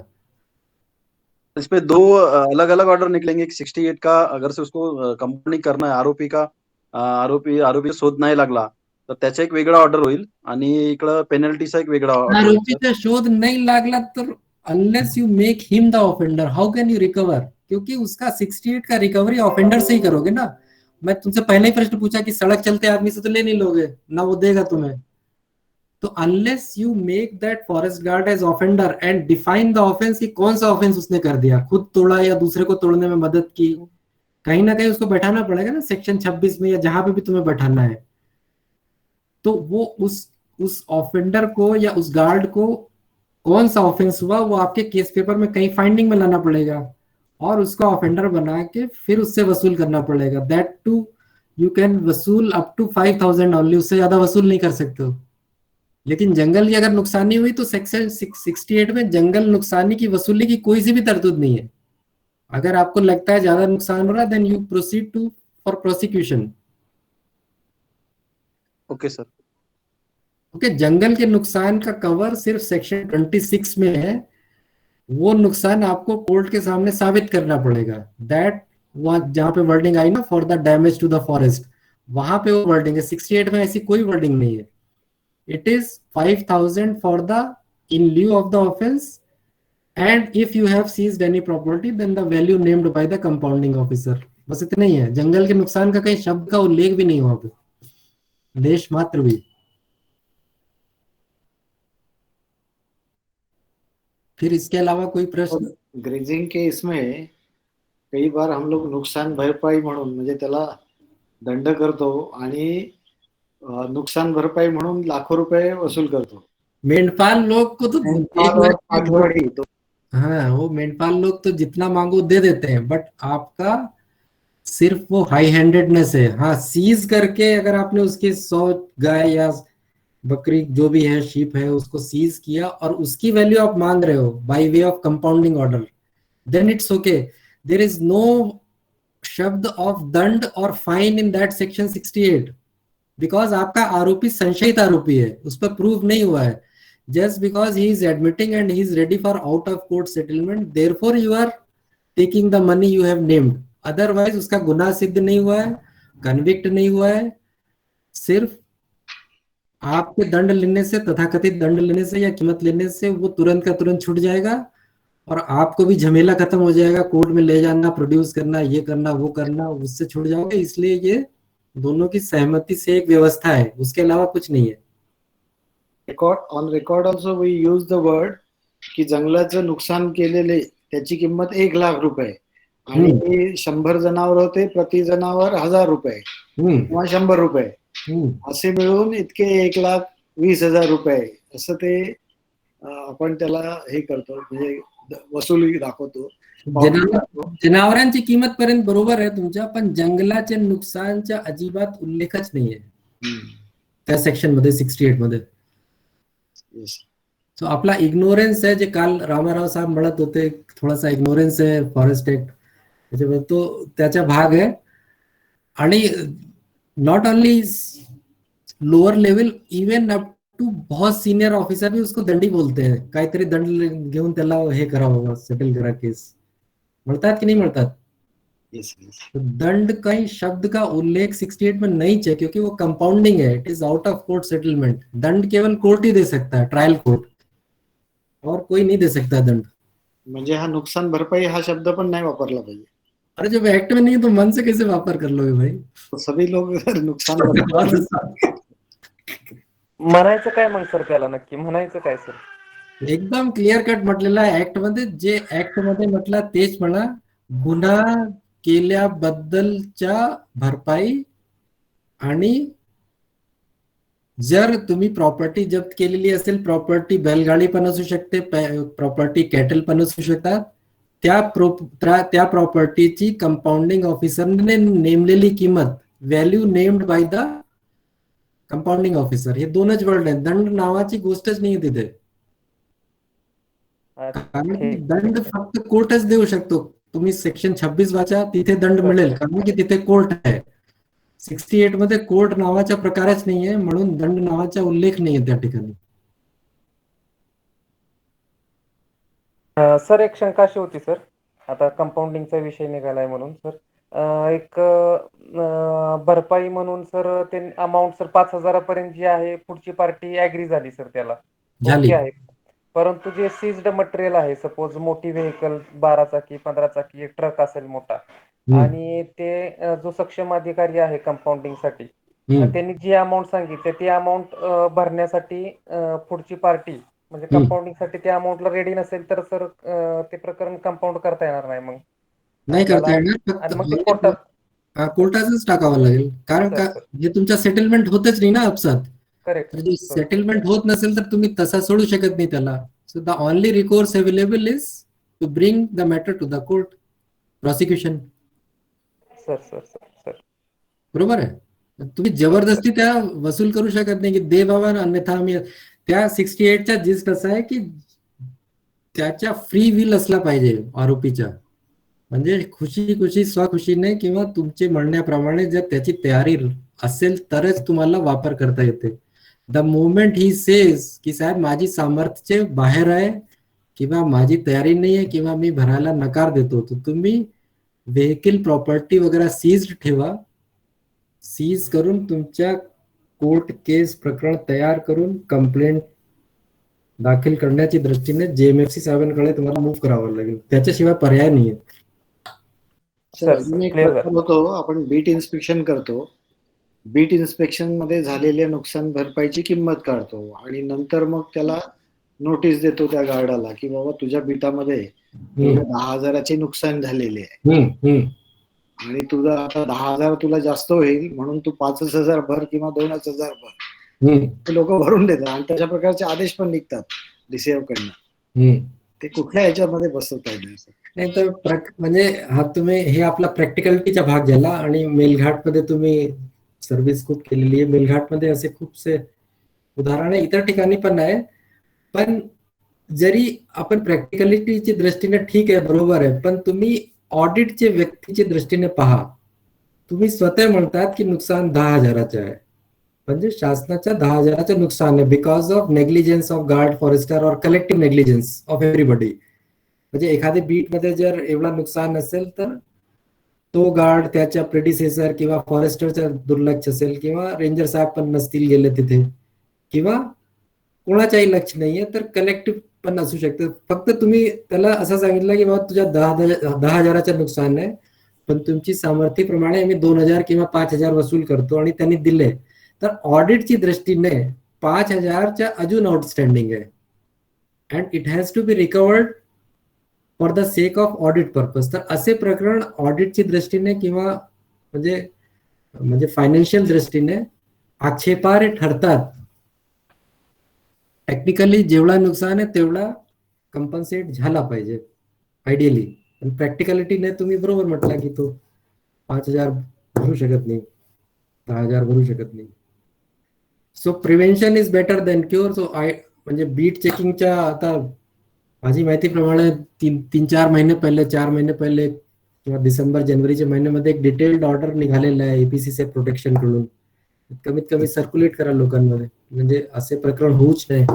इस पे दो अलग अलग ऑर्डर निकलेंगे। 68 का अगर से उसको कंपनी करना है, आरोपी शोध नाही लागला तर त्याचा एक वेगळा ऑर्डर होईल आणि इकडं पेनल्टीचा एक वेगळा ऑर्डर। आरोपीचा शोध नहीं लागला तर unless you make him the offender how can you recover, क्योंकि उसका 68 का रिकवरी ऑफेंडर से ही करोगे ना। मैं तुमसे पहले ही प्रश्न पूछा कि सड़क चलते आदमी से तो ले नहीं लोगे ना, वो देगा तुम्हें। तो unless you make that forest guard as offender and define the offence कि कौन सा ऑफेंस उसने कर दिया, खुद तोड़ा या दूसरे को तोड़ने में मदद की, कहीं ना कहीं उसको बैठाना पड़ेगा ना सेक्शन 26 में या जहां पे भी तुम्हें बैठाना है। तो वो उस ऑफेंडर को या उस गार्ड को कौन सा ऑफेंस हुआ वो आपके केस पेपर में कहीं फाइंडिंग में लाना पड़ेगा और उसका ऑफेंडर बना के फिर उससे वसूल करना पड़ेगा। दैट टू यू कैन वसूल अप टू 5,000 ओनली, उससे ज्यादा वसूल नहीं कर सकते हो। लेकिन जंगल की अगर नुकसानी हुई तो सेक्शन 68 में जंगल नुकसानी की वसूली की कोई सी भी तरतूद नहीं है। अगर आपको लगता है ज्यादा नुकसान हो रहा है then you proceed to for prosecution. Okay sir. Okay, जंगल के नुकसान का कवर सिर्फ सेक्शन 26 में है। वो नुकसान आपको कोर्ट के सामने साबित करना पड़ेगा। दैट वहां जहां पे वर्डिंग आई ना for the damage to the forest, वहां पे वो वर्डिंग है। 68 में ऐसी कोई वर्डिंग नहीं है। It is 5000 for the in lieu of the offence and if you have seized any property then the value named by the compounding officer. बस इतना ही है। जंगल के नुकसान का कहीं शब्द का उल्लेख भी नहीं हुआ पे, लेश मात्र भी। फिर इसके अलावा कोई प्रश्न? ग्रेजिंग के इसमें कई बार हम लोग नुकसान भरपाई म्हणून म्हणजे त्याला दंड करतो आणि नुकसान भरपाई म्हणून लाखों रुपए वसूल करतो। मेंढपाल लोग को तो मेंढपाल और काठवाड़ी तो हाँ, वो मेंढपाल लोग तो जितना मांगो दे देते हैं, बट आपका सिर्फ वो हाई हैंडेडनेस है। हाँ, सीज करके अगर आपने उसकी 100 गाय या बकरी जो भी है, शीप है, उसको सीज किया और उसकी वैल्यू आप मांग रहे हो by way of compounding order, then it's okay. There is no शब्द ऑफ दंड और fine in that section 68 because आपका आरोपी संशयित आरोपी है, उस पर प्रूव नहीं हुआ है। Just because he is admitting and he is ready for out of court settlement, therefore you are taking the money you have named. Otherwise उसका गुनाह सिद्ध नहीं हुआ है, कन्विक्ट नहीं हुआ है। सिर्फ आपके दंड लेने से, तथाकथित दंड लेने से या कीमत लेने से वो तुरंत का तुरंत छूट जाएगा और आपको भी झमेला खत्म हो जाएगा। कोर्ट में ले जाना, प्रोड्यूस करना, ये करना, वो करना, उससे छूट जाओगे। इसलिए ये दोनों की सहमति से एक व्यवस्था है, उसके अलावा कुछ नहीं है। On record also we use the word की जंगलाचं नुकसान केलेले त्याची किंमत 1 लाख रुपये आणि 100 जनावर होते, प्रति जनावर 1000 रुपये किंवा 100 रुपये असे मिळून इतके 1,20,000 रुपये असं ते आपण त्याला हे करतो, म्हणजे वसुली दाखवतो। जनावरांची किंमत पर्यंत बरोबर आहे तुमच्या, पण जंगलाच्या नुकसानचा अजिबात उल्लेखच नाहीये त्या सेक्शन मध्ये 68 मध्ये। सो आपला इग्नोरेन्स आहे, जे काल रामाराव साहेब म्हणत होते, थोडासा इग्नोरेन्स आहे फॉरेस्ट एक्ट त्याच्यामध्ये, तो त्याचा भाग आहे। आणि not only lower level, even up to बहुत सीनियर ऑफिसर भी उसको दंडी बोलते हैं। काहीतरी दंड घेऊन त्याला हे करावं, सेटल करा केस, म्हणतात की नहीं म्हणतात? तो दंड कहीं शब्द का उल्लेख 68 में नहीं है क्योंकि वो कंपाउंडिंग है, it is out of court settlement. दंड केवल कोर्ट ही दे सकता है, ट्रायल कोर्ट, और कोई नहीं दे सकता दंड। म्हणजे हा नुकसान भरपाई हा शब्द पण नाही वापरला पाहिजे। अरे जब एक्ट में नहीं तो मन से कैसे वापर कर लोगे भाई? तो सभी लोग नुकसान म्हणायचं काय मग सर त्याला, नक्की म्हणायचं काय सर? एकदम क्लिअर कट म्हटलेलं आहे ऍक्ट मध्ये, जे ऍक्ट मध्ये म्हटलं तेच म्हणा, गुन्हा केल्याबद्दलच्या भरपाई। आणि जर तुम्ही प्रॉपर्टी जप्त केलेली असेल, प्रॉपर्टी बैलगाडी पण असू शकते, प्रॉपर्टी कॅटल पण असू शकतात, त्या प्रॉपर्टीची कंपाउंडिंग ऑफिसरने नेमलेली किंमत, value named by the compounding officer, हे दोनच वर्ड आहेत। दंड नावाची गोष्टच नाही तिथे, कारण की दंड फक्त कोर्टच देऊ शकतो। तुम्ही सेक्शन 26 वाचा, तिथे दंड मिळेल, कारण की तिथे कोर्ट आहे। 68 मध्ये कोर्ट नावाचा प्रकारच नाहीये, म्हणून दंड नावाचा उल्लेख नाहीये त्या ठिकाणी। सर एक शंका अशी होती सर, आता कंपाऊंडिंगचा विषय निघालाय म्हणून सर, एक भरपाई म्हणून सर ते अमाऊंट सर 5,000 पर्यंत जी आहे, पुढची पार्टी ऍग्री झाली सर, त्याला ओके आहे। परंतु जे सीज्ड मटेरियल आहे, सपोज मोठी व्हेकल 12 चाकी 15 चाकी एक ट्रक असेल मोठा, आणि ते जो सक्षम अधिकारी आहे कंपाऊंडिंग साठी, त्यांनी जी अमाऊंट सांगितली ती अमाऊंट भरण्यासाठी पुढची पार्टी म्हणजे कंपाऊंडिंग साठी त्या अमाऊंटला रेडी नसेल तर सर ते प्रकरण कंपाऊंड करता येणार नाही, मग नाही करता येणार, कोर्टाचंच टाकावं लागेल, कारण का हे तुमच्या सेटलमेंट होतच नाही ना आपसात। करेक्ट, सेटलमेंट होत नसेल तर तुम्ही तसा सोडू शकत नाही त्याला। So the only recourse available is to bring the matter to the court, prosecution. Sir sir sir sir बरोबर आहे, तुम्ही जबरदस्ती त्या वसूल करू शकत नाही की दे बाबा, अन्यथा आम्ही त्या 68चा जिस्ट असा आहे की त्याच्या फ्री विल असला पाहिजे आरोपीच्या, म्हणजे खुशी स्वखुशीने किंवा तुमचे म्हणण्याप्रमाणे जर त्याची तयारी असेल तरच तुम्हाला वापर करता येते. द मोमेंट ही सेज की साहेब माझी सामर्थ्य बाहेर आहे किंवा माझी तयारी नाही आहे किंवा मी भरायला नकार देतो, तर तुम्ही व्हेकल प्रॉपर्टी वगैरे सीज ठेवा. सीज करून तुमच्या कोर्ट केस प्रकरण तयार करून कंप्लेंट दाखल करण्याची दृष्टीने JMFC साहेबांकडे तुम्हाला मूव्ह करावं लागेल, त्याच्याशिवाय पर्याय नाही आहे. सर, अजून एक प्रकार होतो, आपण बीट इन्स्पेक्शन करतो. बीट इन्स्पेक्शन मध्ये झालेल्या नुकसान भरपाईची किंमत काढतो आणि नंतर मग त्याला नोटीस देतो त्या गार्डाला की बाबा तुझ्या बीटामध्ये 10,000चे नुकसान झालेले आहे आणि तुझं आता 10,000 तुला जास्त होईल म्हणून तू 5,000 भर किंवा 2,000 भर. ते लोक भरून देतात आणि तशा प्रकारचे आदेश पण निघतात DCF कडनं. ते कुठल्या ह्याच्यामध्ये बसवता येईल? नाही तर म्हणजे हा तुम्ही हे आपला प्रॅक्टिकलिटीचा भाग झाला आणि मेलघाट मध्ये तुम्ही सर्व्हिस खूप केलेली आहे. मेलघाट मध्ये असे खूपसे उदाहरण आहे, इतर ठिकाणी पण आहे. पण जरी आपण प्रॅक्टिकलिटीची दृष्टीने ठीक आहे, बरोबर आहे, पण तुम्ही ऑडिटचे व्यक्तीच्या दृष्टीने पहा. तुम्ही स्वतः म्हणतात की नुकसान 10,000चे आहे, म्हणजे शासनाच्या 10,000चे नुकसान आहे because of negligence of guard, forester और कलेक्टिव्ह नेग्लिजन्स ऑफ एव्हरीबडी. म्हणजे एखाद्या बीट मध्ये जर एवढा नुकसान असेल तर तो गार्ड, त्याच्या प्रेडिसेसर किंवा फॉरेस्टरचा दुर्लक्ष असेल किंवा रेंजर साहेब पण नसतील गेले तिथे किंवा कोणाच्याही लक्ष नाहीये, तर कलेक्टिव्ह पण असू शकते. फक्त तुम्ही त्याला असं सांगितलं की बाबा तुझ्या 10,000चे नुकसान आहे, पण तुमची सामर्थ्याप्रमाणे आम्ही 2,000 किंवा 5,000 वसूल करतो आणि त्यांनी दिले, तर ऑडिटची दृष्टीने 5,000च्या अजून आउटस्टँडिंग आहे and it has to be recovered for the sake of audit purpose. तर असे प्रकरण ऑडिटची दृष्टीने किंवा म्हणजे फायनान्शियल दृष्टीने आक्षेपार्ह ठरतात. टेक्निकली जेवढा नुकसान आहे तेवढा कंपन्सेट झाला पाहिजे आयडियली, पण प्रॅक्टिकलिटीने तुम्ही बरोबर म्हटला की तो 5,000 भरू शकत नाही, 10,000 भरू शकत नाही. So prevention is better than cure. So म्हणजे बीट चेकिंगच्या आता माझी माहितीप्रमाणे 3-4 महिने पहिले, 4 महिने पहिले किंवा डिसेंबर जानेवारीच्या महिन्यामध्ये एक डिटेल्ड ऑर्डर निघालेला आहे APCC प्रोटेक्शन कडून. कमीत कमी सर्क्युलेट करा लोकांमध्ये, म्हणजे असे प्रकरण होऊच नाही.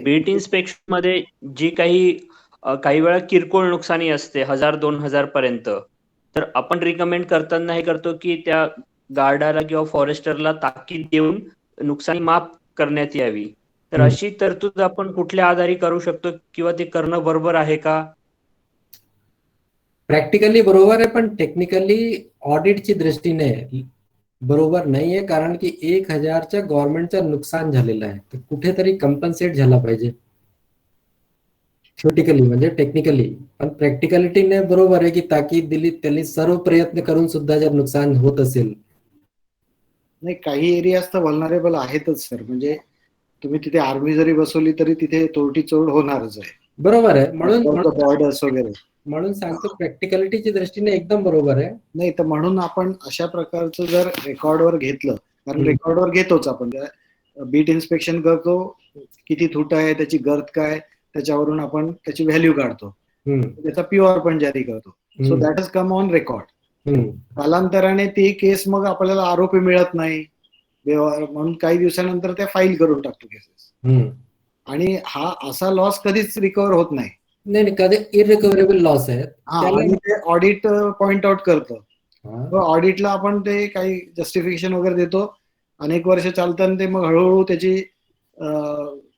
बीट इन्स्पेक्शन मध्ये जी काही वेळा किरकोळ नुकसानी असते 1,000-2,000 पर्यंत, तर आपण रिकमेंड करताना हे करतो की त्या गार्डाला किंवा फॉरेस्टरला ताकीद देऊन नुकसानी माफ करण्यात यावी. तर अशी तरतूद आपण कुठल्या आधारे करू शकतो किंवा ते करणं बरोबर आहे का? प्रॅक्टिकली बरोबर आहे, पण टेक्निकली ऑडिटची दृष्टीने बरोबर नाहीये, कारण की 1,000च्या गव्हर्नमेंटचं नुकसान झालेलं आहे, तर कुठेतरी कंपन्सेट झाला पाहिजे थिओरिटिकली म्हणजे टेक्निकली. पण प्रॅक्टिकलिटीने बरोबर आहे की ताकीद दिली, त्यांनी सर्व प्रयत्न करून सुद्धा जर नुकसान होत असेल. नाही, काही एरियाज तर व्हलनरेबल आहेतच सर. म्हणजे तुम्ही तिथे आर्मी जरी बसवली तरी तिथे तोरटी चोड होणारच आहे. बरोबर आहे, बॉर्डर्स वगैरे. म्हणून सांगतो प्रॅक्टिकलिटीच्या दृष्टीने एकदम बरोबर आहे. नाही तर म्हणून आपण अशा प्रकारचं जर रेकॉर्डवर घेतलं, कारण रेकॉर्डवर घेतोच आपण, बीट इन्स्पेक्शन करतो, किती थूट आहे, त्याची गर्थ काय, त्याच्यावरून आपण त्याची व्हॅल्यू काढतो, त्याचा POR पण जारी करतो. So that has come on record. कालांतराने ती केस मग आपल्याला आरोपी मिळत नाही म्हणून काही दिवसानंतर त्या फाईल करून टाकतो केसेस, आणि हा असा लॉस कधीच रिकव्हर होत नाही. नाही, कधी इरिकव्हरेबल लॉस आहे. आणि ते ऑडिट पॉइंट आउट करतं. ऑडिटला आपण ते काही जस्टिफिकेशन वगैरे देतो, अनेक वर्ष चालताना ते मग हळूहळू त्याची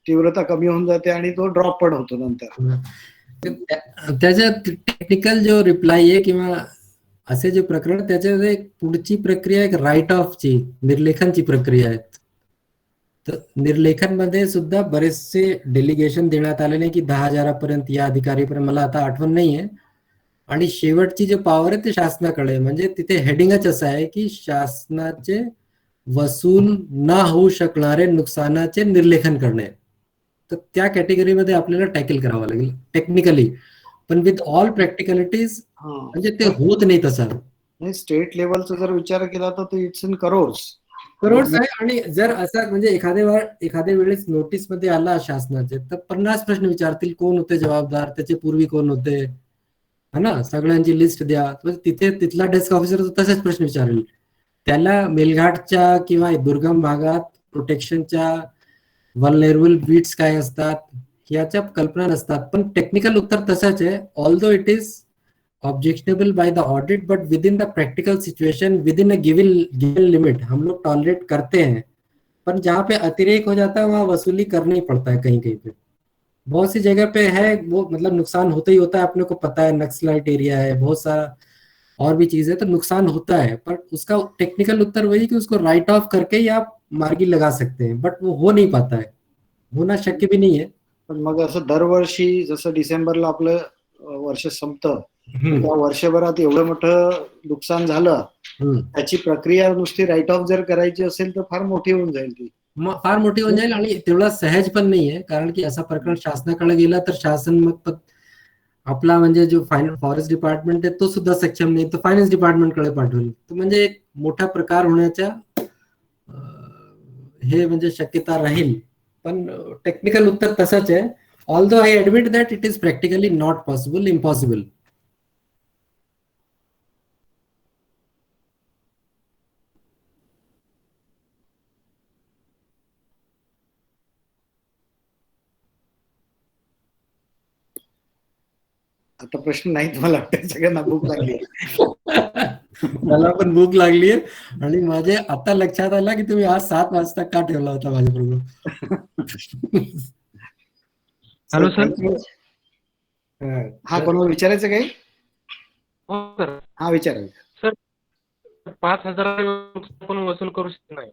तीव्रता कमी होऊन जाते आणि तो ड्रॉप पण होतो नंतर. त्याच्या टेक्निकल जो रिप्लाय आहे किंवा असे जे प्रकरण, त्याच्यात एक पुढची प्रक्रिया एक राईट ऑफची, निर्लेखनची प्रक्रिया आहे. तर निर्लेखन मध्ये सुद्धा बरेचसे डेलिगेशन देण्यात आलेले की 10,000 पर्यंत या अधिकारीपर्यंत, मला आता आठवण नाहीये. आणि शेवटची जे पॉवर आहे ते शासनाकडे, म्हणजे तिथे हेडिंगच असं आहे की शासनाचे वसूल न होऊ शकणारे नुकसानाचे निर्लेखन करणे. तर त्या कॅटेगरीमध्ये आपल्याला टॅकल करावं लागेल टेक्निकली, पण विथ ऑल प्रॅक्टिकलिटीज म्हणजे ते होत नाही तसं. स्टेट लेवलचा जर विचार केला तर इट्स इन करोर्स. करोड आहे. आणि जर असं म्हणजे एखाद्या वेळेस नोटीस मध्ये आला शासनाचे, तर 50 प्रश्न विचारतील, कोण होते जबाबदार, त्याचे पूर्वी कोण होते, है ना, सगळ्यांची लिस्ट द्या. तिथे तिथला डेस्क ऑफिसर तसेच प्रश्न विचारेल. त्याला मेलघाटच्या किंवा दुर्गम भागात प्रोटेक्शनच्या वल्नरेबल बीट्स काय असतात याच्या कल्पना नसतात. पण टेक्निकल उत्तर तसंच आहे. Although it is objectionable by the audit, but within the practical situation, within a given limit हम लोग टॉलरेट करते हैं. पर जहाँ पे अतिरेक हो जाता है वहाँ वसूली करना ही पड़ता है. कहीं कहीं पे बहुत सी जगह पे है वो, मतलब नुकसान होता ही होता है. अपने को पता है नक्सलाइट एरिया है, बहुत सारा और भी चीज है, तो नुकसान होता है. पर उसका टेक्निकल उत्तर वही कि उसको राइट ऑफ करके ही आप मार्गी लगा सकते हैं, बट वो हो नहीं पाता है, होना शक्य भी नहीं है. पण मग असं दरवर्षी जसं डिसेंबरला आपलं वर्ष संपतं, त्या वर्षभरात एवढं मोठं नुकसान झालं, त्याची प्रक्रिया नुसती राईट ऑफ जर करायची असेल तर फार मोठी होऊन जाईल ती. फार मोठी होऊन जाईल आणि तेवढा सहज पण नाही आहे. कारण की असं प्रकरण शासनाकडे गेलं तर शासन मग आपला म्हणजे जो फॉरेस्ट डिपार्टमेंट आहे तो सुद्धा सक्षम नाही, तो फायनान्स डिपार्टमेंटकडे पाठवेल. तो म्हणजे एक मोठा प्रकार होण्याच्या हे म्हणजे शक्यता राहील. पण टेक्निकल उत्तर तसंच आहे. Although I admit that it is practically not possible, impossible. आता प्रश्न नाही तुम्हाला वाटतं? सगळ्यांना भूक लागली. मला पण भूक लागली आहे आणि माझे आता लक्षात आलं की तुम्ही आज 7 वाजता का ठेवला होता माझ्या प्रोग्राम. Hello sir. हा, कोणाला विचारायचं काही? हो सर. हा, विचारा. सर 5,000 आपण वसूल करू शकत नाही.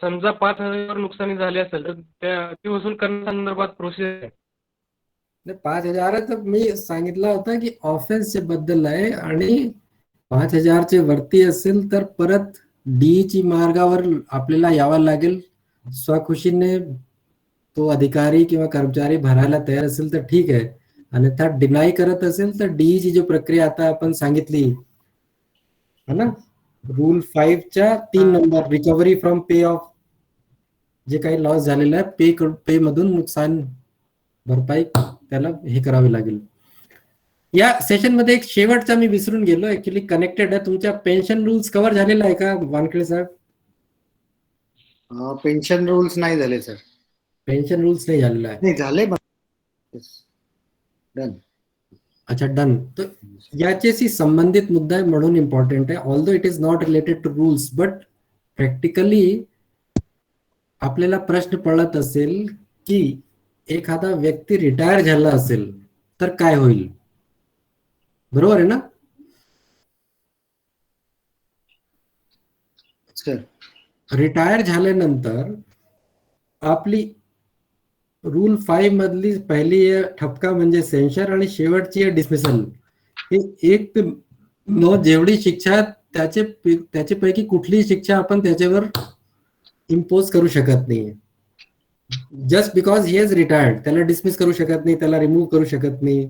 समजा 5,000 नुकसानी झाली असेल तर ती वसूल करण्यासंदर्भात प्रोसिजर आहे. 5,000 तर मी सांगितलं होतं की ऑफेन्सच्या बद्दल आहे, आणि 5,000 वरती असेल तर परत डीची मार्गावर आपल्याला यावं लागेल. स्वखुशीने तो अधिकारी किंवा कर्मचारी भरायला तयार असेल तर ठीक आहे, आणि त्यात डिनाय करत असेल तर डीची जो प्रक्रिया आता आपण सांगितली है ना, रूल 5च्या 3 number, recovery from pay of, जे काही लॉस झालेलं आहे पे मधून नुकसान भरपाई त्याला हे करावे लागेल. या सेशन मध्ये एक शेवटचा मी विसरून गेलो, ऍक्च्युली कनेक्टेड आहे. तुमच्या पेन्शन रूल्स कव्हर झालेला आहे का वानखेडे साहेब? पेन्शन रूल्स नाही झाले सर. पेन्शन रूल्स नाही झालेला आहे. नाही झाले. डन. अच्छा, डन. तर याच्याशी संबंधित मुद्दा आहे म्हणून इम्पॉर्टंट आहे. Although it is not related to rules, but practically आपल्याला प्रश्न पडत असेल की एखादा व्यक्ती रिटायर झाला असेल तर काय होईल, बरोबर आहे ना सर? रिटायर झाल्यानंतर आपली रूल 5 मधली पहिली ठपका म्हणजे सेन्शर आणि शेवटची आहे डिसमिसल. हे 1 ते 9 जेवढी शिक्षा त्याच्यापैकी कुठलीही शिक्षा आपण त्याच्यावर इम्पोज करू शकत नाही. Just because he is retired त्याला डिसमिस करू शकत नाही, त्याला रिमूव्ह करू शकत नाही,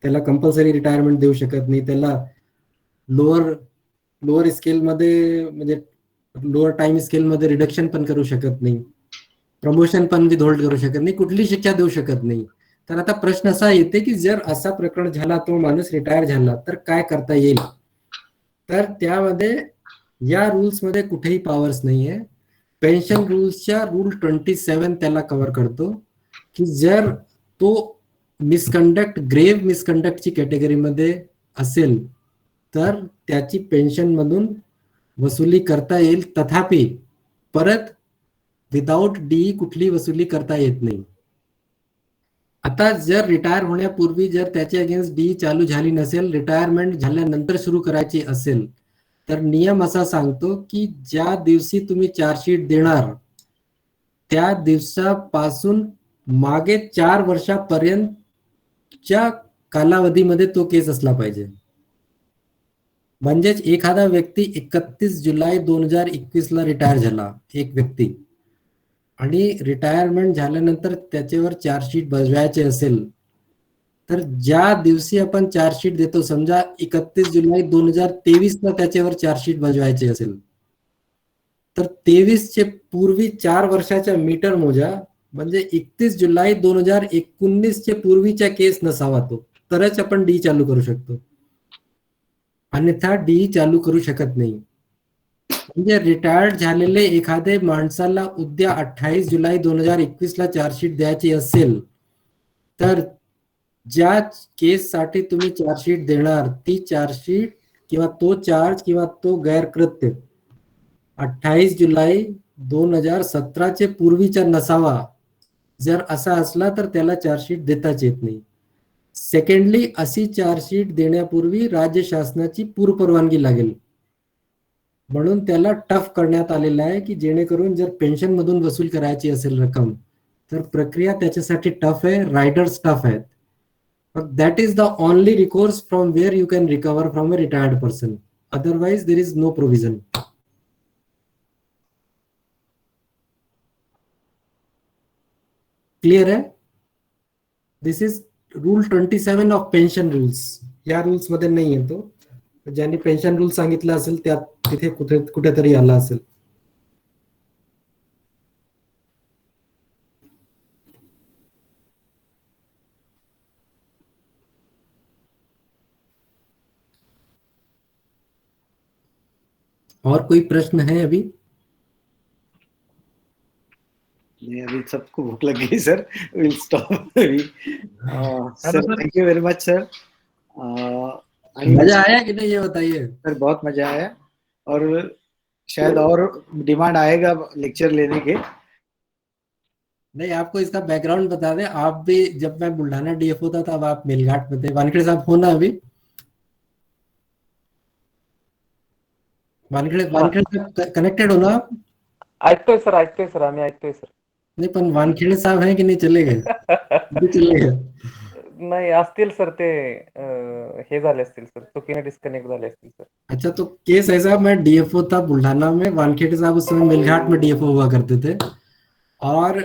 त्याला कंपल्सरी रिटायरमेंट देऊ शकत नाही, त्याला लोअर स्केलमध्ये म्हणजे लोअर टाइम स्केलमध्ये रिडक्शन पण करू शकत नाही, प्रमोशन पण विथहोल्ड करू शकत नाही, कुठली शिक्षा देऊ शकत नाही. तर आता प्रश्न असा येते की जर असा प्रकरण झाला, तो माणूस रिटायर झाला तर काय करता येईल. तर त्यामध्ये या रूल्स मध्ये कुठेही पॉवर्स नाहीये. पेन्शन रूल्सच्या रूल 27 त्याला कव्हर करतो की जर तो मिसकंडक्ट, ग्रेव्ह मिसकंडक्टची कॅटेगरीमध्ये असेल तर त्याची पेन्शन मधून वसुली करता येईल. तथापि परत विदाउट डी कुठली वसुली करता येत नाही. आता जर रिटायर होण्यापूर्वी जर त्याच्या अगेन्स्ट डी चालू झाली नसेल, रिटायरमेंट झाल्यानंतर सुरू करायची असेल, तर नियम असा सांगतो की ज्या दिवशी तुम्ही चार्जशीट देणार त्या दिवसापासून मागे 4 वर्षापर्यंतच्या कालावधीमध्ये तो केस असला पाहिजे. म्हणजेच एखादा व्यक्ती 31 जुलै 2021 ला रिटायर झाला, एक व्यक्ती, आणि रिटायरमेंट झाल्यानंतर त्याच्यावर चार्जशीट बजवायचे असेल तर ज्या दिवशी आपण चार्जशीट देतो, समजा 31 जुलै 2023 ला त्याच्यावर चार्जशीट बजवायचे असेल तर 23चे पूर्वी 4 वर्षाच्या मीटर मोजा, म्हणजे 31 जुलै 2019चे पूर्वीच्या केस नसावा तो, तरच आपण डी चालू करू शकतो, अन्यथा डी चालू करू शकत नाही. म्हणजे रिटायर्ड झालेले एखादे माणसाला उद्या 28 जुलै 2021ला चार्जशीट द्यायची असेल तर ज्या केससाठी तुम्ही चार्जशीट देणार ती चार्जशीट किंवा तो चार्ज किंवा तो गैरकृत्य 28 जुलै 2017चे पूर्वीचा नसावा. जर असा असला तर त्याला चार्जशीट देताच येत नाही. सेकंडली, अशी चार्जशीट देण्यापूर्वी राज्य शासनाची पूर्वपरवानगी लागेल, म्हणून त्याला टफ करण्यात आलेलं आहे की जेणेकरून जर पेन्शन मधून वसूल करायची असेल रक्कम तर प्रक्रिया त्याच्यासाठी टफ आहे, रायडर्स टफ आहेत. That is the only recourse from where you can recover from a retired person, otherwise there is no provision. Clear आहे? This is rule 27 of pension rules. या रूल्स मध्ये नाही येतो, ज्यांनी पेन्शन रूल सांगितलं असेल त्यात तिथे कुठेतरी आला असेल. और कोई प्रश्न है अभी? नहीं, अभी सबको भूख लग गई सर. विल स्टॉप अभी. Sir thank you very much sir. मजा आया कि नहीं ये बताइए. सर बहुत मजा आया, और शायद और डिमांड आएगा लेक्चर लेने के. नहीं, आपको इसका बैकग्राउंड बता दें, आप भी जब मैं बुल्ढाना डीएफओ था तब आप मेलघाट में थे. वानखेड़े साहब हो ना अभी? वानखेड़े साहब कनेक्टेड हो ना आप? ऐकतोय सर आम्ही ऐकतोय सर. नहीं, पण वानखेड़े साहब हैं कि नहीं? चले गए? चले गए. नाही असतील सर, ते हे झाले असतील सर, चुकीने डिस्कनेक्ट झाले असतील सर. अच्छा, तो केस ऐसा, मैं डीएफओ था बुल्ढाना में, वानखेड़े साहब उस समय मेलघाट में डीएफओ हुआ करते थे, और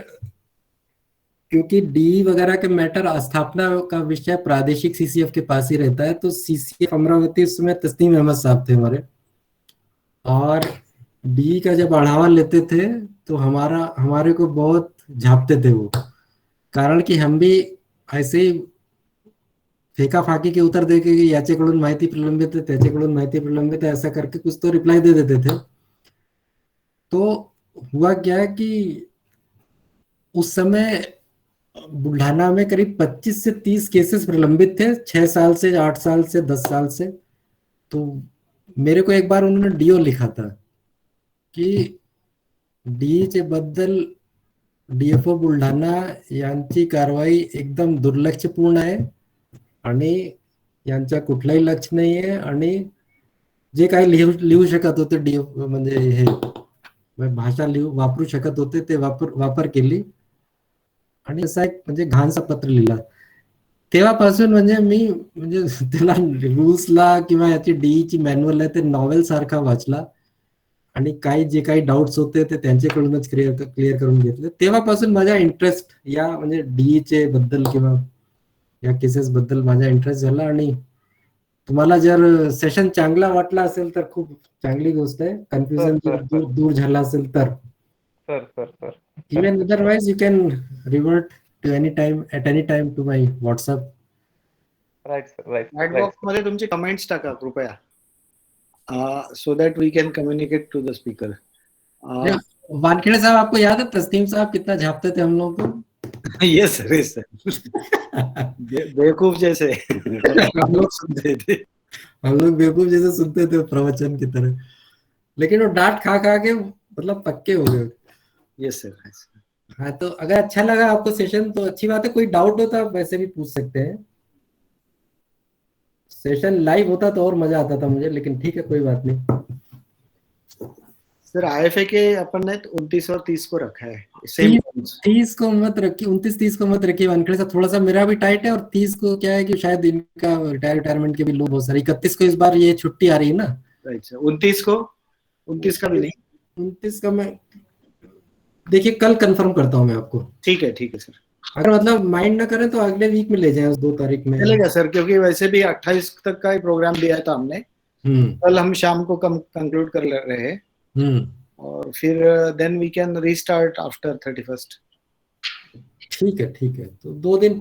क्योंकि डी वगैरह के मैटर स्थापना का विषय प्रादेशिक सीसीएफ के पास ही रहता है, तो सीसीएफ अमरावती उस समय तस्नीम अहमद साहब थे हमारे, और डी का जब बढ़ावा लेते थे तो हमारे को बहुत झापते थे वो, कारण की हम भी ऐसे ही फेका फाकी के उत्तर दे के याचेकडून माहिती प्रलंबित है, त्याचेकडून माहिती प्रलंबित है, ऐसा करके कुछ तो रिप्लाई दे देते थे. तो हुआ क्या है कि उस समय बुल्ढाना में करीब 25 से 30 केसेस प्रलंबित थे, 6 साल से, 8 साल से, 10 साल से. तो मेरे को एक बार उन्होंने डीओ लिखा था की डीचे बद्दल डीएफओ बुलढाणा यांची कारवाई एकदम दुर्लक्षपूर्ण आहे आणि यांचा कुठलाही लक्ष नाही आहे, आणि जे काही लिहू शकत होते डीएफओ म्हणजे हे भाषा वापरू शकत होते ते वापर केली, आणि असा एक म्हणजे घाणसा पत्र लिहिला. तेव्हापासून म्हणजे मी म्हणजे त्याला रूल्सला किंवा याची डीईची मॅन्युअल आहे ते नॉवेल सारखा वाचला, आणि जे काही डाऊट्स होते ते त्यांच्याकडूनच क्लिअर करून घेतले. तेव्हापासून माझा इंटरेस्ट या म्हणजे डीईचे बद्दल किंवा या केसेस बद्दल माझा इंटरेस्ट झाला. आणि तुम्हाला जर सेशन चांगला वाटला असेल तर खूप चांगली गोष्ट आहे. कन्फ्युजन दूर झाला असेल तर sir even otherwise you can revert to any time at any time to my WhatsApp. Right sir, right. Chat box मध्ये तुमचे कमेंट्स टाका कृपया, so that we can communicate to the speaker. Wankhede साहब, आपको याद है तस्नीम साहब कितना झापते थे हम लोग को? yes sir. बेवकूफ जैसे हम लोग सुनते थे. हम लोग बेवकूफ जैसे सुनते थे प्रवचन की तरह, लेकिन वो डांट खा के मतलब पक्के हो गए. Yes sir. हाँ, तो अगर अच्छा लगा आपको सेशन तो अच्छी बात है. कोई डाउट हो तो आप वैसे भी पूछ सकते हैं. सेशन लाइव होता तो और मजा आता था मुझे, लेकिन ठीक है, कोई बात नहीं. सर आईएफए के अपन ने 29 और 30 को रखा है. 30 को मत रखिए, 29-30 को मत रखिए. वानखेड़े साहब थोड़ा सा मेरा भी टाइट है, और 30 को क्या है कि शायद इनका रिटायरमेंट के भी लोग बहुत सारे. 31 को इस बार ये छुट्टी आ रही है ना. Right sir. 29 का भी नहीं. 29 का मैं देखिए कल कंफर्म करता हूँ मैं आपको. ठीक है सर. अगर मतलब माइंड ना करें तो अगले वीक में ले जाएं, उस 2 तारीख में चलेगा सर, क्योंकि वैसे भी 28 तक का ही प्रोग्राम दिया था हमने. कल हम शाम को कंक्लूड कर रहे हैं. और फिर then we can restart after 31st। ठीक है, तो 2 दिन